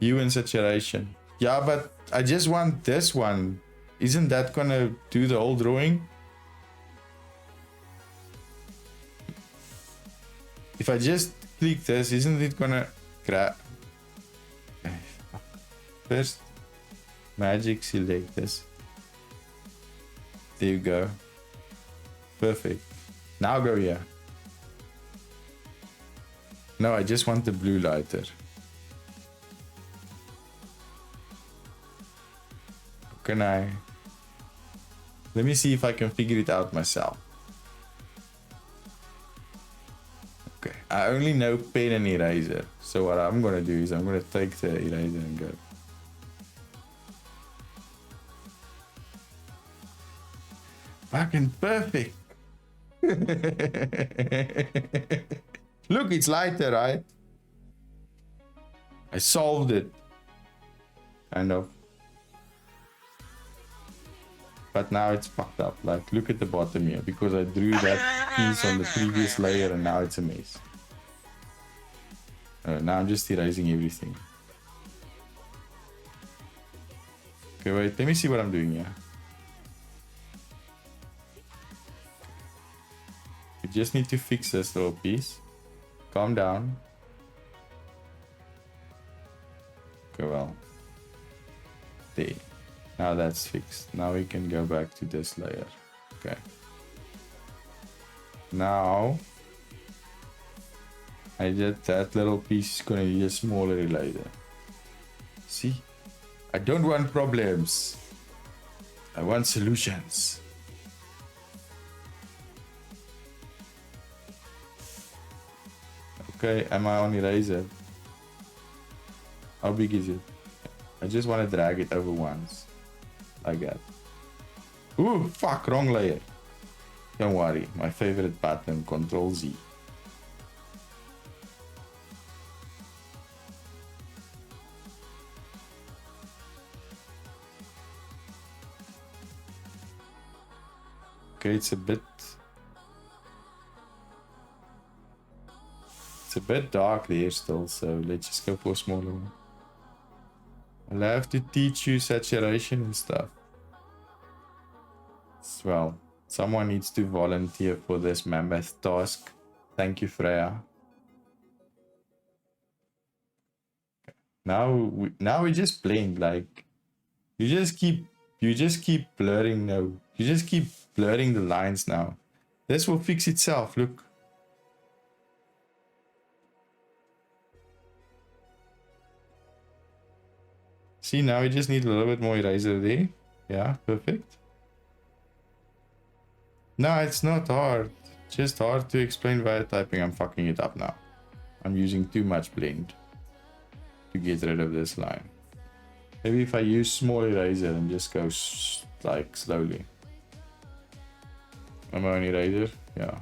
hue and saturation. Yeah, but I just want this one. Isn't that gonna do the whole drawing? If I just click this, isn't it gonna grab? First, magic select this. There you go. Perfect. Now go here. No, I just want the blue lighter. Can I? Let me see if I can figure it out myself. Okay, I only know pen and eraser. So what I'm gonna do is I'm gonna take the eraser and go. Fucking perfect. Look, it's lighter, right? I solved it. Kind of. But now it's fucked up. Like, look at the bottom here, because I drew that piece on the previous layer and now it's a mess. Now I'm just erasing everything. Okay, wait, let me see what I'm doing here. We just need to fix this little piece. Calm down. Okay, well. There. Now that's fixed. Now we can go back to this layer. Okay. Now I did that little piece is gonna be a smaller layer. See? I don't want problems. I want solutions. Okay, am I on eraser? How big is it? I just want to drag it over once. Like that. Ooh, fuck, wrong layer. Don't worry, my favorite button, Control Z. Okay, it's a bit dark there still, so let's just go for a smaller one. I'll have to teach you saturation and stuff. Well, someone needs to volunteer for this mammoth task. Thank you, Freya. Now we just blend, like you just keep blurring. No, you just keep blurring the lines now. This will fix itself. Look. See, now we just need a little bit more eraser there. Yeah, perfect. No, it's not hard. Just hard to explain via typing. I'm fucking it up now. I'm using too much blend to get rid of this line. Maybe if I use small eraser and just go like slowly. Am I on eraser? Yeah.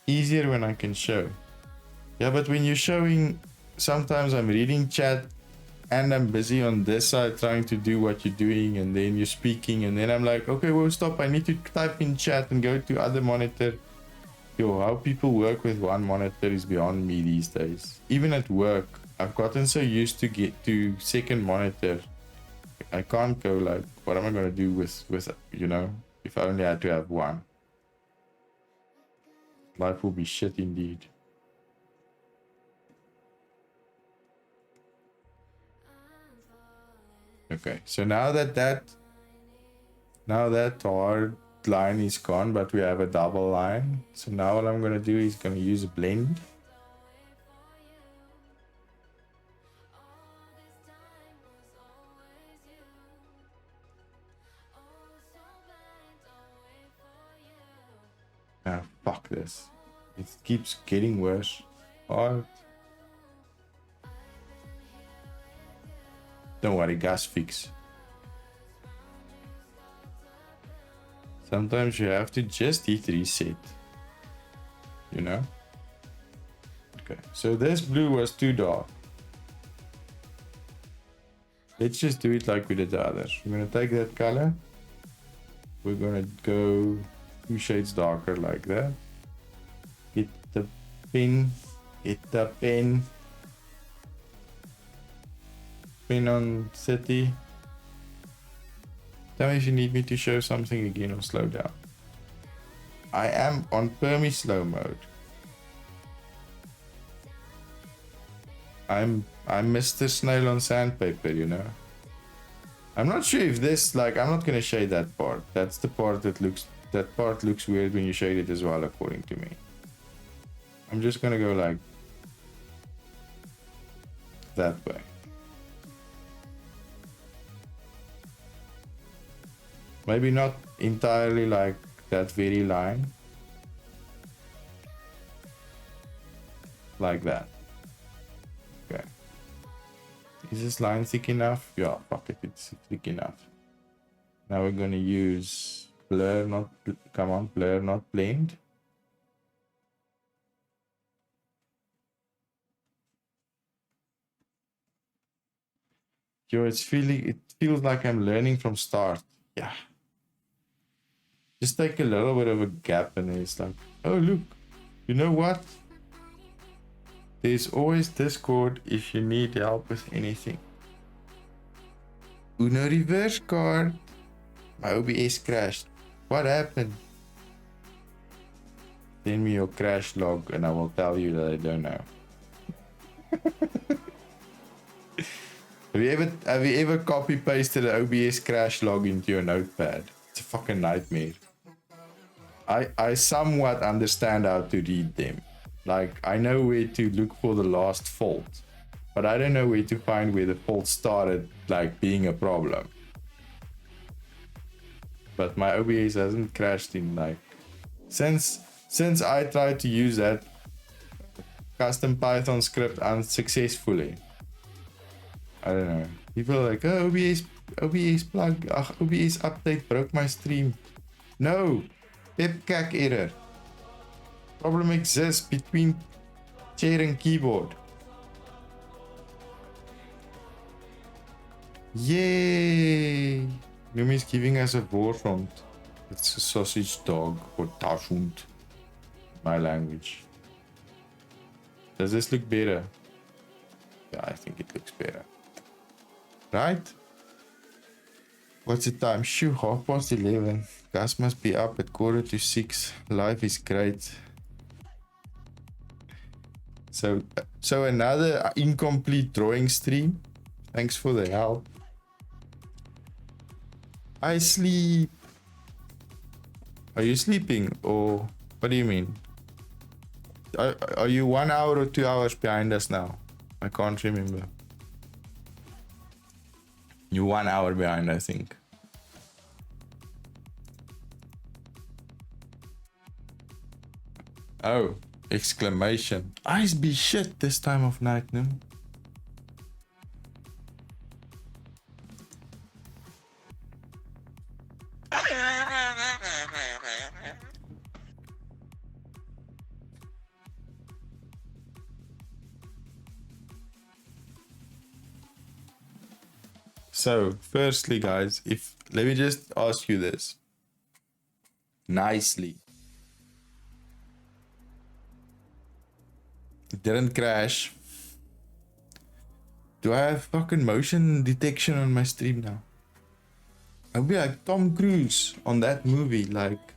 Easier when I can show. Yeah, but when you're showing, sometimes I'm reading chat and I'm busy on this side trying to do what you're doing, and then you're speaking, and then I'm like, okay, well, stop. I need to type in chat and go to other monitor. Yo, how people work with one monitor is beyond me these days. Even at work, I've gotten so used to get to second monitor. I can't go like, what am I going to do with, you know, if I only had to have one? Life will be shit indeed. Okay, so now that hard line is gone, but we have a double line. So now what I'm gonna do is gonna use a blend. Ah, fuck this. It keeps getting worse. Hard. Don't worry, gas fix. Sometimes you have to just hit reset. You know? Okay, so this blue was too dark. Let's just do it like we did the others. We're gonna take that color. We're gonna go 2 shades darker like that. Hit the pin Hit the pin. Pin on city. Tell me if you need me to show something again or slow down. I am on permi slow mode. I'm Mr. Snail on sandpaper, you know. I'm not sure if this, like, I'm not gonna shade that part. That's the part that looks weird when you shade it as well, according to me. I'm just gonna go like that way. Maybe not entirely like that very line. Like that. Okay. Is this line thick enough? Yeah, fuck it, it's thick enough. Now we're gonna use blur, not, come on, blur, not blend. Yo, it feels like I'm learning from start. Yeah. Just take a little bit of a gap and it's like, oh look, you know what? There's always Discord if you need help with anything. Uno reverse card. My OBS crashed. What happened? Send me your crash log and I will tell you that I don't know. Have you ever copy pasted an OBS crash log into your notepad? It's a fucking nightmare. I somewhat understand how to read them. Like, I know where to look for the last fault, but I don't know where to find where the fault started, like, being a problem. But my OBS hasn't crashed in, like, since I tried to use that custom Python script unsuccessfully. I don't know. People are like, oh, OBS plug, OBS update broke my stream. No, pepcac error. Problem exists between chair and keyboard. Yay! Lumi is giving us a warfront. It's a sausage dog or tashund. My language. Does this look better? Yeah, I think it looks better. Right? What's the time? Shoo, 11:30. Gus must be up at 5:45. Life is great. So another incomplete drawing stream. Thanks for the help. I sleep. Are you sleeping or what do you mean? Are you 1 hour or 2 hours behind us now? I can't remember. You're 1 hour behind, I think. Oh, exclamation. Eyes be shit this time of night, no? So, firstly, guys, let me just ask you this nicely. It didn't crash. Do I have fucking motion detection on my stream now? I'll be like Tom Cruise on that movie, like,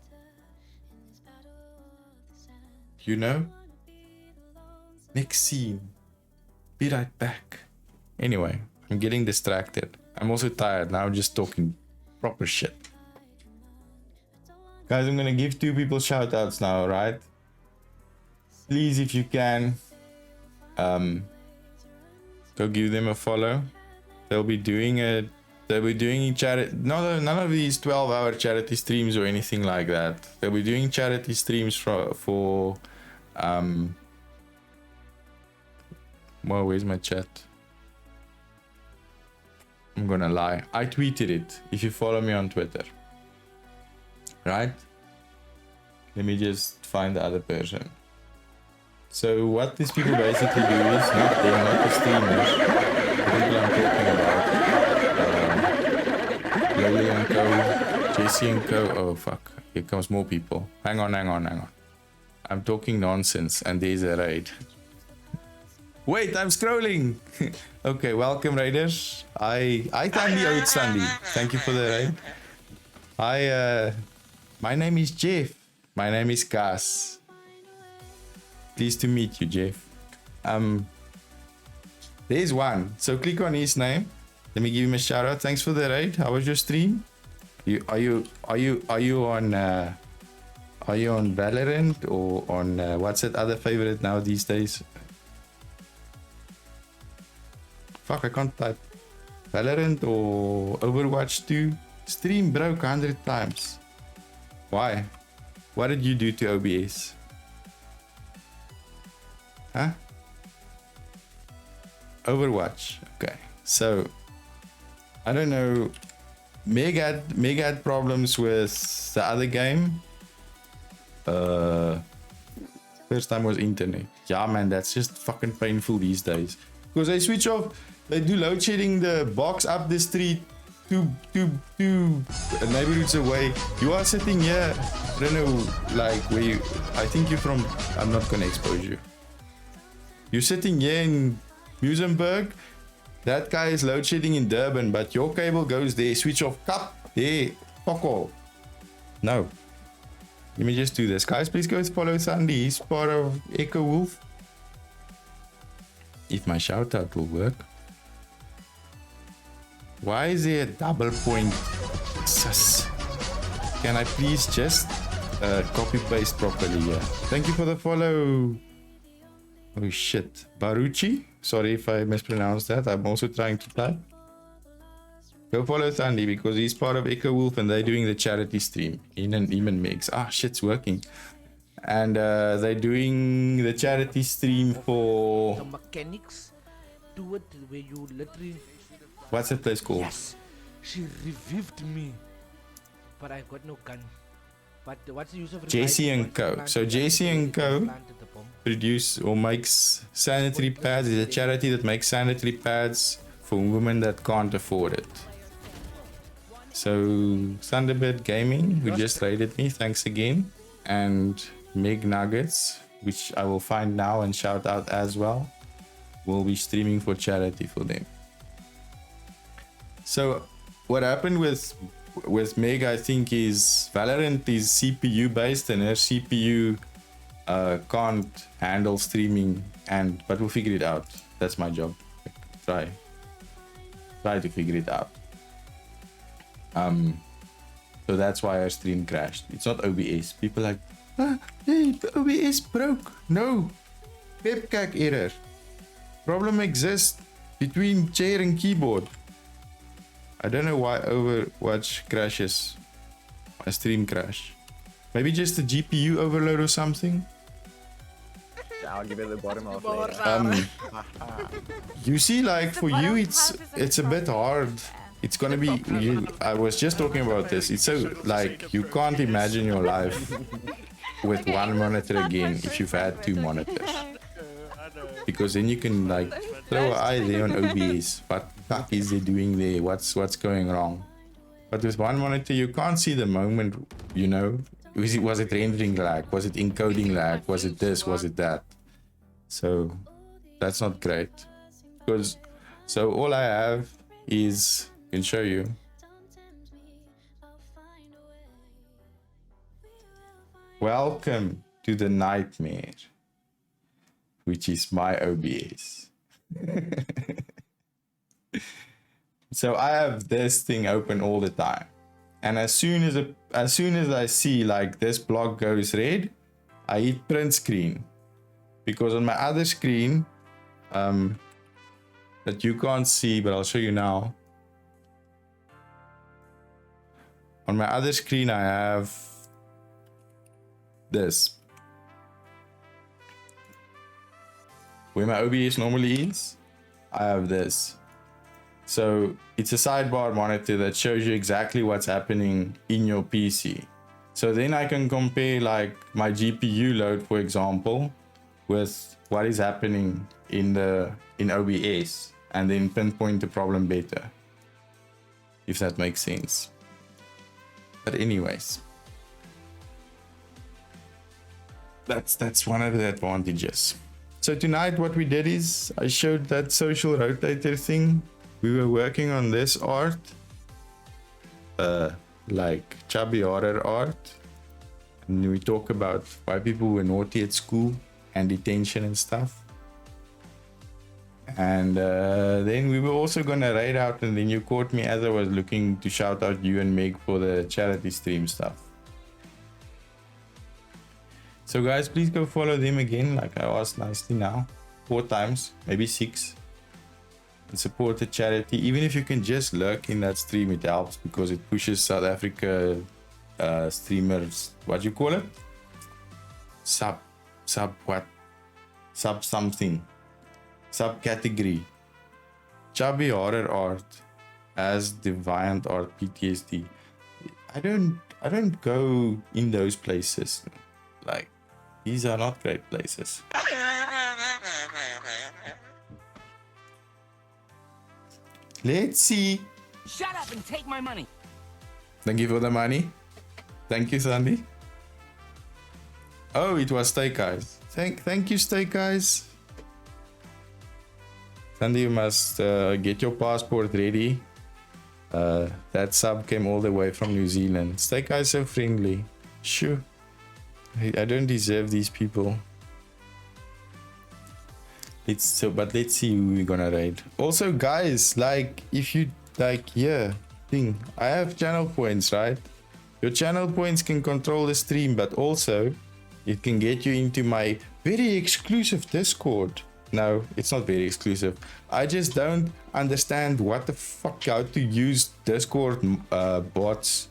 you know? Next scene. Be right back. Anyway, I'm getting distracted. I'm also tired now. I'm just talking proper shit. Guys, I'm gonna give 2 people shout outs now, right? Please, if you can, go give them a follow. They'll be doing charity. None of these 12-hour charity streams or anything like that. They'll be doing charity streams for well, where's my chat? I'm gonna lie. I tweeted it. If you follow me on Twitter, right? Let me just find the other person. So what these people basically do is not them, not the streamers. The people I'm talking about. Lily and Co, Jesse and Co. Oh fuck! Here comes more people. Hang on. I'm talking nonsense, and there's a raid. Wait, I'm scrolling. Okay, welcome Raiders. I thank the old Sandy. Thank you for the raid. My name is Jeff. My name is Gus. Pleased to meet you, Jeff. There's one. So click on his name. Let me give him a shout out. Thanks for the raid. How was your stream? Are you on Valorant or on what's that other favorite now these days? Fuck, I can't type. Valorant or Overwatch 2? Stream broke 100 times. Why? What did you do to OBS? Huh? Overwatch. Okay. So, I don't know. Meg had problems with the other game. First time was internet. Yeah, man, that's just fucking painful these days. Because they switch off, they do load shedding the box up the street two neighborhoods away. You are sitting here. I don't know, like where you. I think you're from. I'm not gonna expose you. You're sitting here in Muizenberg. That guy is load shedding in Durban, but your cable goes there. Switch off cup. There. Fuck all. No. Let me just do this. Guys, please go follow Sandy. He's part of Echo Wolf. If my shout out will work. Why is there a double point? Sus. Can I please just copy paste properly here? Thank you for the follow. Oh shit. Baruchi? Sorry if I mispronounced that. I'm also trying to type. Go follow Sandy because he's part of Echo Wolf and they're doing the charity stream. In and even makes. Ah, shit's working. And they're doing the charity stream for. The mechanics do it where you literally. What's that place called? Yes, she revived me, but I got no gun. But what's the use of JC and Co. So JC and Co. produce or makes sanitary pads. It's a charity that makes sanitary pads for women that can't afford it. So Thunderbird Gaming, who just raided me, thanks again, and Meg Nuggets, which I will find now and shout out as well, will be streaming for charity for them. So what happened with Meg, I think, is Valorant is CPU based and her CPU can't handle streaming, but we'll figure it out. That's my job. Try to figure it out. So that's why our stream crashed. It's not OBS. People are like, hey, OBS broke. No, webcam error. Problem exists between chair and keyboard. I don't know why Overwatch crashes. My stream crash. Maybe just a GPU overload or something. I'll give it the bottom half later. You see, like for you, it's a bit hard. It's gonna be. I was just talking about this. It's so like you can't imagine your life with one monitor again if you've had two monitors. Because then you can like throw an eye there on OBS. What the fuck is they doing there? What's going wrong? But with one monitor, you can't see the moment. You know, was it rendering lag? Was it encoding lag? Was it this? Was it that? So that's not great. Because so all I have is. I can show you. Welcome to the nightmare, which is my OBS. So I have this thing open all the time, and as soon as I see like this block goes red, I hit print screen, because on my other screen, that you can't see, but I'll show you now. On my other screen, I have this. Where my OBS normally is, I have this. So it's a sidebar monitor that shows you exactly what's happening in your PC. So then I can compare like my GPU load, for example, with what is happening in OBS, and then pinpoint the problem better, if that makes sense. But anyways, that's one of the advantages. So tonight what we did is I showed that social rotator thing. We were working on this art, like chubby horror art, and we talk about why people were naughty at school and detention and stuff. And then we were also gonna raid out, and then you caught me as I was looking to shout out you and Meg for the charity stream stuff. So guys, please go follow them again, like I asked nicely now, 4 times, maybe 6, and support the charity. Even if you can just lurk in that stream, it helps because it pushes South Africa streamers, what you call it, sub something, subcategory. Chubby horror art as deviant art PTSD. I don't go in those places. Like, these are not great places. Let's see. Shut up and take my money. Thank you for the money. Thank you, Sandy. Oh, it was Steak Eyes. Thank you, Steak Eyes. Sandy, you must get your passport ready. That sub came all the way from New Zealand. Steak Eyes so friendly. Sure. I don't deserve these people. But let's see who we're gonna raid. Also, guys, like, if you like, I have channel points, right? Your channel points can control the stream, but also it can get you into my very exclusive Discord. No, it's not very exclusive. I just don't understand what the fuck how to use Discord bots,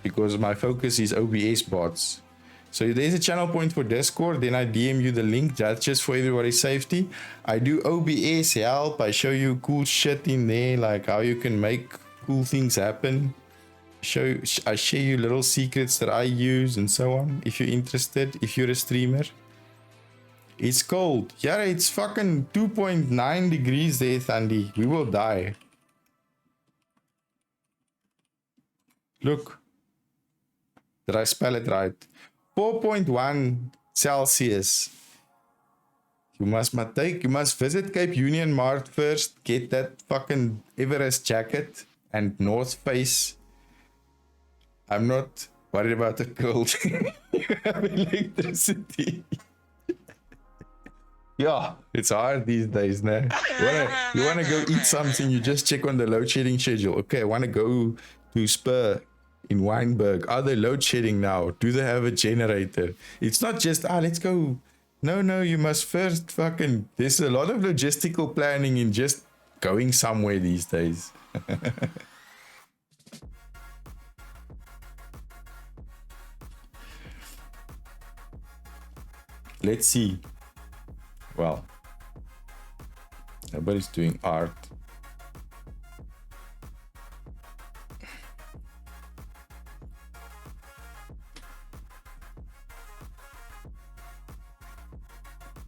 because my focus is OBS bots. So there's a channel point for Discord, then I DM you the link. That's just for everybody's safety. I do OBS help. I show you cool shit in there, like how you can make cool things happen. I share you little secrets that I use and so on. If you're interested, if you're a streamer. It's cold. Yeah, it's fucking 2.9 degrees there, Thandi. We will die. Look. Did I spell it right? 4.1 Celsius. You must visit Cape Union Mart first, get that fucking Everest jacket and North Face. I'm not worried about the cold. You have electricity. Yeah, it's hard these days, man. You wanna go eat something, you just check on the load shedding schedule. Okay, I wanna go to Spur in Weinberg. Are they load shedding now? Do they have a generator? It's not just let's go. No, you must first fucking, there's a lot of logistical planning in just going somewhere these days. Let's see. Well, nobody's doing art.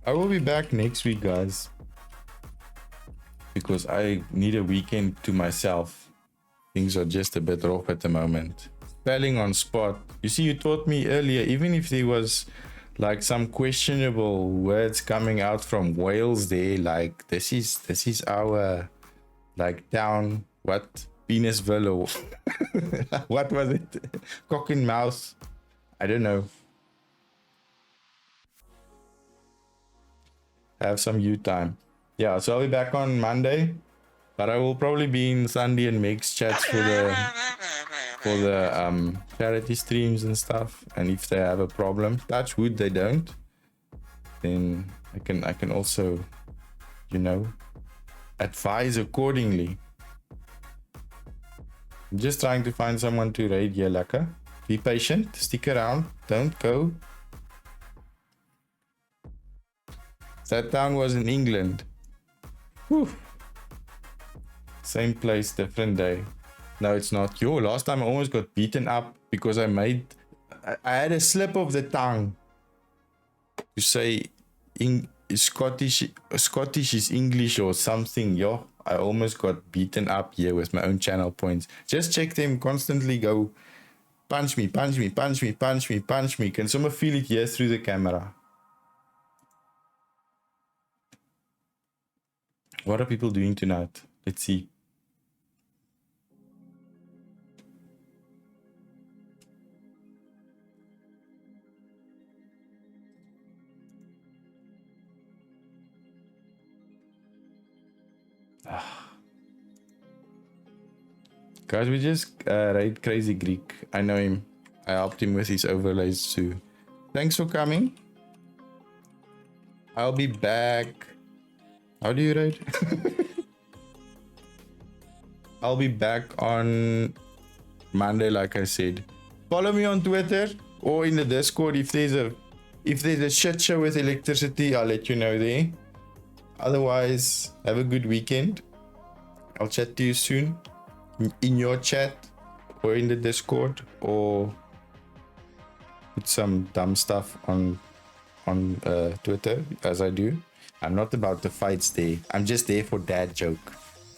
I will be back next week, guys, because I need a weekend to myself. Things are just a bit rough at the moment. Spelling on spot. You see, you taught me earlier, even if there was like some questionable words coming out from Wales there, like this is our like town, what, Penisville or what was it? Cock and mouse. I don't know. Have some you time. Yeah, so I'll be back on Monday, but I will probably be in Sunday and Meg's chats for the charity streams and stuff. And if they have a problem, touch wood they don't, then I can also, you know, advise accordingly. I'm just trying to find someone to raid here, Laka. Be patient, stick around, don't go. That town was in England. Whew. Same place, different day. No, it's not. Yo, last time I almost got beaten up because I had a slip of the tongue to say Scottish is English or something. Yo, I almost got beaten up here with my own channel points. Just check them constantly. Go punch me. Can someone feel it here through the camera? What are people doing tonight? Let's see. Guys, we just raid Crazy Greek. I know him. I helped him with his overlays too. Thanks for coming. I'll be back. How do you raid? I'll be back on Monday, like I said. Follow me on Twitter or in the Discord. If there's a shit show with electricity, I'll let you know there. Otherwise, have a good weekend. I'll chat to you soon in your chat or in the Discord, or put some dumb stuff on Twitter as I do. I'm not about the fights there. I'm just there for dad joke.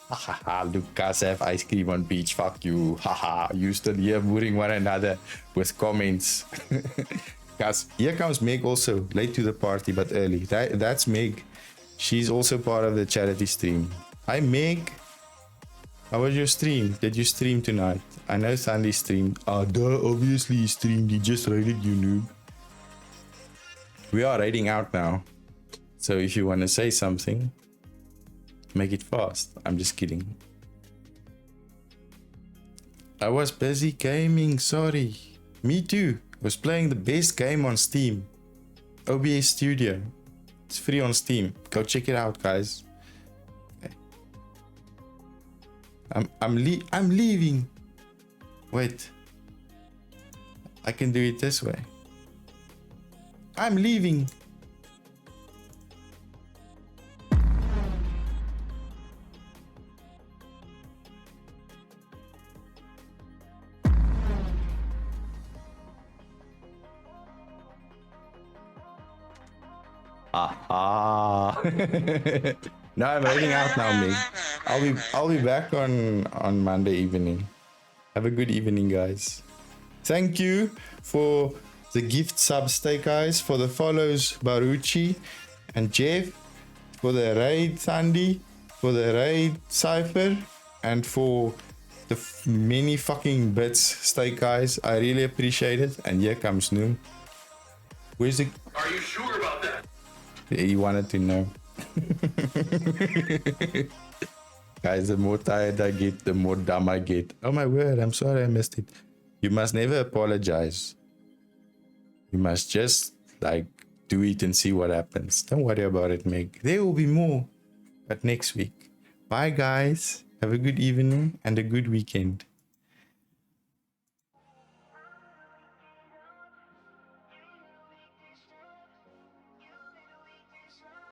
Haha, Lucas have ice cream on beach. Fuck you. Haha, you still here mooring one another with comments. Guys, here comes Meg also, late to the party but early. That's Meg. She's also part of the charity stream. Hi Meg. How was your stream? Did you stream tonight? I know Sandy streamed. Duh, obviously he streamed. He just raided you, noob. We are raiding out now. So if you want to say something, make it fast. I'm just kidding. I was busy gaming, sorry. Me too. I was playing the best game on Steam. OBS Studio. It's free on Steam. Go check it out, guys. Okay. I'm leaving. Wait. I can do it this way. I'm leaving. Aha. No, I'm heading out now, Meg. I'll be back on Monday evening. Have a good evening, guys. Thank you for the gift substay, guys, for the follows, Baruchi and Jeff, for the raid, Sandy, for the raid, Cypher, and for the many fucking bits, stay, guys. I really appreciate it. And here comes Noom. Where's the... Are you sure about that? He wanted to know. Guys, the more tired I get, the more dumb I get. Oh my word, I'm sorry I missed it. You must never apologize. You must just do it and see what happens. Don't worry about it, Meg. There will be more, but next week. Bye guys. Have a good evening and a good weekend.